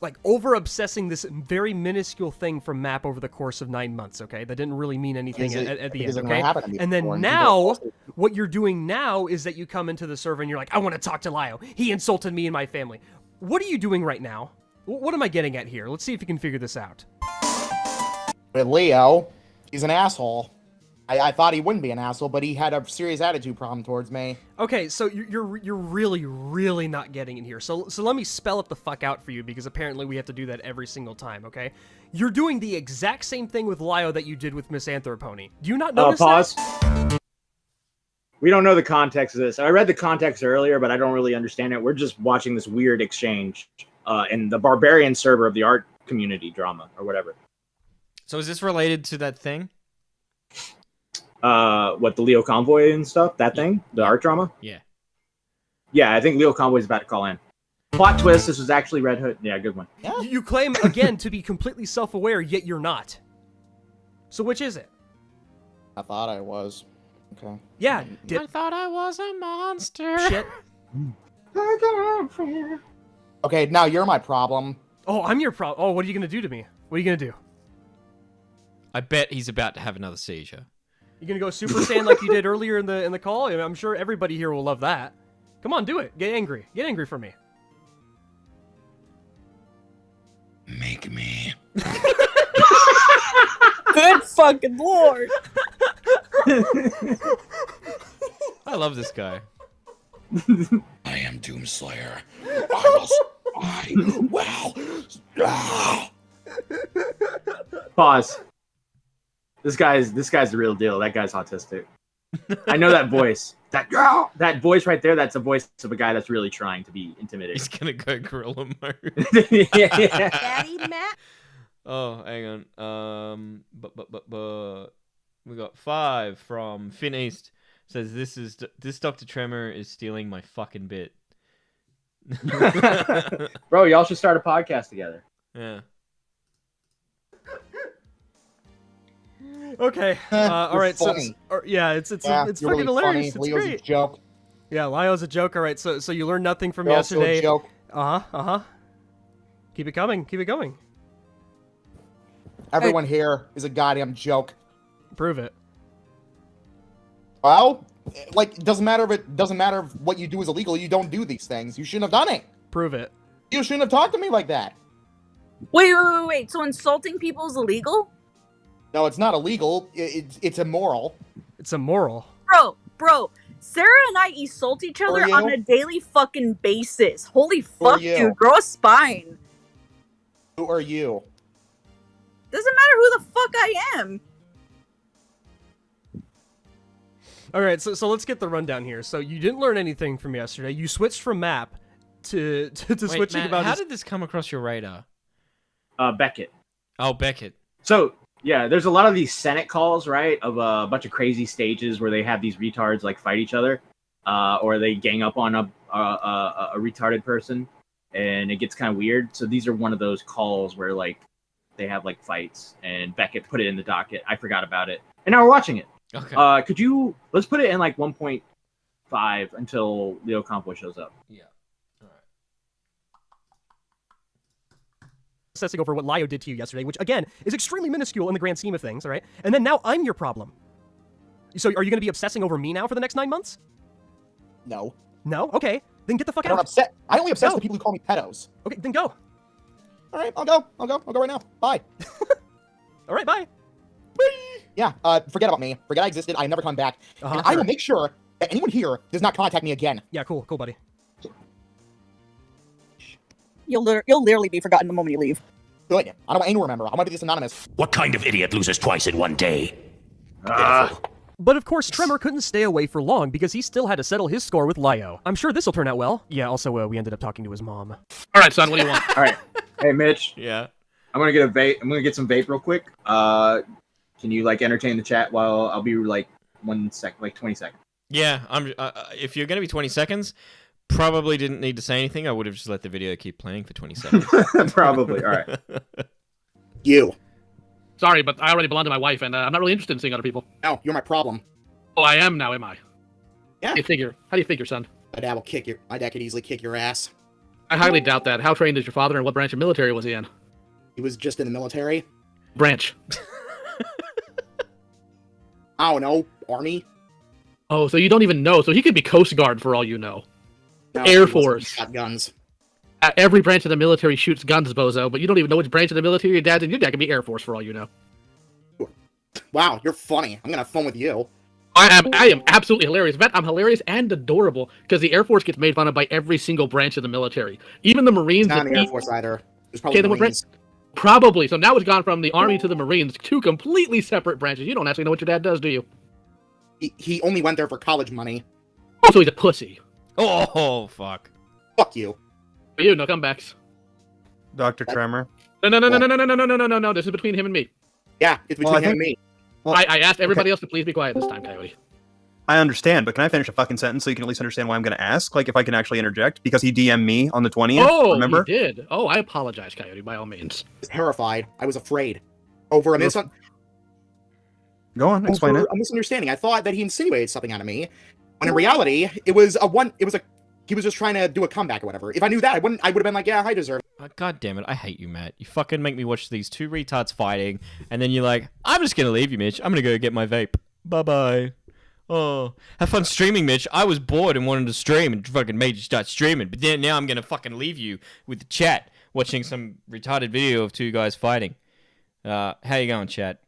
like over obsessing this very minuscule thing from map over the course of 9 months. Okay, that didn't really mean anything at the end. Okay, and then now what you're doing now is that you come into the server and you're like, I want to talk to Lio. He insulted me and my family. What are you doing right now? What am I getting at here? Let's see if you can figure this out. With Leo, he's an asshole. I thought he wouldn't be an asshole, but he had a serious attitude problem towards me. Okay, so you're really, really not getting in here. So let me spell it the fuck out for you, because apparently we have to do that every single time, okay? You're doing the exact same thing with Lio that you did with Miss Anthropony. Do you not notice pause. that? We don't know the context of this. I read the context earlier, but I don't really understand it. We're just watching this weird exchange in the barbarian server of the art community drama, or whatever. So is this related to that thing? What, the Leo Convoy and stuff? That thing? The art drama? Yeah. Yeah, I think Leo Convoy's about to call in. Plot twist, this was actually Red Hood. Yeah, good one. You claim, again, to be completely self-aware, yet you're not. So which is it? I thought I was. Okay. Yeah. I thought I was a monster. Shit. Okay, now you're my problem. Oh, I'm your problem. Oh, what are you going to do to me? What are you going to do? I bet he's about to have another seizure. You gonna go Super Saiyan like you did earlier in the call? I'm sure everybody here will love that. Come on, do it. Get angry. Get angry for me. Make me. Good fucking lord. I love this guy. I am Doomslayer. Pause. This guy's the real deal. That guy's autistic. I know that voice. That voice right there, that's a voice of a guy that's really trying to be intimidating. He's gonna go gorilla mode. Yeah. Daddy Matt. Oh, hang on. We got 5 from Finn East. Says this Dr. Tremor is stealing my fucking bit. Bro, y'all should start a podcast together. Yeah. Okay. All right. Funny. It's fucking really hilarious. Funny. It's Leo's great. a joke. Yeah, Lio's a joke. All right. So you learned nothing from You're also a yesterday. joke. Keep it coming. Keep it going. Everyone here is a goddamn joke. Prove it. Well, like, it doesn't matter if what you do is illegal. You don't do these things. You shouldn't have done it. Prove it. You shouldn't have talked to me like that. Wait. So insulting people is illegal? No, it's not illegal. It's immoral. It's immoral. Bro. Sarah and I insult each other you? on a daily fucking basis. Holy Who are fuck, you? dude. Grow a spine. Who are you? Doesn't matter who the fuck I am. All right. So let's get the rundown here. So you didn't learn anything from yesterday. You switched from map to Wait, switching Matt, about. how did this come across your radar? Beckett. Oh, Beckett. So, yeah, there's a lot of these Senate calls, right, of a bunch of crazy stages where they have these retards, like, fight each other, or they gang up on a retarded person, and it gets kind of weird. So these are one of those calls where, like, they have, like, fights, and Beckett put it in the docket. I forgot about it. And now we're watching it. Okay. Let's put it in, like, 1.5 until Leo Convoy shows up. Yeah. Obsessing over what Lio did to you yesterday, which again is extremely minuscule in the grand scheme of things, all right? And then now I'm your problem. So are you going to be obsessing over me now for the next 9 months? No. No? Okay. Then get the fuck I out. don't upset. I only obsess Go. with people who call me pedos. Okay, then go. All right, I'll go right now. Bye. All right, bye. Yeah, forget about me. Forget I existed. I never come back. And I will make sure that anyone here does not contact me again. Yeah, cool, buddy. You'll literally be forgotten the moment you leave. Good. I don't want anyone to remember. I want to be this anonymous. What kind of idiot loses twice in one day? But of course, Tremor couldn't stay away for long because he still had to settle his score with Lio. I'm sure this will turn out well. Yeah, also, we ended up talking to his mom. All right, son, what do you want? All right. Hey, Mitch. Yeah. I'm gonna get a vape. I'm gonna get some vape real quick. Can you like entertain the chat while I'll be like 1 second, like 20 seconds? Yeah. If you're gonna be 20 seconds, probably didn't need to say anything. I would have just let the video keep playing for 20 seconds. Probably. All right. You. Sorry, but I already belong to my wife, and I'm not really interested in seeing other people. No, you're my problem. Oh, I am now, am I? Yeah. How do you figure, son? My dad could easily kick your ass. I highly doubt that. How trained is your father, and what branch of military was he in? He was just in the military. Branch. I don't know, Army. Oh, so you don't even know. So he could be Coast Guard for all you know. No, Air he wasn't. Force. He shot guns. Every branch of the military shoots guns, bozo, but you don't even know which branch of the military your dad's in. Your dad could be Air Force for all you know. Wow, you're funny. I'm gonna have fun with you. I am absolutely hilarious. Bet I'm hilarious and adorable because the Air Force gets made fun of by every single branch of the military. Even the Marines. It's not in the Air Force either. There's probably Marines. Probably. So now it's gone from the Army to the Marines, two completely separate branches. You don't actually know what your dad does, do you? He only went there for college money. Oh, so he's a pussy. Oh, fuck. Fuck you. For you, no comebacks. Dr. Tremor. No. This is between him and me. Yeah, it's between him and me. Well, I asked everybody else to please be quiet this time, Coyote. I understand, but can I finish a fucking sentence so you can at least understand why I'm going to ask? Like, if I can actually interject? Because he DM'd me on the 20th, Oh, remember? he did. Oh, I apologize, Coyote, by all means. I was terrified. I was afraid. Over a Go on, explain it. A misunderstanding. I thought that he insinuated something out of me, when in reality, he was just trying to do a comeback or whatever. If I knew that, I would have been like, yeah, I deserve it. God damn it, I hate you, Matt. You fucking make me watch these two retards fighting, and then you're like, I'm just gonna leave you, Mitch. I'm gonna go get my vape. Bye-bye. Oh, have fun streaming, Mitch. I was bored and wanted to stream and fucking made you start streaming, but then now I'm gonna fucking leave you with the chat, watching some retarded video of two guys fighting. How you going, chat?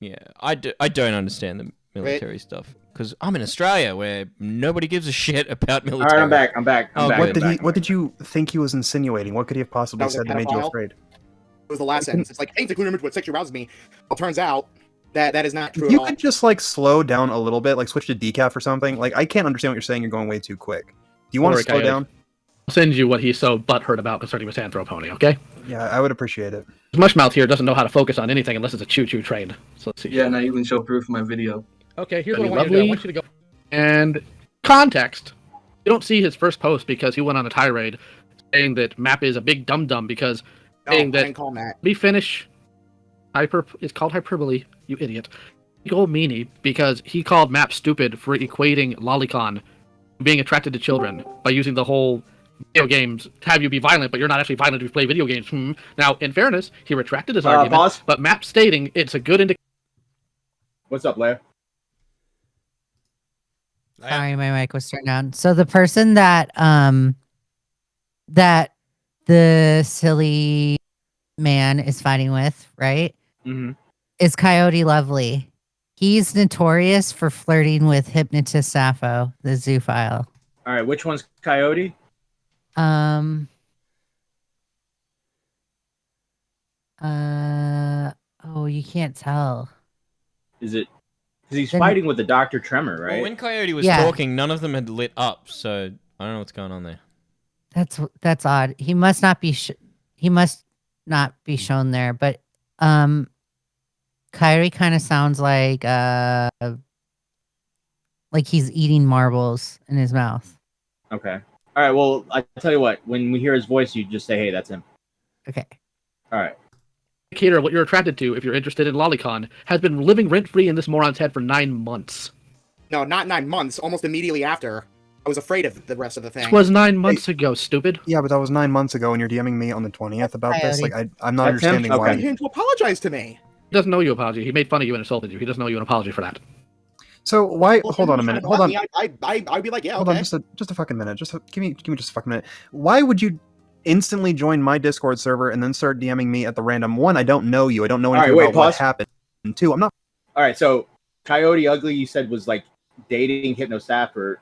Yeah, I don't understand the military stuff. Because I'm in Australia, where nobody gives a shit about military. All right, I'm back. What did you think he was insinuating? What could he have possibly said that made you afraid? It was the last sentence. It's like, hey, including image what sexually arouses me. Well, turns out that is not true You at all. could just like slow down a little bit, like switch to decaf or something. Like I can't understand what you're saying. You're going way too quick. Do you want to slow down? I'll send you what he's so butthurt about concerning Misanthropony, okay? Yeah, I would appreciate it. Mushmouth here doesn't know how to focus on anything unless it's a choo-choo train. So let's see. Yeah, and I even show proof in my video. Okay, here's what I want you to do. I want you to go and context. You don't see his first post because he went on a tirade saying that Map is a big dum-dum because saying that call Matt. We finish it's called hyperbole, you idiot. Big old meanie because he called Map stupid for equating lolicon being attracted to children by using the whole video games have you be violent, but you're not actually violent if you play video games. Now, in fairness, he retracted his argument, boss? but Map stating it's a good indication. What's up, Blair? Sorry, my mic was turned down. So the person that that the silly man is fighting with, right? Mm-hmm. Is Coyote Lovely. He's notorious for flirting with Hypnotist Sappho, the zoophile. All right, which one's Coyote? Oh, you can't tell. Is it? Because he's fighting with the Dr. Tremor, right? Well, when Coyote was talking, none of them had lit up, so I don't know what's going on there. That's odd. He must not be shown there, but Kyrie kind of sounds like he's eating marbles in his mouth. Okay. All right. Well, I tell you what. When we hear his voice, you just say, "Hey, that's him." Okay. All right. Indicator of what you're attracted to if you're interested in lolicon has been living rent-free in this moron's head for 9 months. No, not 9 months. Almost immediately after. I was afraid of the rest of the thing. This was 9 months ago, stupid. Yeah, but that was 9 months ago, and you're DMing me on the 20th about this. Like, I'm not That's understanding him? why. Okay. Him to apologize to me. He doesn't know you apology. He made fun of you and insulted you. He doesn't know you an apology for that. So why? Hold on a minute. Hold on. I'd be like, yeah, Hold okay. on, just a fucking minute. Give me just a fucking minute. Why would you instantly join my Discord server and then start DMing me at the random? One, I don't know you. I don't know anything about what happened. And two, I'm not. All right. So Coyote Ugly, you said, was like dating Hypno Sapper.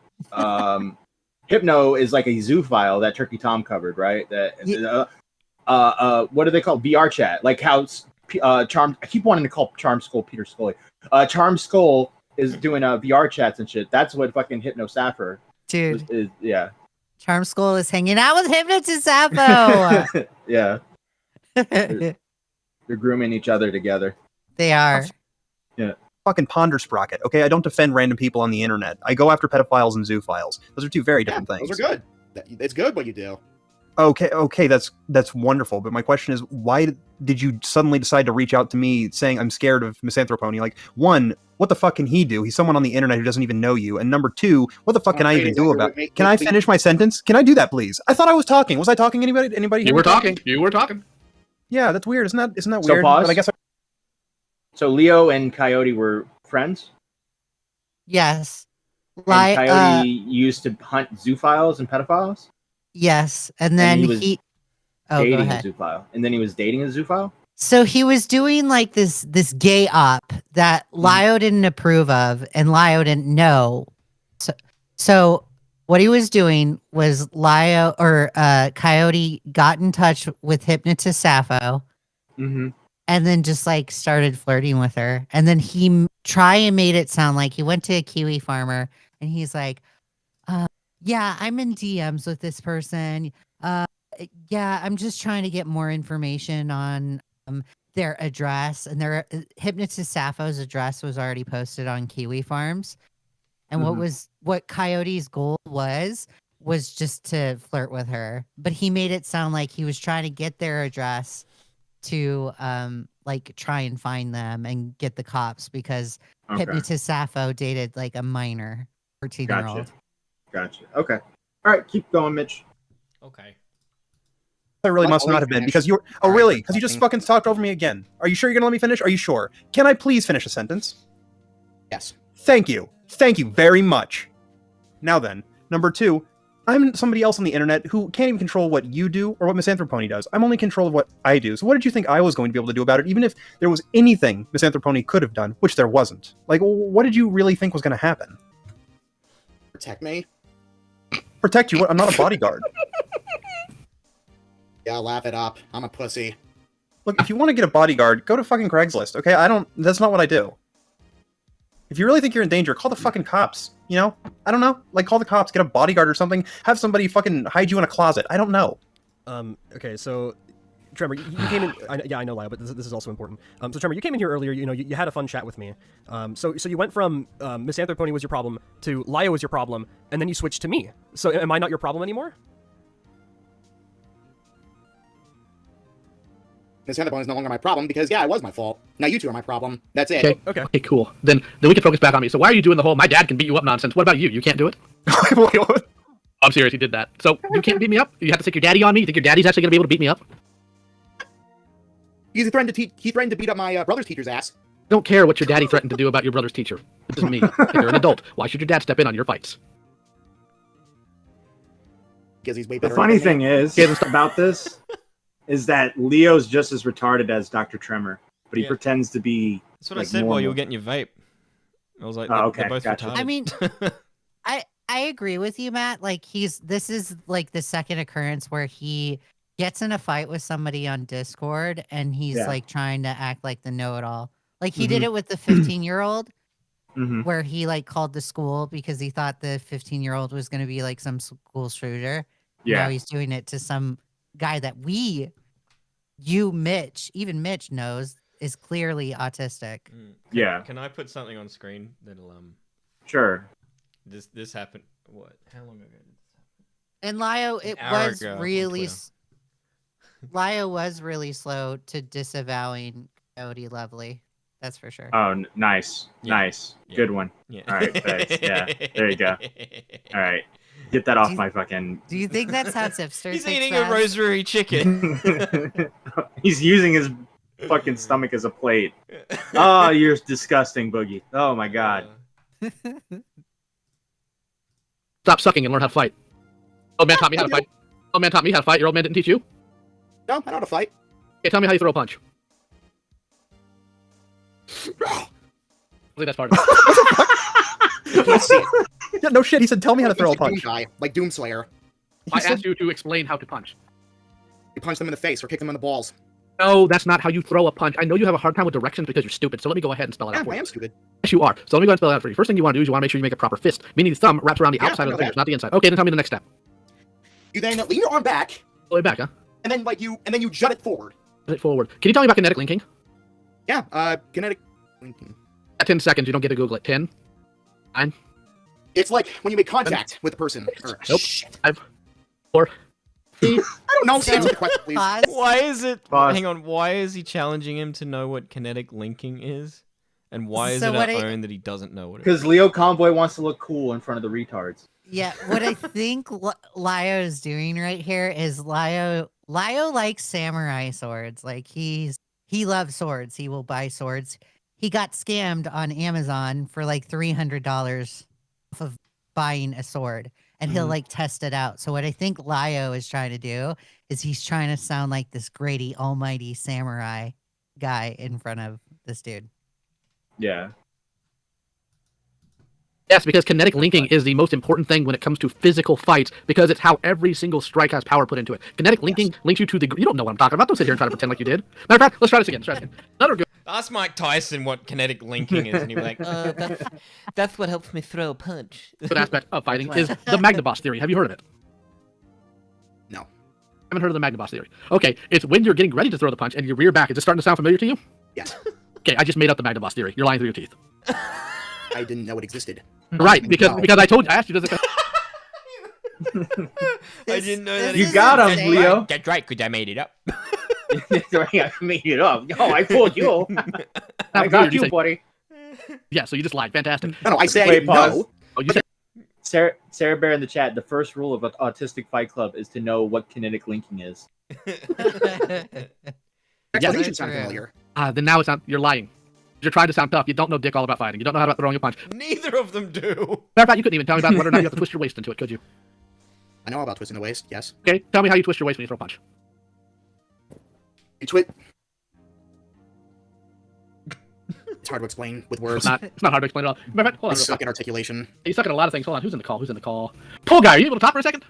Hypno is like a zoophile that Turkey Tom covered, right? That what do they call VR chat? Like how Charm. I keep wanting to call CharmedSkull Peter Scully. CharmedSkull is doing VR chats and shit. That's what fucking Hypno Sapper Dude. is. Yeah. CharmedSkull is hanging out with Hypnotist Sappho. Yeah. They're grooming each other together. They are. Yeah. Fucking ponder sprocket. Okay, I don't defend random people on the internet. I go after pedophiles and zoophiles. Those are two very different things. Those are good. It's good what you do. Okay, that's wonderful. But my question is, why did you suddenly decide to reach out to me saying I'm scared of misanthropony? Like, one, what the fuck can he do? He's someone on the internet who doesn't even know you. And number two, what the fuck can I even do about it? Can I finish my sentence? Can I do that, please? I thought I was talking. Was I talking? Anybody? You were talking. You were talking. Yeah, that's weird. Isn't that weird? So pause. But I guess. So Leo and Coyote were friends. Yes. And Coyote used to hunt zoophiles and pedophiles. Yes, and then he was dating a zoophile, and then he was dating a zoophile. So he was doing like this gay op that Lio didn't approve of, and Lio didn't know. So what he was doing was Coyote got in touch with hypnotist Sappho, and then just like started flirting with her, and then he made it sound like he went to a kiwi farmer, and he's like, "Yeah, I'm in DMs with this person. Yeah, I'm just trying to get more information on." Their address, and their hypnotist Sappho's address was already posted on Kiwi Farms. And what Coyote's goal was just to flirt with her, but he made it sound like he was trying to get their address to like try and find them and get the cops, because hypnotist Sappho dated like a minor 14-year-old. Gotcha. Okay. All right, keep going, Mitch. Okay. I really must not have been, because you're. Oh, really? Because you just fucking talked over me again. Are you sure you're gonna let me finish? Are you sure? Can I please finish a sentence? Yes. Thank you. Thank you very much. Now then, number two, I'm somebody else on the internet who can't even control what you do or what Misanthropony does. I'm only in control of what I do. So what did you think I was going to be able to do about it, even if there was anything Misanthropony could have done, which there wasn't? Like, what did you really think was going to happen? Protect me? Protect you? What? I'm not a bodyguard. Yeah, laugh it up. I'm a pussy. Look, if you want to get a bodyguard, go to fucking Craigslist, okay? That's not what I do. If you really think you're in danger, call the fucking cops, you know? I don't know. Like, call the cops, get a bodyguard or something, have somebody fucking hide you in a closet. I don't know. Okay, so, Tremor, you came in... I know, Lyle, but this is also important. So, Tremor, you came in here earlier, you had a fun chat with me. So you went from Misanthropony was your problem to Lio was your problem, and then you switched to me. So am I not your problem anymore? Misanthropony is no longer my problem because, yeah, it was my fault. Now you two are my problem. That's it. Okay, cool. Then we can focus back on me. So why are you doing the whole my dad can beat you up nonsense? What about you? You can't do it? I'm serious, he did that. So you can't beat me up? You have to stick your daddy on me? You think your daddy's actually going to be able to beat me up? He threatened to beat up my brother's teacher's ass. Don't care what your daddy threatened to do about your brother's teacher. This is me. You're an adult. Why should your dad step in on your fights? Because he's way The better. funny thing is about this is that Leo's just as retarded as Dr. Tremor, but he pretends to be. That's what I said while you were getting your vape. I was like, they're both retarded. I mean, I agree with you, Matt. Like, this is like the second occurrence where he gets in a fight with somebody on Discord, and he's like trying to act like the know-it-all. Like, he did it with the 15-year-old, where he like called the school because he thought the 15-year-old was going to be like some school shooter. Yeah. Now he's doing it to some guy that Mitch, even Mitch knows is clearly autistic. Can I put something on screen that'll Sure. This happened what? How long ago did this happen? And Lio, Lio was really slow to disavowing Coyote Lovely. That's for sure. Oh, nice. Nice. Good one. Yeah. All right, thanks. Yeah, there you go. All right. Get that off my fucking... Do you think that's how Tipster He's takes eating that? a rosemary chicken. He's using his fucking stomach as a plate. Oh, you're disgusting, Boogie. Oh, my God. Stop sucking and learn how to fight. Old man taught me how to fight. Old man taught me how to fight. Your old man didn't teach you? No, I know how to fight. Okay, tell me how you throw a punch. I think that's part of it. Let's see it. Yeah, no shit. He said, tell me how to throw a punch. Guy, like Doomslayer. I asked you to explain how to punch. You punch them in the face or kick them in the balls. No, that's not how you throw a punch. I know you have a hard time with directions because you're stupid, so let me go ahead and spell it out for you. I am stupid. Yes, you are. So let me go ahead and spell it out for you. First thing you want to do is you want to make sure you make a proper fist, meaning the thumb wraps around the outside of the fingers, not the inside. Okay, then tell me the next step. You then lean your arm back. All the way back, huh? And then you jut it forward. Jut it forward. Can you tell me about kinetic linking? Yeah, kinetic linking. At 10 seconds, you don't get to Google it. 10, 9. It's like when you make contact with the person. Nope. Shit. 5, 4. I don't know. Answer the question, please. Why is it? Hang on. Why is he challenging him to know what kinetic linking is? And why is So it what our I- own that he doesn't know what it is? Because Leo Convoy wants to look cool in front of the retards. Yeah, what I think Lio is doing right here is Lio likes samurai swords. Like he loves swords. He will buy swords. He got scammed on Amazon for like $300 off of buying a sword, and he'll like test it out. So what I think Lio is trying to do is he's trying to sound like this grady almighty samurai guy in front of this dude. Yeah. Yes, because kinetic linking is the most important thing when it comes to physical fights, because it's how every single strike has power put into it. Kinetic linking links you to the... You don't know what I'm talking about. Don't sit here and try to pretend like you did. Matter of fact, let's try this again. Another good... Ask Mike Tyson what kinetic linking is, and he'll be like, that's what helps me throw a punch. good aspect of fighting is the Magnaboss theory. Have you heard of it? No. Haven't heard of the Magnaboss theory. Okay, it's when you're getting ready to throw the punch and your rear back. Is it starting to sound familiar to you? Yes. Okay, I just made up the Magnaboss theory. You're lying through your teeth. I didn't know it existed. Right, because I asked you, does it... I didn't know that. You got him, Leo. That's right, because I made it up. I made it up. Oh, I told you. I got you, buddy. Yeah, so you just lied. Fantastic. No, I said I Wait, didn't pause. know. Oh, you said... Sarah Bear in the chat, the first rule of an autistic fight club is to know what kinetic linking is. Explanation sounded familiar. Then now you're lying. You're trying to sound tough. You don't know dick all about fighting. You don't know how about throwing a punch. Neither of them do. Matter of fact, you couldn't even tell me about whether or not you have to twist your waist into it, could you? I know about twisting the waist, yes. Okay, tell me how you twist your waist when you throw a punch. You twist. It's hard to explain with words. It's not hard to explain at all. Matter of fact, hold I on. suck in articulation. You suck at a lot of things. Hold on. Who's in the call? Pool guy, are you able to talk for a second?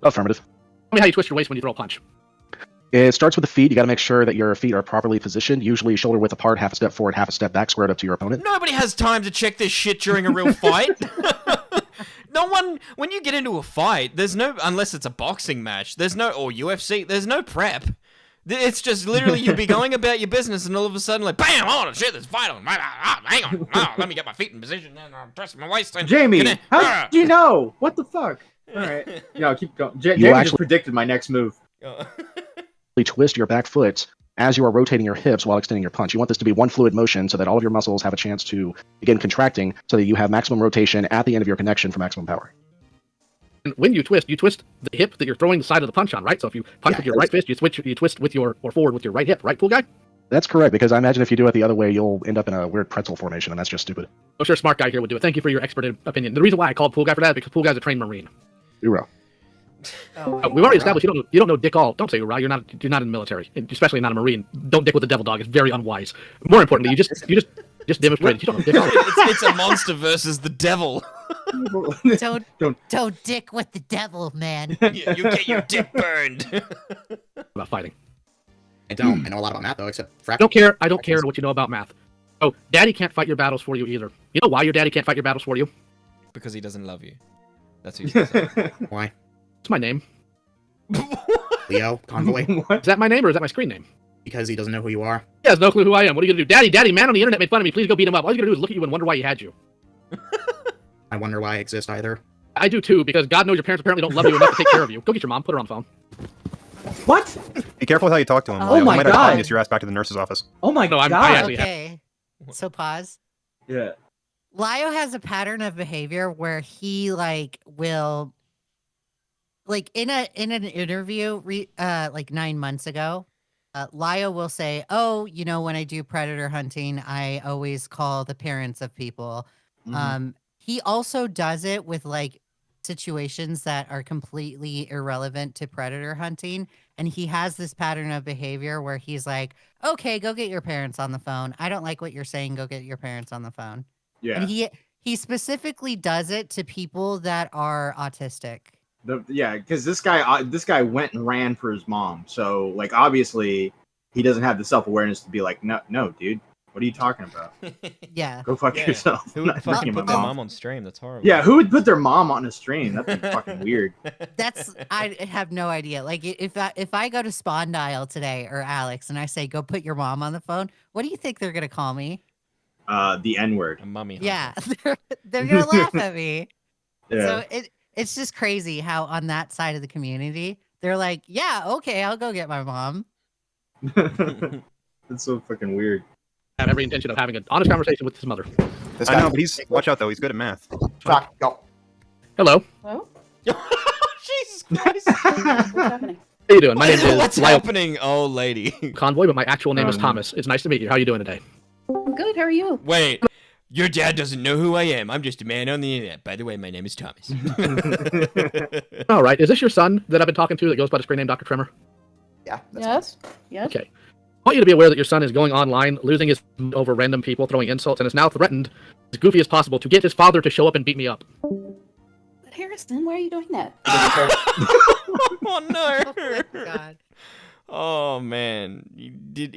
Affirmative. Tell me how you twist your waist when you throw a punch. It starts with the feet. You got to make sure that your feet are properly positioned, usually shoulder width apart, half a step forward, half a step back, squared up to your opponent. Nobody has time to check this shit during a real fight. No one, when you get into a fight, there's no, unless it's a boxing match, there's no, or UFC, there's no prep. It's just literally you be going about your business and all of a sudden like, bam, oh shit, there's a fight on. Hang on, let me get my feet in position and I'll twist my waist. And, Jamie, how did you know? What the fuck? All right. No, keep going. Jamie just predicted my next move. Twist your back foot as you are rotating your hips while extending your punch. You want this to be one fluid motion so that all of your muscles have a chance to begin contracting so that you have maximum rotation at the end of your connection for maximum power. And when you twist the hip that you're throwing the side of the punch on, right? So if you punch with your right fist, you twist with your, or forward with your right hip, right, pool guy? That's correct, because I imagine if you do it the other way, you'll end up in a weird pretzel formation, and that's just stupid. I'm sure a smart guy here would do it. Thank you for your expert opinion. The reason why I called pool guy for that is because pool guy's a trained Marine. Uro. We've already established you don't know dick all. Don't say hoorah. You're not in the military, especially not a Marine. Don't dick with the devil dog. It's very unwise. More importantly, you just demonstrated you don't know dick all. It's a monster versus the devil. Don't dick with the devil, man. You get your dick burned. About fighting. I don't. I know a lot about math though, except I don't care what you know about math. Oh, Daddy can't fight your battles for you either. You know why your daddy can't fight your battles for you? Because he doesn't love you. That's what you say. Why? It's my name. Leo Convoy. Is that my name or is that my screen name? Because he doesn't know who you are. He has no clue who I am. What are you gonna do? Daddy, man on the internet made fun of me. Please go beat him up. All you're gonna do is look at you and wonder why he had you. I wonder why I exist either. I do too, because God knows your parents apparently don't love you enough to take care of you. Go get your mom. Put her on the phone. What? Be careful with how you talk to him. Oh Leo. my He might have God. communist your ass back to the nurse's office. Oh my No, I god. actually have. Okay. So pause. Yeah. Lio has a pattern of behavior where he will in an interview like 9 months ago, Lio will say, "Oh, when I do predator hunting, I always call the parents of people." He also does it with situations that are completely irrelevant to predator hunting, and he has this pattern of behavior where he's like, "Okay, go get your parents on the phone. I don't like what you're saying. Go get your parents on the phone." Yeah. And he specifically does it to people that are autistic. Because this guy went and ran for his mom. So obviously he doesn't have the self-awareness to be like, no, dude, what are you talking about? Yeah. Go fuck yourself. Who I'm would not fucking fucking put my their mom. mom on stream? That's horrible. Yeah, who would put their mom on a stream? That's fucking weird. I have no idea. If I go to Spawn Dial today or Alex and I say, "Go put your mom on the phone," what do you think they're gonna call me? The N-word. A mummy. Yeah, they're gonna laugh at me. Yeah. So it's just crazy how on that side of the community they're like, "Yeah, okay, I'll go get my mom." That's so fucking weird. have every intention of having an honest conversation with his mother. I know, but watch out though. He's good at math. Shock, go. Hello. Hello? Jesus Christ. What's happening? How you doing? My name is What's happening, old lady? Convoy, but my actual name is Thomas. It's nice to meet you. How are you doing today? I'm good. How are you? Wait, your dad doesn't know who I am. I'm just a man on the internet. By the way, my name is Thomas. All right. Is this your son that I've been talking to that goes by the screen name Dr. Tremor? Yeah. Yes. Yes. Okay. I want you to be aware that your son is going online, losing his over random people, throwing insults, and is now threatened, as goofy as possible, to get his father to show up and beat me up. But Harrison, why are you doing that? Oh no! Oh, my God. Oh man, he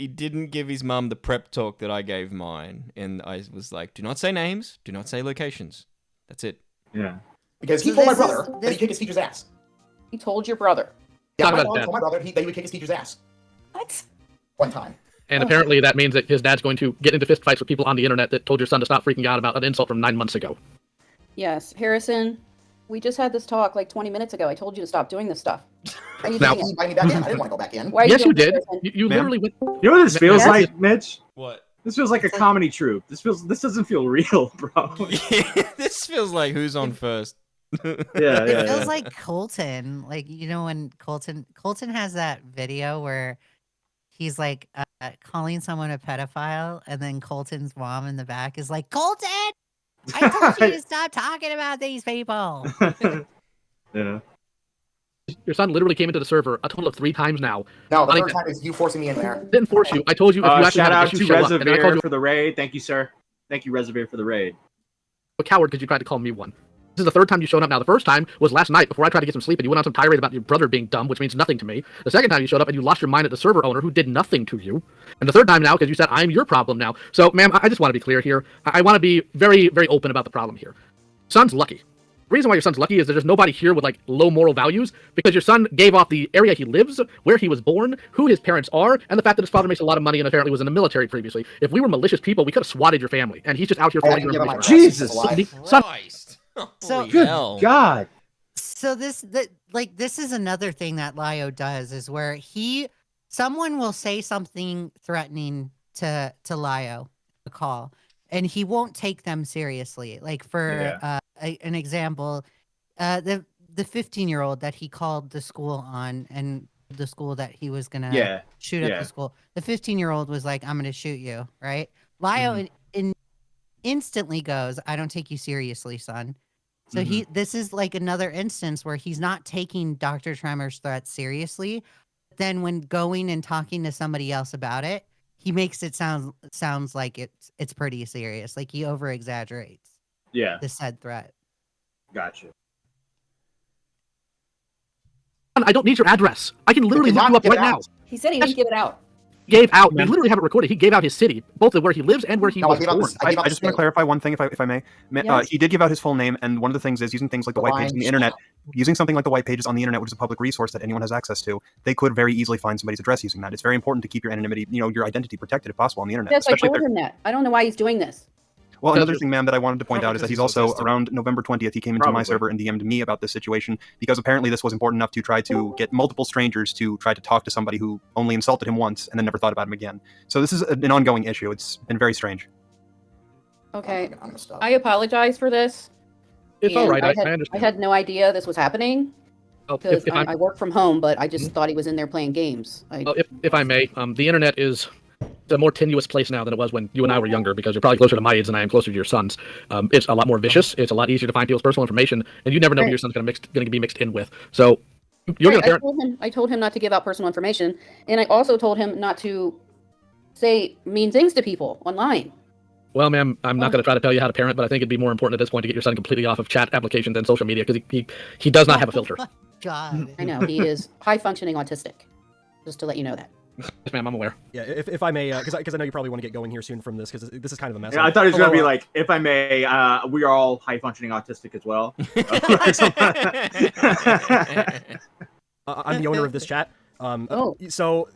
didn't give his mum the prep talk that I gave mine, and I was like, "Do not say names, do not say locations." That's it. Yeah. Because he told my brother that he'd kick his teacher's ass. He told your brother. Yeah, Talk my about mom that. told my brother that he would kick his teacher's ass. What? One time. And apparently that means that his dad's going to get into fistfights with people on the internet that told your son to stop freaking out about an insult from 9 months ago. Yes, Harrison. We just had this talk like 20 minutes ago. I told you to stop doing this stuff. Why are you Now- doing He it? invited me back in. I didn't want to go back in. Why are Yes, you doing did. this, Harrison? You Ma'am? literally went. You know what this feels Yes. like, Mitch? What? This feels like a comedy troupe. This doesn't feel real, bro. This feels like who's on first. Yeah, It feels like Colton. Like, you know, when Colton has that video where he's like calling someone a pedophile, and then Colton's mom in the back is like, Colton, I told you to stop talking about these people. Yeah. Your son literally came into the server a total of 3 times now. No, the Wanting third to- time is you forcing me in there. Didn't force you. I told you if you actually Shout had an out issue, to show up. And then I called Reservoir you for the raid. Thank you, sir. Thank you, Reservoir, for the raid. a coward because you tried to call me one. This is the 3rd time you showed up now. The first time was last night before I tried to get some sleep, and you went on some tirade about your brother being dumb, which means nothing to me. The 2nd time you showed up and you lost your mind at the server owner who did nothing to you. And the 3rd time now because you said I'm your problem now. So, ma'am, I just want to be clear here. I want to be very, very open about the problem here. Son's lucky. The reason why your son's lucky is that there's nobody here with like low moral values, because your son gave off the area he lives, where he was born, who his parents are, and the fact that his father makes a lot of money and apparently was in the military previously. If we were malicious people, we could have swatted your family, and he's just out here I fighting didn't your give him my information. Jesus Son, Christ. So- Holy Good hell. God. So this is another thing that Lio does, is where someone will say something threatening to Lio, a call, and he won't take them seriously. Like for an example, the 15-year-old that he called the school on, and the school that he was gonna shoot up the school. The 15-year-old was like, "I'm gonna shoot you," right? Lio instantly goes, "I don't take you seriously, son." So this is like another instance where he's not taking Dr. Tremor's threat seriously. Then when going and talking to somebody else about it, he makes it sounds like it's pretty serious. Like he over exaggerates Yeah. the said threat. Gotcha. I don't need your address. I can literally did look not you up give right it now. out. He said he didn't give it out. Gave out. We literally have it recorded. He gave out his city, both of where he lives and where he No, I was gave out born. I gave out I just want to clarify one thing, if I may. Yes. He did give out his full name, and one of the things is using things like the white pages on the internet. Using something like the white pages on the internet, which is a public resource that anyone has access to, they could very easily find somebody's address using that. It's very important to keep your anonymity, your identity protected if possible on the internet. Yes, I especially if told they're- him that. I don't know why he's doing this. Well, Because another thing, ma'am, that I wanted to point out is that he's also, around November 20th, he came into my Probably. server and DM'd me about this situation, because apparently this was important enough to try to get multiple strangers to try to talk to somebody who only insulted him once and then never thought about him again. So this is an ongoing issue. It's been very strange. Okay. I apologize for this. It's all And right. I I understand. I had no idea this was happening Oh, because if I'm- I work from home, but I just thought he was in there playing games. Oh, if I may, the internet is a more tenuous place now than it was when you and I were younger, because you're probably closer to my age than I am closer to your son's. It's a lot more vicious. It's a lot easier to find people's personal information, and you never know who Right. your son's going to be mixed in with. So you're Right, going to I told him not to give out personal information, and I also told him not to say mean things to people online. Well, ma'am, I'm not going to try to tell you how to parent, but I think it'd be more important at this point to get your son completely off of chat applications and social media, because he does not have a filter. God. I know he is high functioning autistic. Just to let you know that. Yes, ma'am, I'm aware. Yeah, if I may, because I know you probably want to get going here soon from this, because this is kind of a mess. Yeah, I thought he was going to be Hello, like, if I may, we are all high functioning autistic as well. I'm the owner of this chat. Oh. So,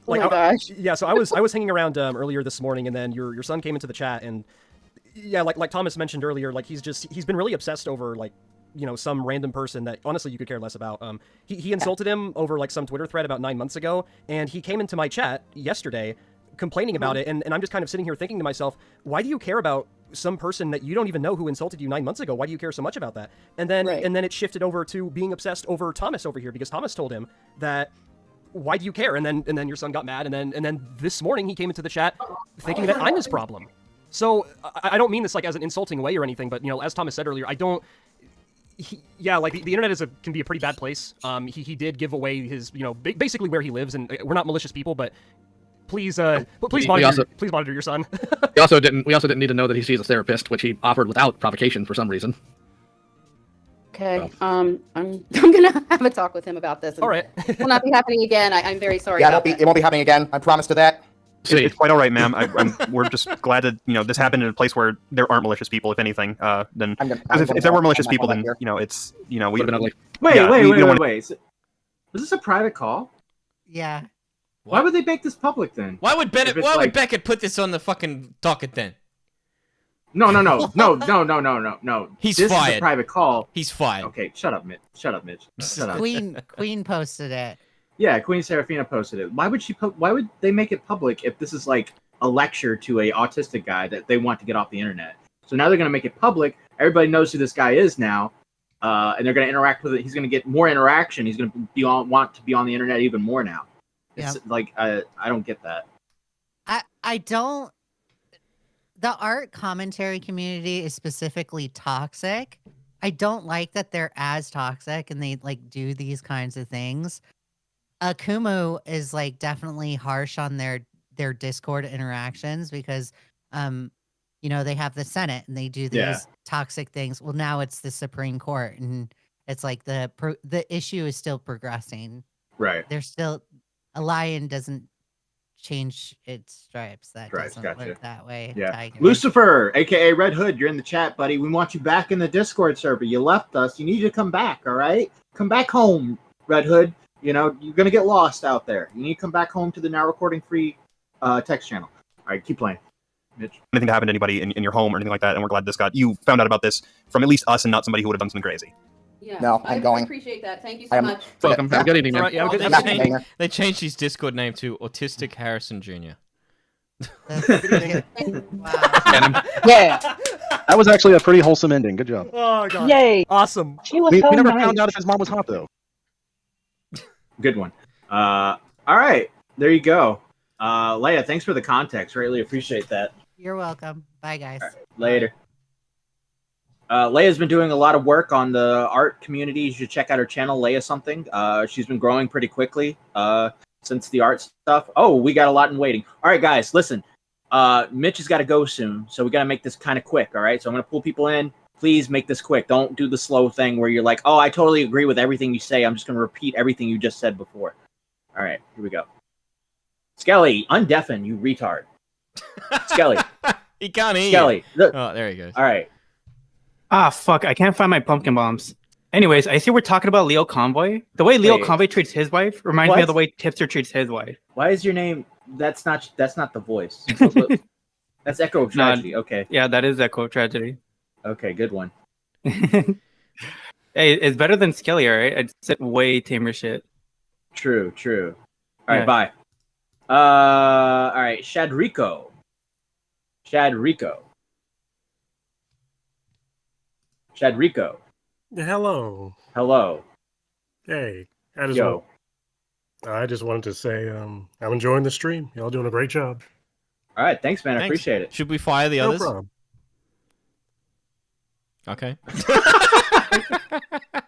like, my gosh. yeah. So I was hanging around earlier this morning, and then your son came into the chat, and yeah, like Thomas mentioned earlier, like he's been really obsessed over like some random person that honestly you could care less about. He insulted him over like some Twitter thread about 9 months ago, and he came into my chat yesterday complaining about it, and I'm just kind of sitting here thinking to myself, why do you care about some person that you don't even know who insulted you 9 months ago? Why do you care so much about that? And then it shifted over to being obsessed over Thomas over here, because Thomas told him that, why do you care? And then your son got mad, and then this morning he came into the chat thinking that I'm his problem. So I don't mean this like as an insulting way or anything, but as Thomas said earlier, I don't. Like the internet can be a pretty bad place. He did give away his basically where he lives, and we're not malicious people, but please monitor your son. We also didn't need to know that he sees a therapist, which he offered without provocation for some reason. Okay. I'm gonna have a talk with him about this. All right. It will not be happening again. I'm very sorry. Yeah, it won't be happening again. I promise to that. It's quite all right, ma'am. We're just glad that this happened in a place where there aren't malicious people. If anything, then if there were malicious people, then it's we. Wait. Was this a private call? Yeah. Why would they make this public then? Why would Beckett put this on the fucking docket then? No. He's this fired. Is a private call. He's fired. Okay, shut up, Mitch. Shut up. Queen posted it. Yeah, Queen Serafina posted it. Why would they make it public if this is like a lecture to a autistic guy that they want to get off the internet? So now they're going to make it public. Everybody knows who this guy is now, and they're going to interact with it. He's going to get more interaction. He's going to want to be on the internet even more now. It's like I don't get that. I don't. The art commentary community is specifically toxic. I don't like that they're as toxic and they like do these kinds of things. Akumu is like definitely harsh on their Discord interactions because they have the Senate and they do these toxic things. Well, now it's the Supreme Court and it's like the issue is still progressing. Right. There's still a lion doesn't change its stripes. That doesn't work that way. Yeah. Tiger. Lucifer, aka Red Hood, you're in the chat, buddy. We want you back in the Discord server. You left us. You need to come back. All right, come back home, Red Hood. You're gonna get lost out there. You need to come back home to the now recording free text channel. All right, keep playing, Mitch. Anything to happen to anybody in your home or anything like that, and we're glad you found out about this from at least us and not somebody who would have done something crazy. Yeah. No, I'm going. I appreciate that. Thank you so much. Welcome. Have a good evening, man. Right, they changed his Discord name to Autistic Harrison Jr. Yeah. That was actually a pretty wholesome ending. Good job. Oh god. Yay. Awesome. She was We so never nice. found out if his mom was hot though. Good one. All right, there you go. Leia, thanks for the context. Greatly appreciate that. You're welcome. Bye, guys. Right, later. Leia's been doing a lot of work on the art community. You should check out her channel, Leia something. She's been growing pretty quickly since the art stuff. Oh, we got a lot in waiting. All right, guys, listen. Mitch has got to go soon, so we got to make this kind of quick, all right? So I'm going to pull people in. Please make this quick. Don't do the slow thing where you're like, oh, I totally agree with everything you say. I'm just going to repeat everything you just said before. All right, here we go. Skelly, undeafen, you retard. Skelly. He can't hear Skelly. you. Oh, there he goes. All right. Ah, fuck. I can't find my pumpkin bombs. Anyways, I see we're talking about Leo Convoy. The way Leo Convoy treats his wife reminds me of the way Tipster treats his wife. Why is your name... That's not the voice. That's Echo of Tragedy. Okay. Yeah, that is Echo Tragedy. Okay, good one. Hey, it's better than Skelly, right? I said way tamer shit. True. All right, bye. All right, Shadrico. Hello. Hey, Yo. I just wanted to say I'm enjoying the stream. Y'all doing a great job. All right, thanks, man. I Thanks. appreciate it. Should we fire the No others? problem. Okay.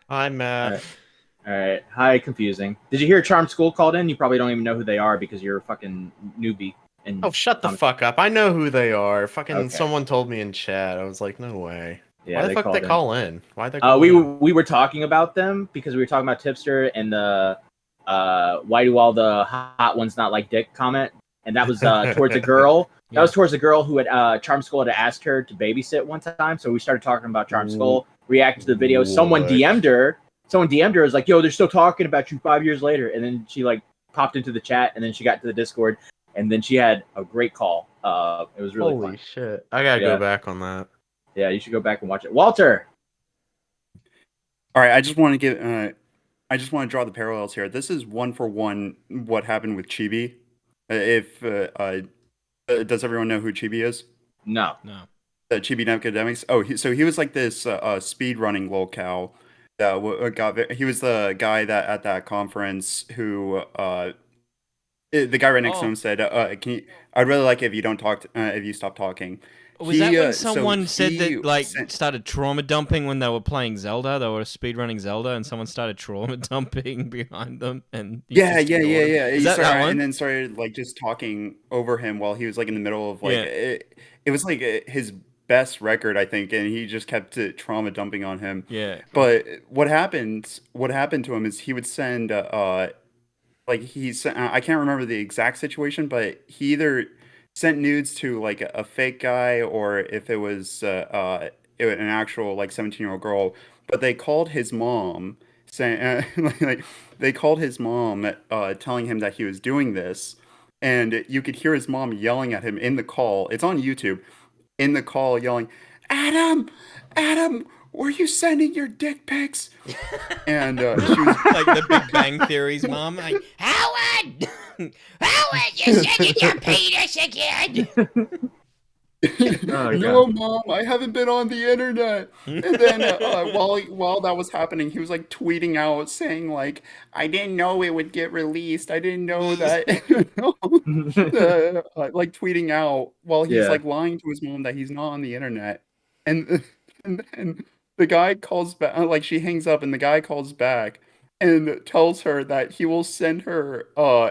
I'm Matt. All right. Hi, confusing. Did you hear CharmedSkull called in? You probably don't even know who they are because you're a fucking newbie. And Oh, shut the fuck up. I know who they are. Fucking Okay. someone told me in chat. I was like, no way. Yeah, Why the they fuck called they in. call in? Why'd they call we in? were talking about them because we were talking about Tipster and the why do all the hot ones not like dick comment, and that was towards a girl. That was towards a girl who had CharmedSkull had asked her to babysit one time. So we started talking about CharmedSkull, reacted to the video. Someone What? DM'd her. Was like, "Yo, they're still talking about you 5 years later." And then she like popped into the chat, and then she got to the Discord, and then she had a great call. It was really Holy fun. shit. I gotta go back on that. Yeah, you should go back and watch it. Walter. All right, I just want to draw the parallels here. This is one for one what happened with Chibi. If Does everyone know who Chibi is? No. Chibi Academics. Oh, so he was like this speed running lolcow that he was the guy that at that conference who the guy right next to him said, "Can you, I'd really like it if you don't talk if you stop talking." Was that when someone said that like started trauma dumping when they were playing Zelda? They were speedrunning Zelda, and someone started trauma dumping behind them, and Yeah. Is that that one? And then started like just talking over him while he was like in the middle of like it was like his best record, I think, and he just kept trauma dumping on him. Yeah. But what happened to him is he would send like he sent, I can't remember the exact situation, but he either sent nudes to like a fake guy or if it was an actual like 17-year-old girl. But they called his mom saying like they called his mom telling him that he was doing this, and you could hear his mom yelling at him in the call. It's on YouTube. In the call, yelling, "Adam, were you sending your dick pics?" And she was like the Big Bang Theory's mom, like, Howard, you're sending your penis again. No, Mom, I haven't been on the internet. And then while that was happening, he was like tweeting out saying like, "I didn't know it would get released. I didn't know that." Like tweeting out while he's like lying to his mom that he's not on the internet. And then the guy calls back, like she hangs up, and the guy calls back and tells her that he will send her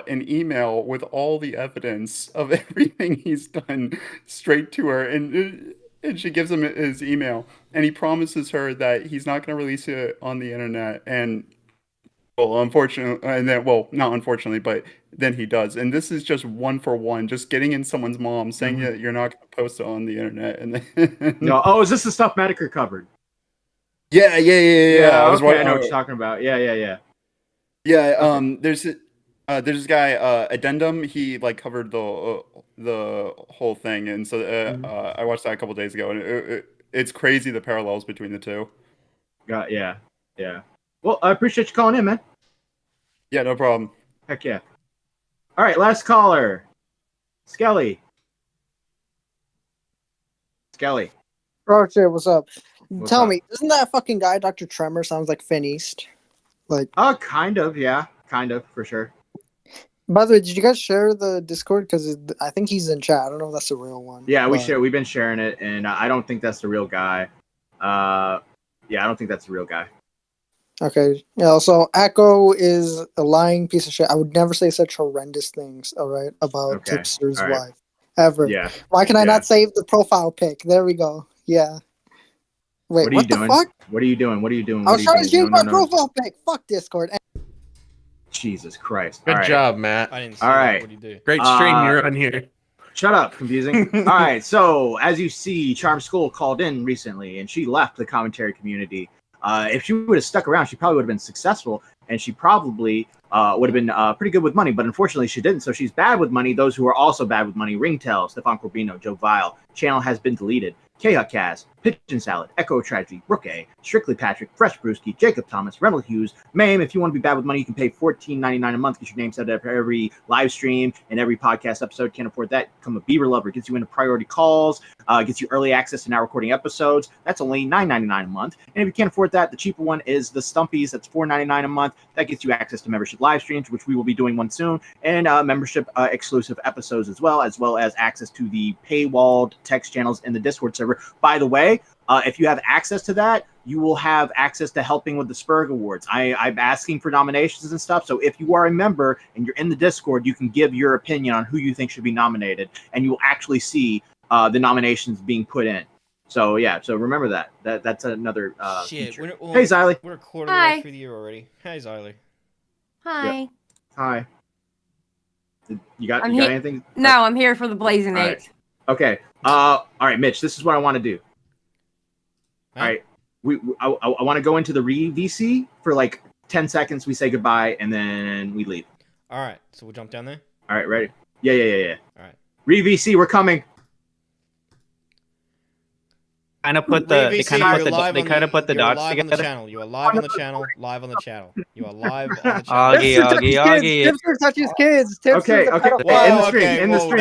an email with all the evidence of everything he's done straight to her, and she gives him his email, and he promises her that he's not going to release it on the internet, and well, unfortunately, and then not unfortunately, but then he does, and this is just one for one, just getting in someone's mom, saying that you're not going to post it on the internet, and then No. Oh, is this the stuff Medic recovered? Yeah. I was okay, I know what you're talking about. Yeah. Yeah, there's this guy Addendum. He like covered the whole thing, and so I watched that a couple days ago, and it's crazy the parallels between the two. Yeah. Well, I appreciate you calling in, man. Yeah, no problem. Heck yeah. All right, last caller, Skelly. Roger, what's up? Tell up? me, isn't that fucking guy Dr. Tremor sounds like Finn East? Like, kind of, yeah, kind of for sure. By the way, did you guys share the Discord? Because I think he's in chat. I don't know if that's the real one. Yeah, we've been sharing it, and I don't think that's the real guy. I don't think that's the real guy. Okay. Yeah. So Echo is a lying piece of shit. I would never say such horrendous things. All right, about Tipster's wife ever. Yeah. Why can I not save the profile pic? There we go. Yeah. Wait, what the fuck? What are you doing? I was trying to change my profile pic. Fuck Discord. Jesus Christ. Good job, Matt. I didn't see All that. right. What do you do? Great stream you're on here. Shut up, confusing. All right, so as you see, CharmedSkull called in recently, and she left the commentary community. If she would have stuck around, she probably would have been successful, and she probably would have been pretty good with money, but unfortunately she didn't, so she's bad with money. Those who are also bad with money: Ringtail, Stefan Corbino, Joe Vile. Channel has been deleted. K-Hut Pigeon Salad, Echo Tragedy, Rook A, Strictly Patrick, Fresh Brewski, Jacob Thomas, Rendell Hughes, Mame. If you want to be bad with money, you can pay $14.99 a month. Get your name set up for every live stream and every podcast episode. Can't afford that? Become a Beaver Lover. Gets you into priority calls, gets you early access to now recording episodes. That's only $9.99 a month. And if you can't afford that, the cheaper one is the Stumpies. That's $4.99 a month. That gets you access to membership live streams, which we will be doing one soon, and membership exclusive episodes as well as access to the paywalled text channels in the Discord server. By the way, if you have access to that, you will have access to helping with the Spurg Awards. I'm asking for nominations and stuff, so if you are a member and you're in the Discord, you can give your opinion on who you think should be nominated, and you will actually see the nominations being put in. So yeah, so remember that. That's another Shit. feature. Hey, Xylee. We're a quarter way through the year already. Hey, Xylee. Hi. Yep. Hi. You got here. anything? No, I'm here for the Blazing All Eight. right. Okay. All right, Mitch. This is what I want to do. All right. I want to go into the VC for like 10 seconds. We say goodbye and then we leave. All right. So we'll jump down there. All right. Ready? Yeah. All right. VC, we're coming. Kind of put the they kind of put the dots live together. On the channel. You are live on the channel. Live on the channel. You are live on the channel. Tipster touches kids. Okay. In the stream.